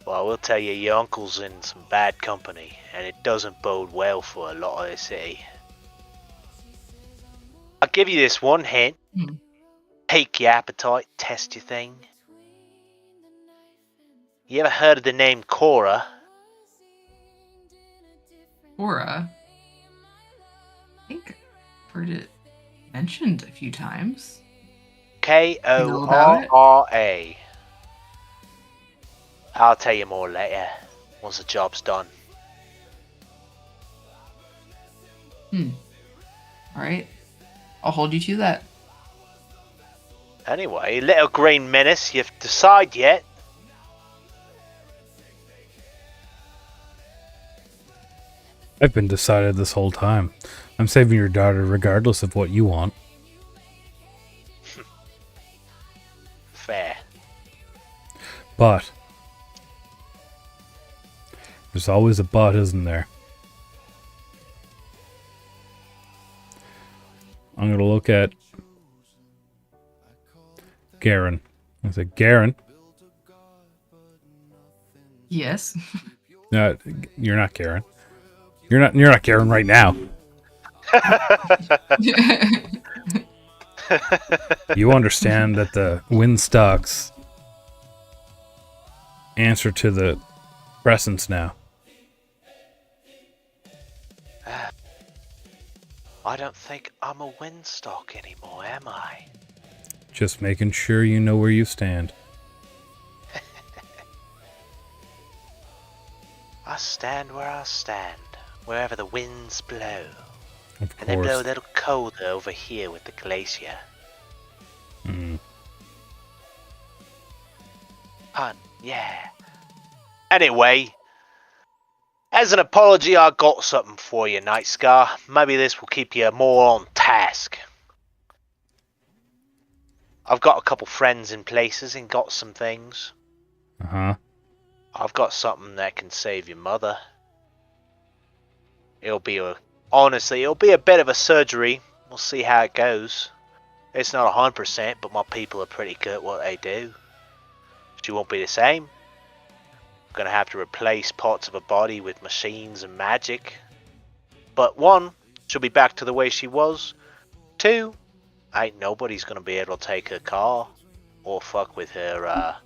Well, I will tell you, your uncle's in some bad company, and it doesn't bode well for a lot of the city. I'll give you this one hint. Pique your appetite, test your thing. You ever heard of the name Cora? Aura. I think I've heard it mentioned a few times. Korra. I'll tell you more later, once the job's done. Alright. I'll hold you to that. Anyway, little green menace, you've decided yet? I've been decided this whole time. I'm saving your daughter regardless of what you want. Fair. But there's always a but, isn't there? I'm going to look at Garen. I said, Garen. Yes. No, you're not Garen. You're not Garen right now. You understand that the Windstocks answer to the Crescents now. I don't think I'm a Windstock anymore, am I? Just making sure you know where you stand. I stand where I stand, wherever the winds blow. Of And they blow a course. little colder over here with the glacier. Pun, yeah. Anyway, as an apology, I got something for you, Night Scar. Maybe this will keep you more on task. I've got a couple friends in places and got some things. Uh-huh. I've got something that can save your mother. Honestly, it'll be a bit of a surgery. We'll see how it goes. It's not 100%, but my people are pretty good at what they do. She won't be the same. I'm gonna have to replace parts of her body with machines and magic. But one, she'll be back to the way she was. Two, ain't nobody's gonna be able to take her car or fuck with her,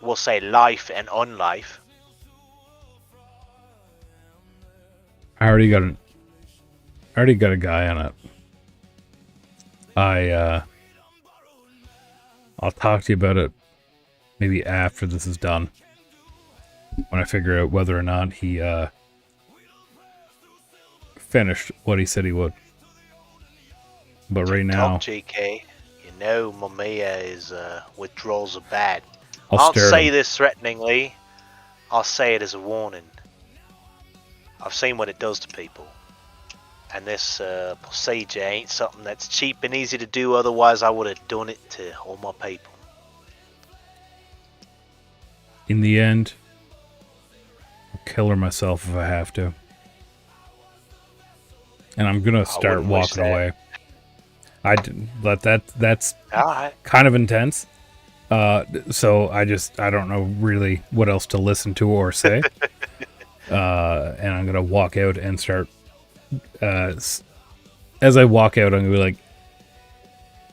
we'll say life and unlife. I already got a guy on it. I'll talk to you about it maybe after this is done. When I figure out whether or not he finished what he said he would. But right now, Talk, GK. You know Mamiya is withdrawals are bad. I'll I don't stare at say him. this threateningly. I'll say it as a warning. I've seen what it does to people. And this procedure ain't something that's cheap and easy to do, otherwise I would have done it to all my people. In the end, I'll kill her myself if I have to. And I'm gonna start wouldn't wish walking that. away. That's Alright. kind of intense. So I don't know really what else to listen to or say. And I'm gonna walk out and start. As I walk out, I'm gonna be like,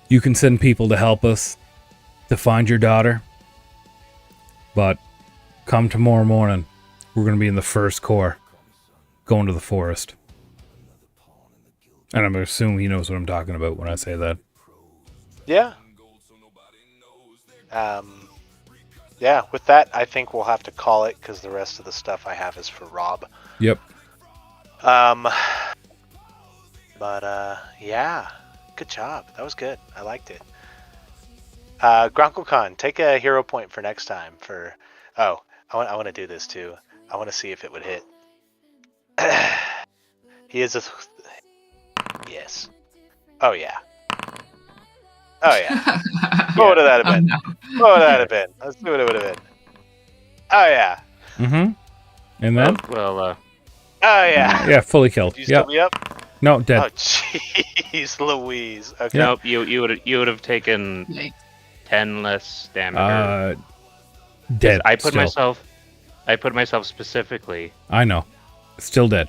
"You can send people to help us to find your daughter, but come tomorrow morning, we're gonna be in the first corps, going to the forest." And I'm gonna assume he knows what I'm talking about when I say that. Yeah. Yeah, with that, I think we'll have to call it, because the rest of the stuff I have is for Rob. Yep. Yeah. Good job. That was good. I liked it. GrunkleCon, take a hero point for next time for... Oh, I want to do this too. I want to see if it would hit. He is a... Yes. Oh, yeah. Oh, yeah. What would that have been? no. What would that have been? Let's see what it would have been. Oh, yeah. Mm-hmm. And then? Well, Oh, yeah. Yeah, fully killed. You still Yep. be up? No, dead. Oh, jeez, Louise. Okay. nope. You would have taken Yikes. 10 less damage. Dead. I put still. myself specifically. I know. Still dead.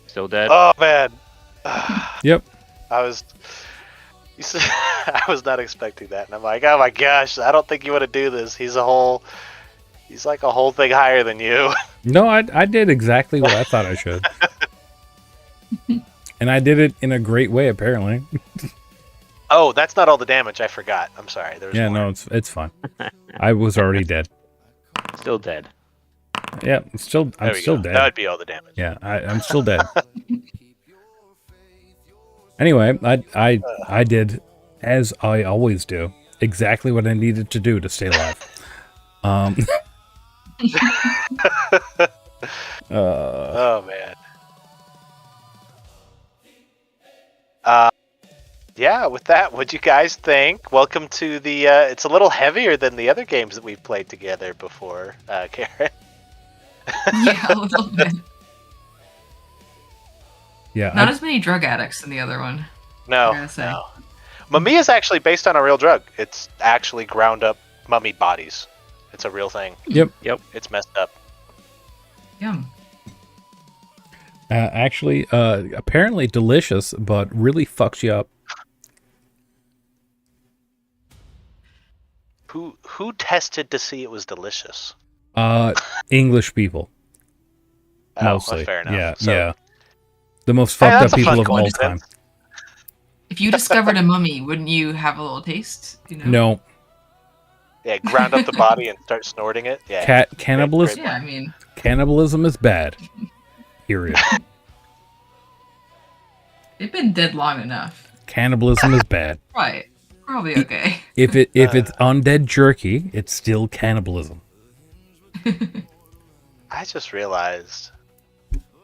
Still dead. Oh, man. Yep. I was... I was not expecting that, and I'm like, oh my gosh, I don't think you want to do this. He's like a whole thing higher than you. No, I did exactly what I thought I should. And I did it in a great way, apparently. Oh, that's not all the damage. I forgot. I'm sorry. There's Yeah, more. no, it's fine. I was already dead. Still dead. Yeah, I'm still There we still go. dead. That would be all the damage. Yeah, I'm still dead. Anyway, I did, as I always do, exactly what I needed to do to stay alive. Oh man. Yeah, with that, what'd you guys think? Welcome to the, it's a little heavier than the other games that we've played together before, Karen. Yeah, a little bit. Yeah, Not as many drug addicts in the other one. No, gotta say. no. Mummy is actually based on a real drug. It's actually ground up mummy bodies. It's a real thing. Yep. It's messed up. Yum. Actually, apparently delicious, but really fucks you up. Who tested to see it was delicious? English people. Oh, well, Mostly. fair enough. Yeah, So- yeah. The most Hey, fucked that's up a people fun of all coincidence. time. If you discovered a mummy, wouldn't you have a little taste? You know? No. Yeah, ground up the body and start snorting it. Yeah. Cannibalism. Great Yeah, I mean, Cannibalism is bad. Period. they've been dead long enough. Cannibalism is bad. Right. Probably okay. If it's undead jerky, it's still cannibalism. I just realized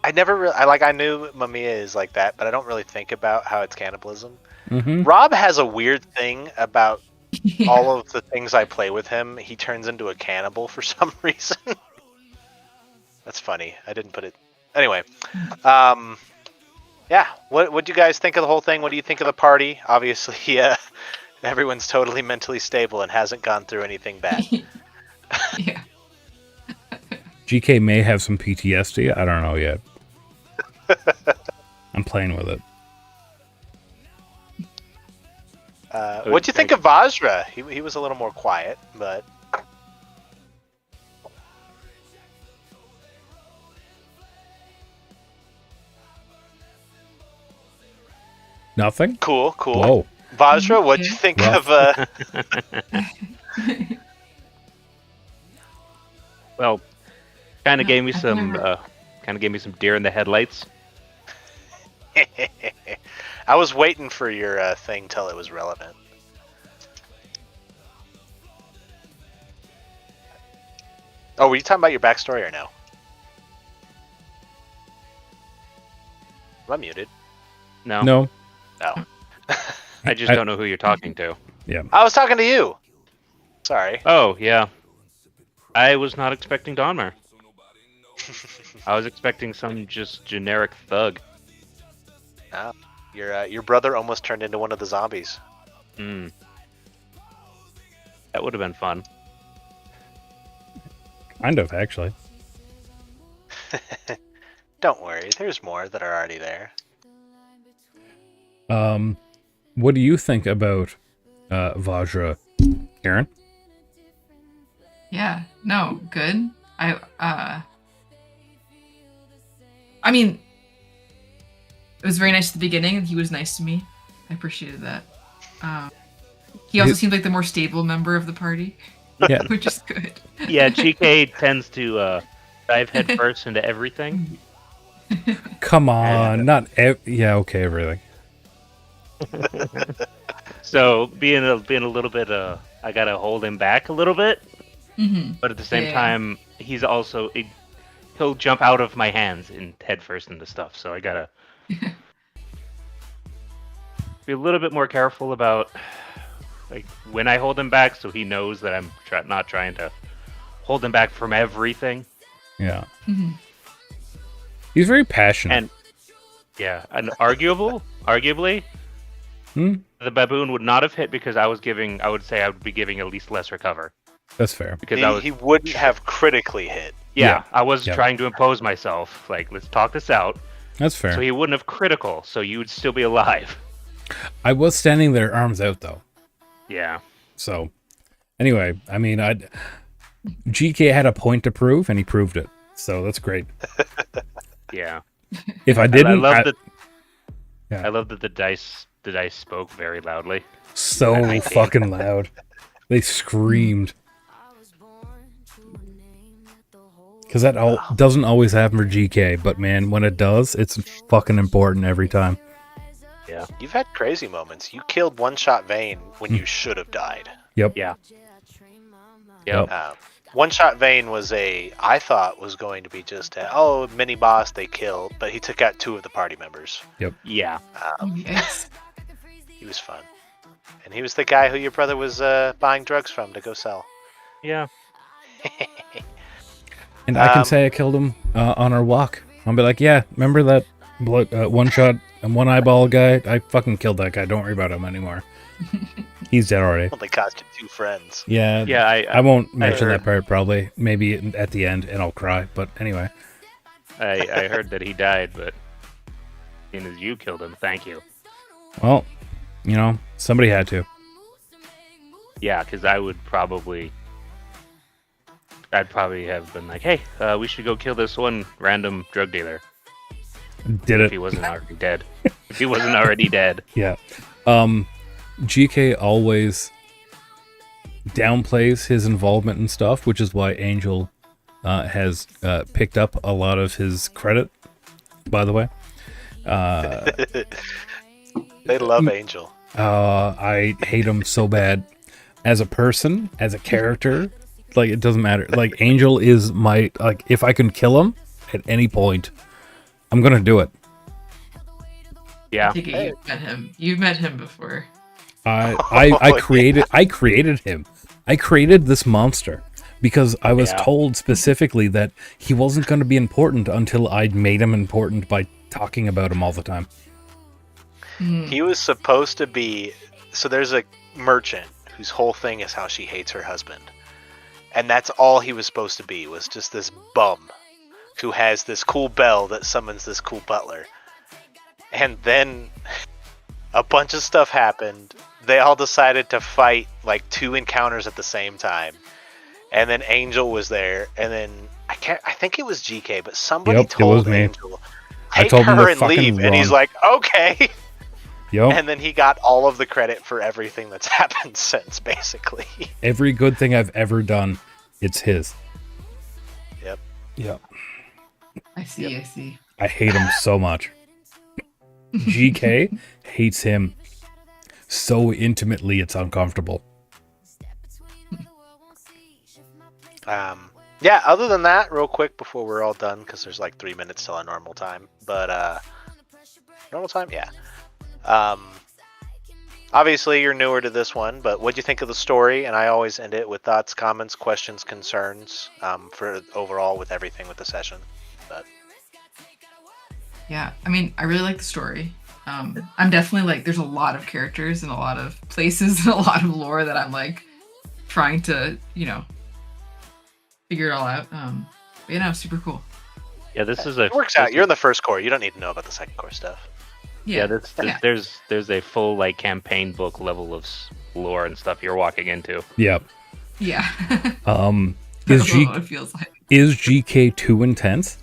I never I knew Mamiya is like that, but I don't really think about how it's cannibalism. Mm-hmm. Rob has a weird thing about Yeah. all of the things I play with him. He turns into a cannibal for some reason. That's funny. I didn't put it. Anyway, yeah. What do you guys think of the whole thing? What do you think of the party? Obviously, everyone's totally mentally stable and hasn't gone through anything bad. Yeah. GK may have some PTSD. I don't know yet. I'm playing with it. What'd you think of Vajra? He was a little more quiet, but Nothing? cool. Whoa. Vajra, what'd you think Rough. of? Well, kind of No, gave me I've some never- deer in the headlights. I was waiting for your thing till it was relevant. Oh, were you talking about your backstory or no? Am I muted? No, No. No. I just don't know who you're talking to. Yeah. I was talking to you. Sorry. Oh yeah, I was not expecting Donmar. I was expecting some just generic thug. No. Your brother almost turned into one of the zombies. Hmm. That would have been fun. Kind of, actually. Don't worry, there's more that are already there. What do you think about Vajra, Karen? Yeah. No, good. I mean, it was very nice at the beginning. He was nice to me. I appreciated that. He also seemed like the more stable member of the party, Yeah. which is good. Yeah, GK tends to dive headfirst into everything. Come on. Yeah, okay, everything. So being a little bit, I gotta hold him back a little bit. Mm-hmm. But at the same Yeah. time, he's also he'll jump out of my hands and head first into stuff. So I gotta be a little bit more careful about like when I hold him back, so he knows that I'm not trying to hold him back from everything. Yeah. Mm-hmm. He's very passionate. And yeah, and arguably, the baboon would not have hit because I would say I would be giving at least lesser cover. That's fair. Because He wouldn't have critically hit. Yeah. I was Yeah. trying to impose myself. Like, let's talk this out. That's fair. So he wouldn't have critical, so you would still be alive. I was standing there, arms out, though. Yeah. So, anyway, I mean, GK had a point to prove, and he proved it. So that's great. Yeah. If I didn't, I love that. Yeah. I love that the dice spoke very loudly. so fucking loud. They screamed. Because that doesn't always happen for GK, but man, when it does, it's fucking important every time. Yeah. You've had crazy moments. You killed One-Shot Vane when you should have died. Yep. Yeah. Yep. One-Shot Vane I thought was going to be just mini boss they killed, but he took out 2 of the party members. Yeah. Yes. He was fun. And he was the guy who your brother was buying drugs from to go sell. Yeah. And I can say I killed him on our walk. I'll be like, yeah, remember that one shot and one eyeball guy? I fucking killed that guy. Don't worry about him anymore. He's dead already. Well, they cost you 2 friends. Yeah. Yeah. I won't mention heard- that part probably. Maybe at the end, and I'll cry. But anyway. I heard that he died, but seeing as you killed him, thank you. Well, somebody had to. Yeah, because I'd probably have been like, hey, we should go kill this one random drug dealer. Did If it? he wasn't already dead. If he wasn't already dead. Yeah. GK always downplays his involvement in stuff, which is why Angel has picked up a lot of his credit, by the way. They love Angel. I hate him so bad. As a person, as a character, like, it doesn't matter. Like, Angel is my, like, if I can kill him at any point, I'm gonna do it. Yeah. I think you've met him. You've met him before. I created him. I created this monster because I was told specifically that he wasn't going to be important until I'd made him important by talking about him all the time. He was supposed to be... So there's a merchant whose whole thing is how she hates her husband. And that's all he was supposed to be, was just this bum who has this cool bell that summons this cool butler. And then a bunch of stuff happened. They all decided to fight like 2 encounters at the same time. And then Angel was there, and then I think it was GK, but somebody told Angel, take her and leave, and he's like, okay. Yep. And then he got all of the credit for everything that's happened since, basically. Every good thing I've ever done, it's his. Yep. Yep. I see. I hate him so much. GK hates him so intimately it's uncomfortable. Yeah, other than that, real quick before we're all done, because there's like 3 minutes till our normal time. But, normal time? Yeah. Obviously, you're newer to this one, but what'd you think of the story? And I always end it with thoughts, comments, questions, concerns, for overall with everything with the session. But Yeah, I mean, I really like the story. I'm definitely like, there's a lot of characters and a lot of places and a lot of lore that I'm like trying to, figure it all out. But super cool. Yeah, this is it works out. You're in the first core. You don't need to know about the second core stuff. Yeah, there's a full like campaign book level of lore and stuff you're walking into. Yep. Yeah. Is I don't know what it feels like. Is GK too intense?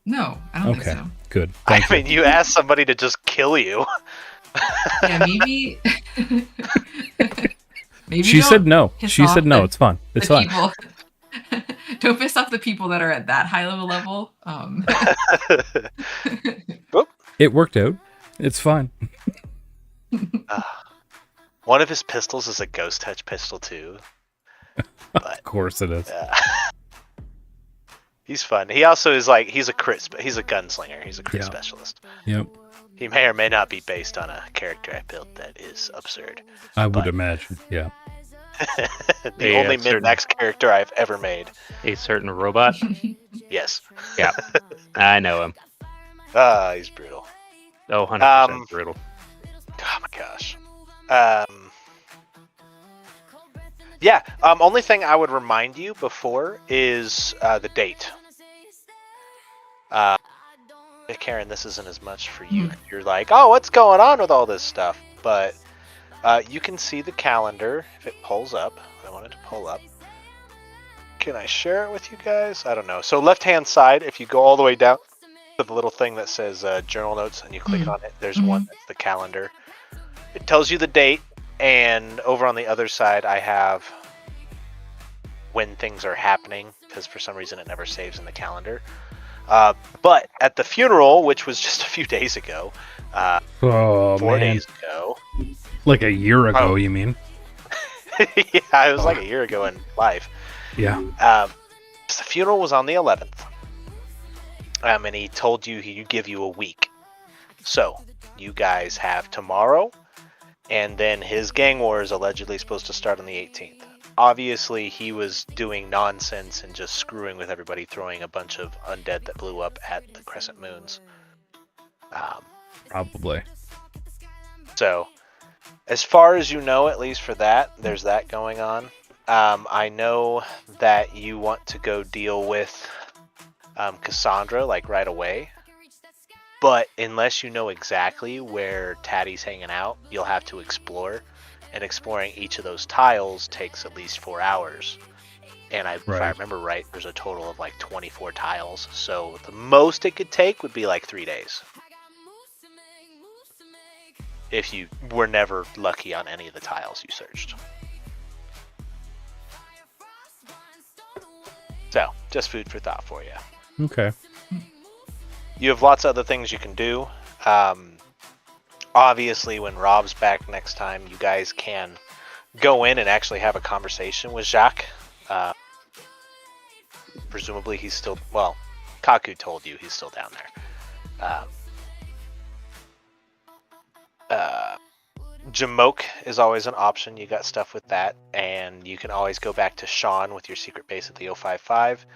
No, I don't think so. Good. I mean, you asked somebody to just kill you. Yeah, maybe. Maybe she said no. piss She said off no. the- It's fine. It's the fine. people. Don't piss off the people that are at that high level. It worked out. It's fine. One of his pistols is a ghost touch pistol too. But, Of course it is. he's fun. He also is like he's a gunslinger. He's a crit Yeah. specialist. Yep. He may or may not be based on a character I built that is absurd. I would imagine. Yeah. The only min-max character I've ever made. A certain robot. Yes. Yeah, I know him. He's brutal. Oh, 100% brutal. Oh my gosh. Yeah. Only thing I would remind you before is the date. Karen, this isn't as much for you. You're like, oh, what's going on with all this stuff? But you can see the calendar if it pulls up. I want it to pull up. Can I share it with you guys? I don't know. So left-hand side, if you go all the way down to the little thing that says journal notes and you click on it, there's one that's the calendar. It tells you the date, and over on the other side, I have when things are happening, because for some reason it never saves in the calendar. But at the funeral, which was just a few days ago, 4 days ago. Like a year ago, you mean? Yeah, it was like a year ago in life. Yeah. The funeral was on the 11th. And he told you he'd give you a week. So, you guys have tomorrow, and then his gang war is allegedly supposed to start on the 18th. Obviously, he was doing nonsense and just screwing with everybody, throwing a bunch of undead that blew up at the Crescent Moons. Probably. So, as far as you know, at least for that, there's that going on. I know that you want to go deal with Cassandra, like, right away. But unless you know exactly where Taddy's hanging out, you'll have to explore. And exploring each of those tiles takes at least 4 hours. And if I remember right, there's a total of like 24 tiles. So the most it could take would be like 3 days. If you were never lucky on any of the tiles you searched. So, just food for thought for you. Okay. You have lots of other things you can do. Obviously, when Rob's back next time, you guys can go in and actually have a conversation with Jacques. Presumably he's still... Well, Kaku told you he's still down there. Jamoke is always an option. You got stuff with that. And you can always go back to Sean with your secret base at the 055.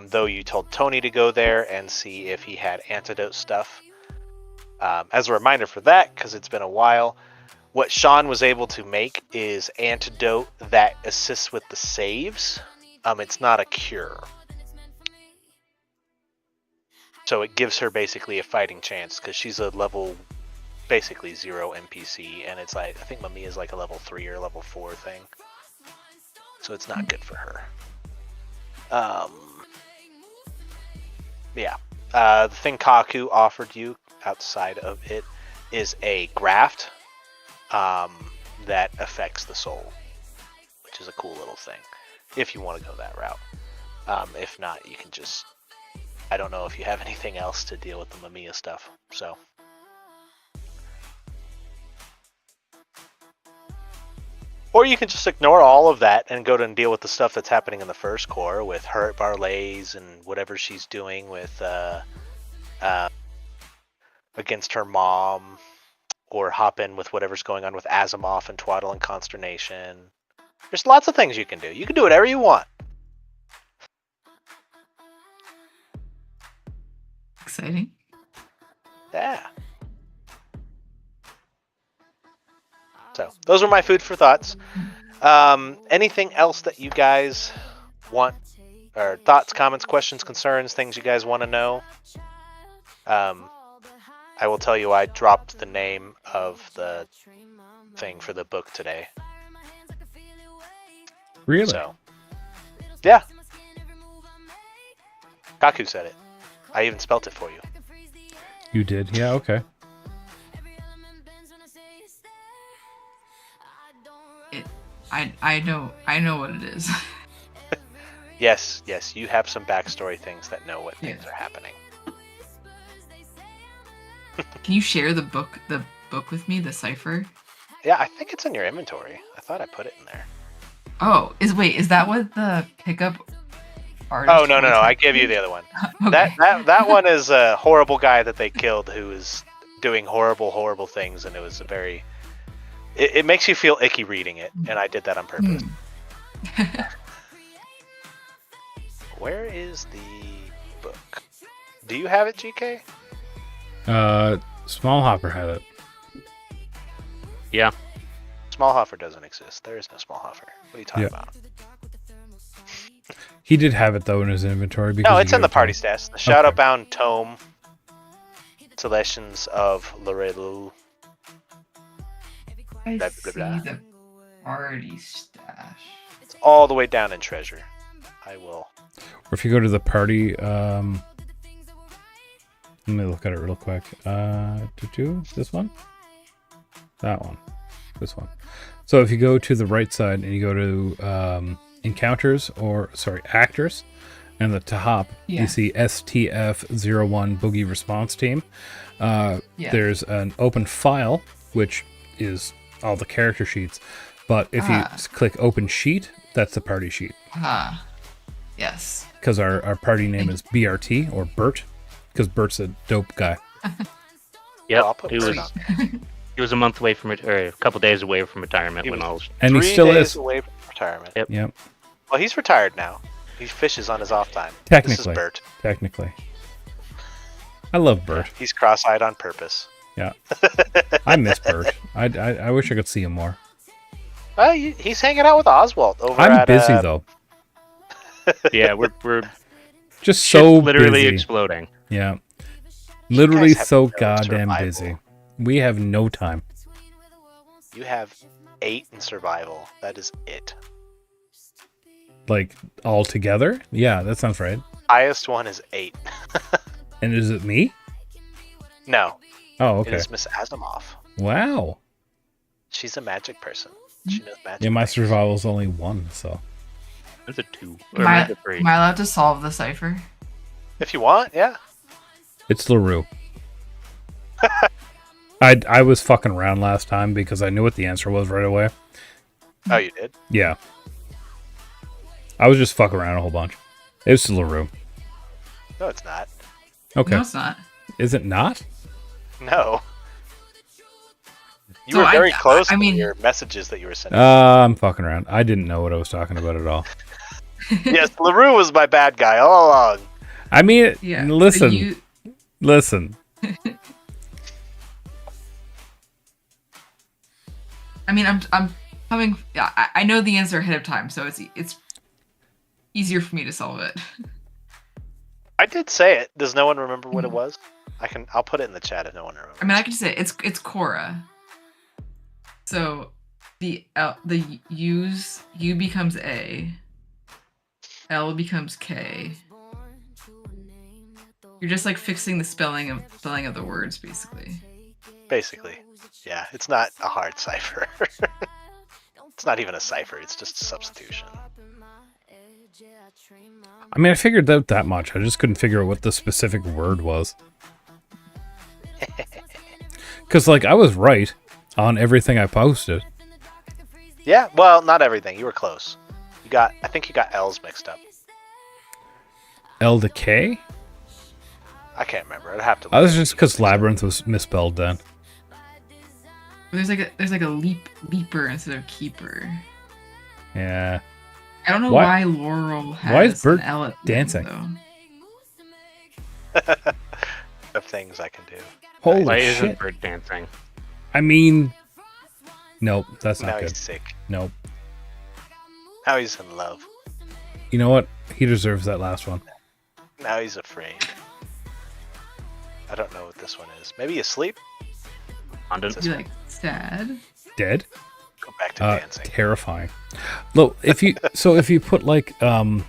Though you told Tony to go there and see if he had antidote stuff. As a reminder for that, because it's been a while, what Sean was able to make is antidote that assists with the saves. It's not a cure. So it gives her basically a fighting chance, because she's a level basically 0 NPC, and it's like, I think Mamiya is like a level 3 or level 4 thing. So it's not good for her. Yeah. The thing Kaku offered you outside of it is a graft that affects the soul, which is a cool little thing if you want to go that route. If not, you can just... I don't know if you have anything else to deal with the Mamiya stuff, so... Or you can just ignore all of that and go to and deal with the stuff that's happening in the first core with her at Barley's and whatever she's doing with against her mom, or hop in with whatever's going on with Asimov and Twaddle and Consternation. There's lots of things you can do. You can do whatever you want. Exciting. Yeah. So, those are my food for thoughts. Anything else that you guys want, or thoughts, comments, questions, concerns, things you guys want to know? I will tell you I dropped the name of the thing for the book today. Really? So, yeah. Kaku said it. I even spelt it for you. You did? Yeah, okay. I know what it is. Yes, you have some backstory things that know what things are happening. Can you share the book with me, the cipher? Yeah, I think it's in your inventory. I thought I put it in there. Oh, is that what the pickup artist? Oh no, I gave you the other one. Okay. That one is a horrible guy that they killed who is doing horrible things, and it was a very... It makes you feel icky reading it, and I did that on purpose. Where is the book? Do you have it, GK? Smallhopper had it. Yeah. Smallhopper doesn't exist. There is no Smallhopper. What are you talking about? He did have it, though, in his inventory. Because no, it's in the party stats. The Shadowbound Tome. Selections of Lorelu. I Blah, see blah, blah. the party stash. It's all the way down in treasure. I will. Or if you go to the party, let me look at it real quick. This one? That one. This one. So if you go to the right side and you go to encounters, actors, and the top, you see STF-01 Boogie Response Team. There's an open file, which is all the character sheets. But if you click open sheet, that's the party sheet. Yes. Because our party name is BRT, or Bert, because Bert's a dope guy. Yep, I'll put he Bert was on. he was a month away from or a couple days away from retirement He when was- all was And he 3 still days is. away from retirement. Yep. Well, he's retired now. He fishes on his off time. Technically. This is Bert. Technically. I love Bert. He's cross-eyed on purpose. Yeah. I miss Bert. I wish I could see him more. He's hanging out with Oswald over I'm at... busy, though. yeah, we're Just shit's so literally busy. exploding. Yeah. Literally have so no goddamn survival. busy. We have no time. You have 8 in survival. That is it. Like, all together? Yeah, that sounds right. Highest one is 8. And is it me? No, Oh, it okay. is Miss Asimov. Wow. She's a magic person. She knows magic. Yeah, my survival's only 1, so. It's a 2 or Am I, maybe a 3. am I allowed to solve the cipher? If you want, yeah. It's LaRue. I was fucking around last time because I knew what the answer was right away. Oh, you did? Yeah. I was just fucking around a whole bunch. It was LaRue. No, it's not. Okay. No, it's not. Is it not? No. You So were very close I in mean- your messages that you were sending. I'm fucking around. I didn't know what I was talking about at all. Yes, LaRue was my bad guy all along. I mean, Yeah. listen. You, Listen. I mean, I'm coming. Yeah, I know the answer ahead of time, so it's easier for me to solve it. I did say it. Does no one remember what it was? I'll put it in the chat if no one remembers. I mean, I can say it's Cora. So the U becomes A, L becomes K. You're just like fixing the spelling of the words, basically. Basically. Yeah, it's not a hard cipher. It's not even a cipher, it's just a substitution. I mean, I figured out that much. I just couldn't figure out what the specific word was. Because, like, I was right on everything I posted. Yeah, well, not everything. You were close. I think you got L's mixed up. L to K? I can't remember. I'd have to That was just because Labyrinth was misspelled then. There's like a leaper instead of keeper. Yeah. I don't know Why- why Laurel has why is Bert an L at the end, dancing? though. Of things I can do. Holy Why shit. isn't Bird dancing? I mean... Nope, that's Now not he's good. sick. Nope. Now he's in love. You know what? He deserves that last one. Now he's afraid. I don't know what this one is. Maybe asleep? London. This Be one. like sad. Dead? Go back to dancing. Terrifying. Look, if you put like one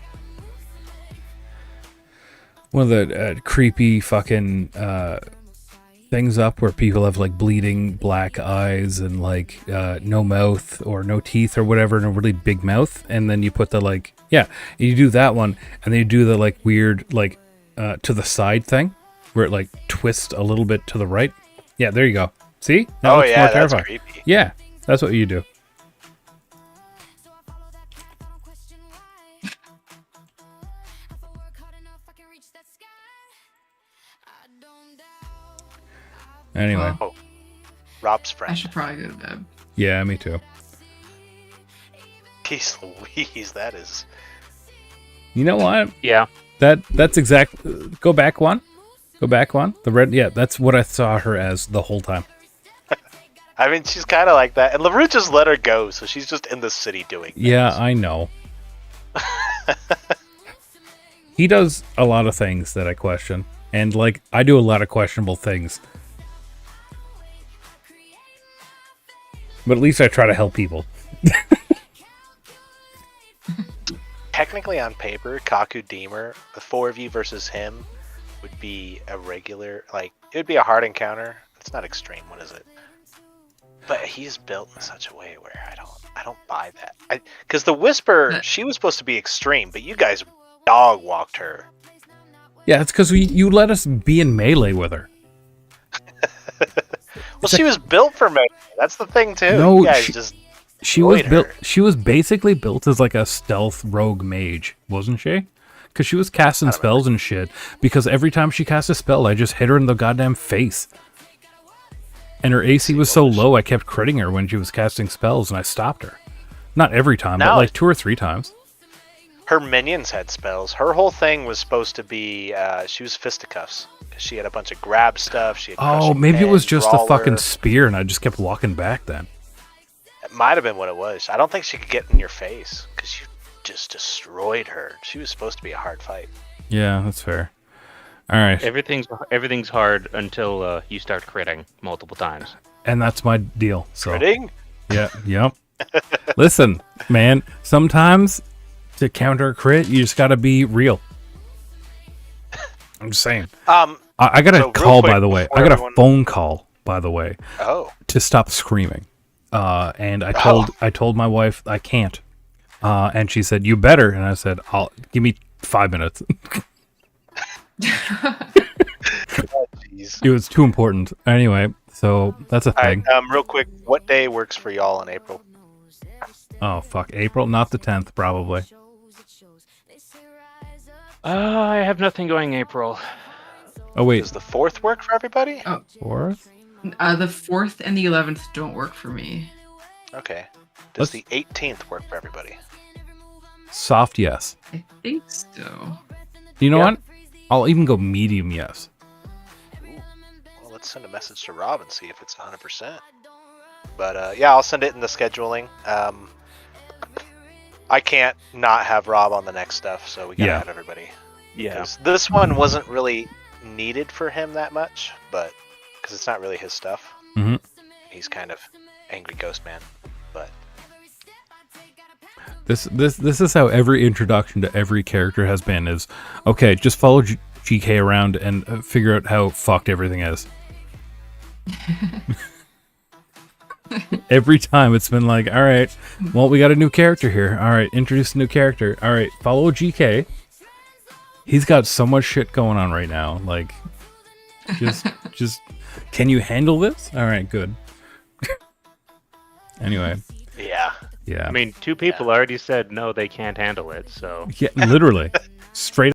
of the creepy fucking things up where people have like bleeding black eyes and like no mouth or no teeth or whatever and a really big mouth, and then you put the like you do that one, and then you do the like weird like to the side thing where it like twists a little bit to the right. Yeah, there you go. See? That Oh looks yeah, more that's terrifying. creepy. Yeah, that's what you do. Anyway, Well, Rob's I friend. should probably go to bed. yeah, me too. Jeez Louise, that is... You know what? Yeah. That's exact. Go back one. Go back one. The red. Yeah, that's what I saw her as the whole time. I mean, she's kind of like that. And LaRue just let her go, so she's just in the city doing things. Yeah, I know. He does a lot of things that I question. And, like, I do a lot of questionable things. But at least I try to help people. Technically, on paper, Kaku Deemer, the 4 of you versus him would be a regular, like, it would be a hard encounter. It's not extreme, what is it? But he's built in such a way where I don't buy that. Because the Whisper, she was supposed to be extreme, but you guys dog walked her. Yeah, it's because you let us be in melee with her. Well, she was built for melee. That's the thing too. No, you guys she was built. her. She was basically built as like a stealth rogue mage, wasn't she? Because she was casting spells and shit. Because every time she cast a spell, I just hit her in the goddamn face. And her AC was so low, I kept critting her when she was casting spells, and I stopped her. Not every time, but like 2 or 3 times. Her minions had spells. Her whole thing was supposed to be she was fisticuffs. She had a bunch of grab stuff. She had Maybe it was pen, just brawler. a fucking spear, and I just kept walking back then. It might have been what it was. I don't think she could get in your face because you just destroyed her. She was supposed to be a hard fight. Yeah, that's fair. All right. Everything's hard until you start critting multiple times. And that's my deal. So. Critting? Yeah, yep. Listen, man, sometimes to counter a crit, you just gotta be real. I'm just saying. I got a call, by the way. I got a phone call, by the way. Oh. To stop screaming. And I told my wife I can't. And she said, "You better." And I said, give me 5 minutes." Oh, it was too important. Anyway, so that's a thing. Right, real quick, what day works for y'all in April? Oh, fuck. April? Not the 10th, probably. I have nothing going April. Oh, wait. Does the 4th work for everybody? Oh, 4th? the 4th and the 11th don't work for me. Okay. Does the 18th work for everybody? Soft yes. I think so. You know what? I'll even go medium yes. Ooh. Well, let's send a message to Rob and see if it's 100%. But yeah, I'll send it in the scheduling. I can't not have Rob on the next stuff, so we gotta have everybody. Yeah. This one wasn't really needed for him that much, but because it's not really his stuff. Mm-hmm. He's kind of angry ghost man, but This is how every introduction to every character has been. Is okay. Just follow GK around and figure out how fucked everything is. Every time it's been like, all right, well, we got a new character here. All right, introduce a new character. All right, follow GK. He's got so much shit going on right now. Like, just, can you handle this? All right, good. Anyway. yeah. Yeah. I mean, 2 people already said no, they can't handle it. So Yeah, literally, straight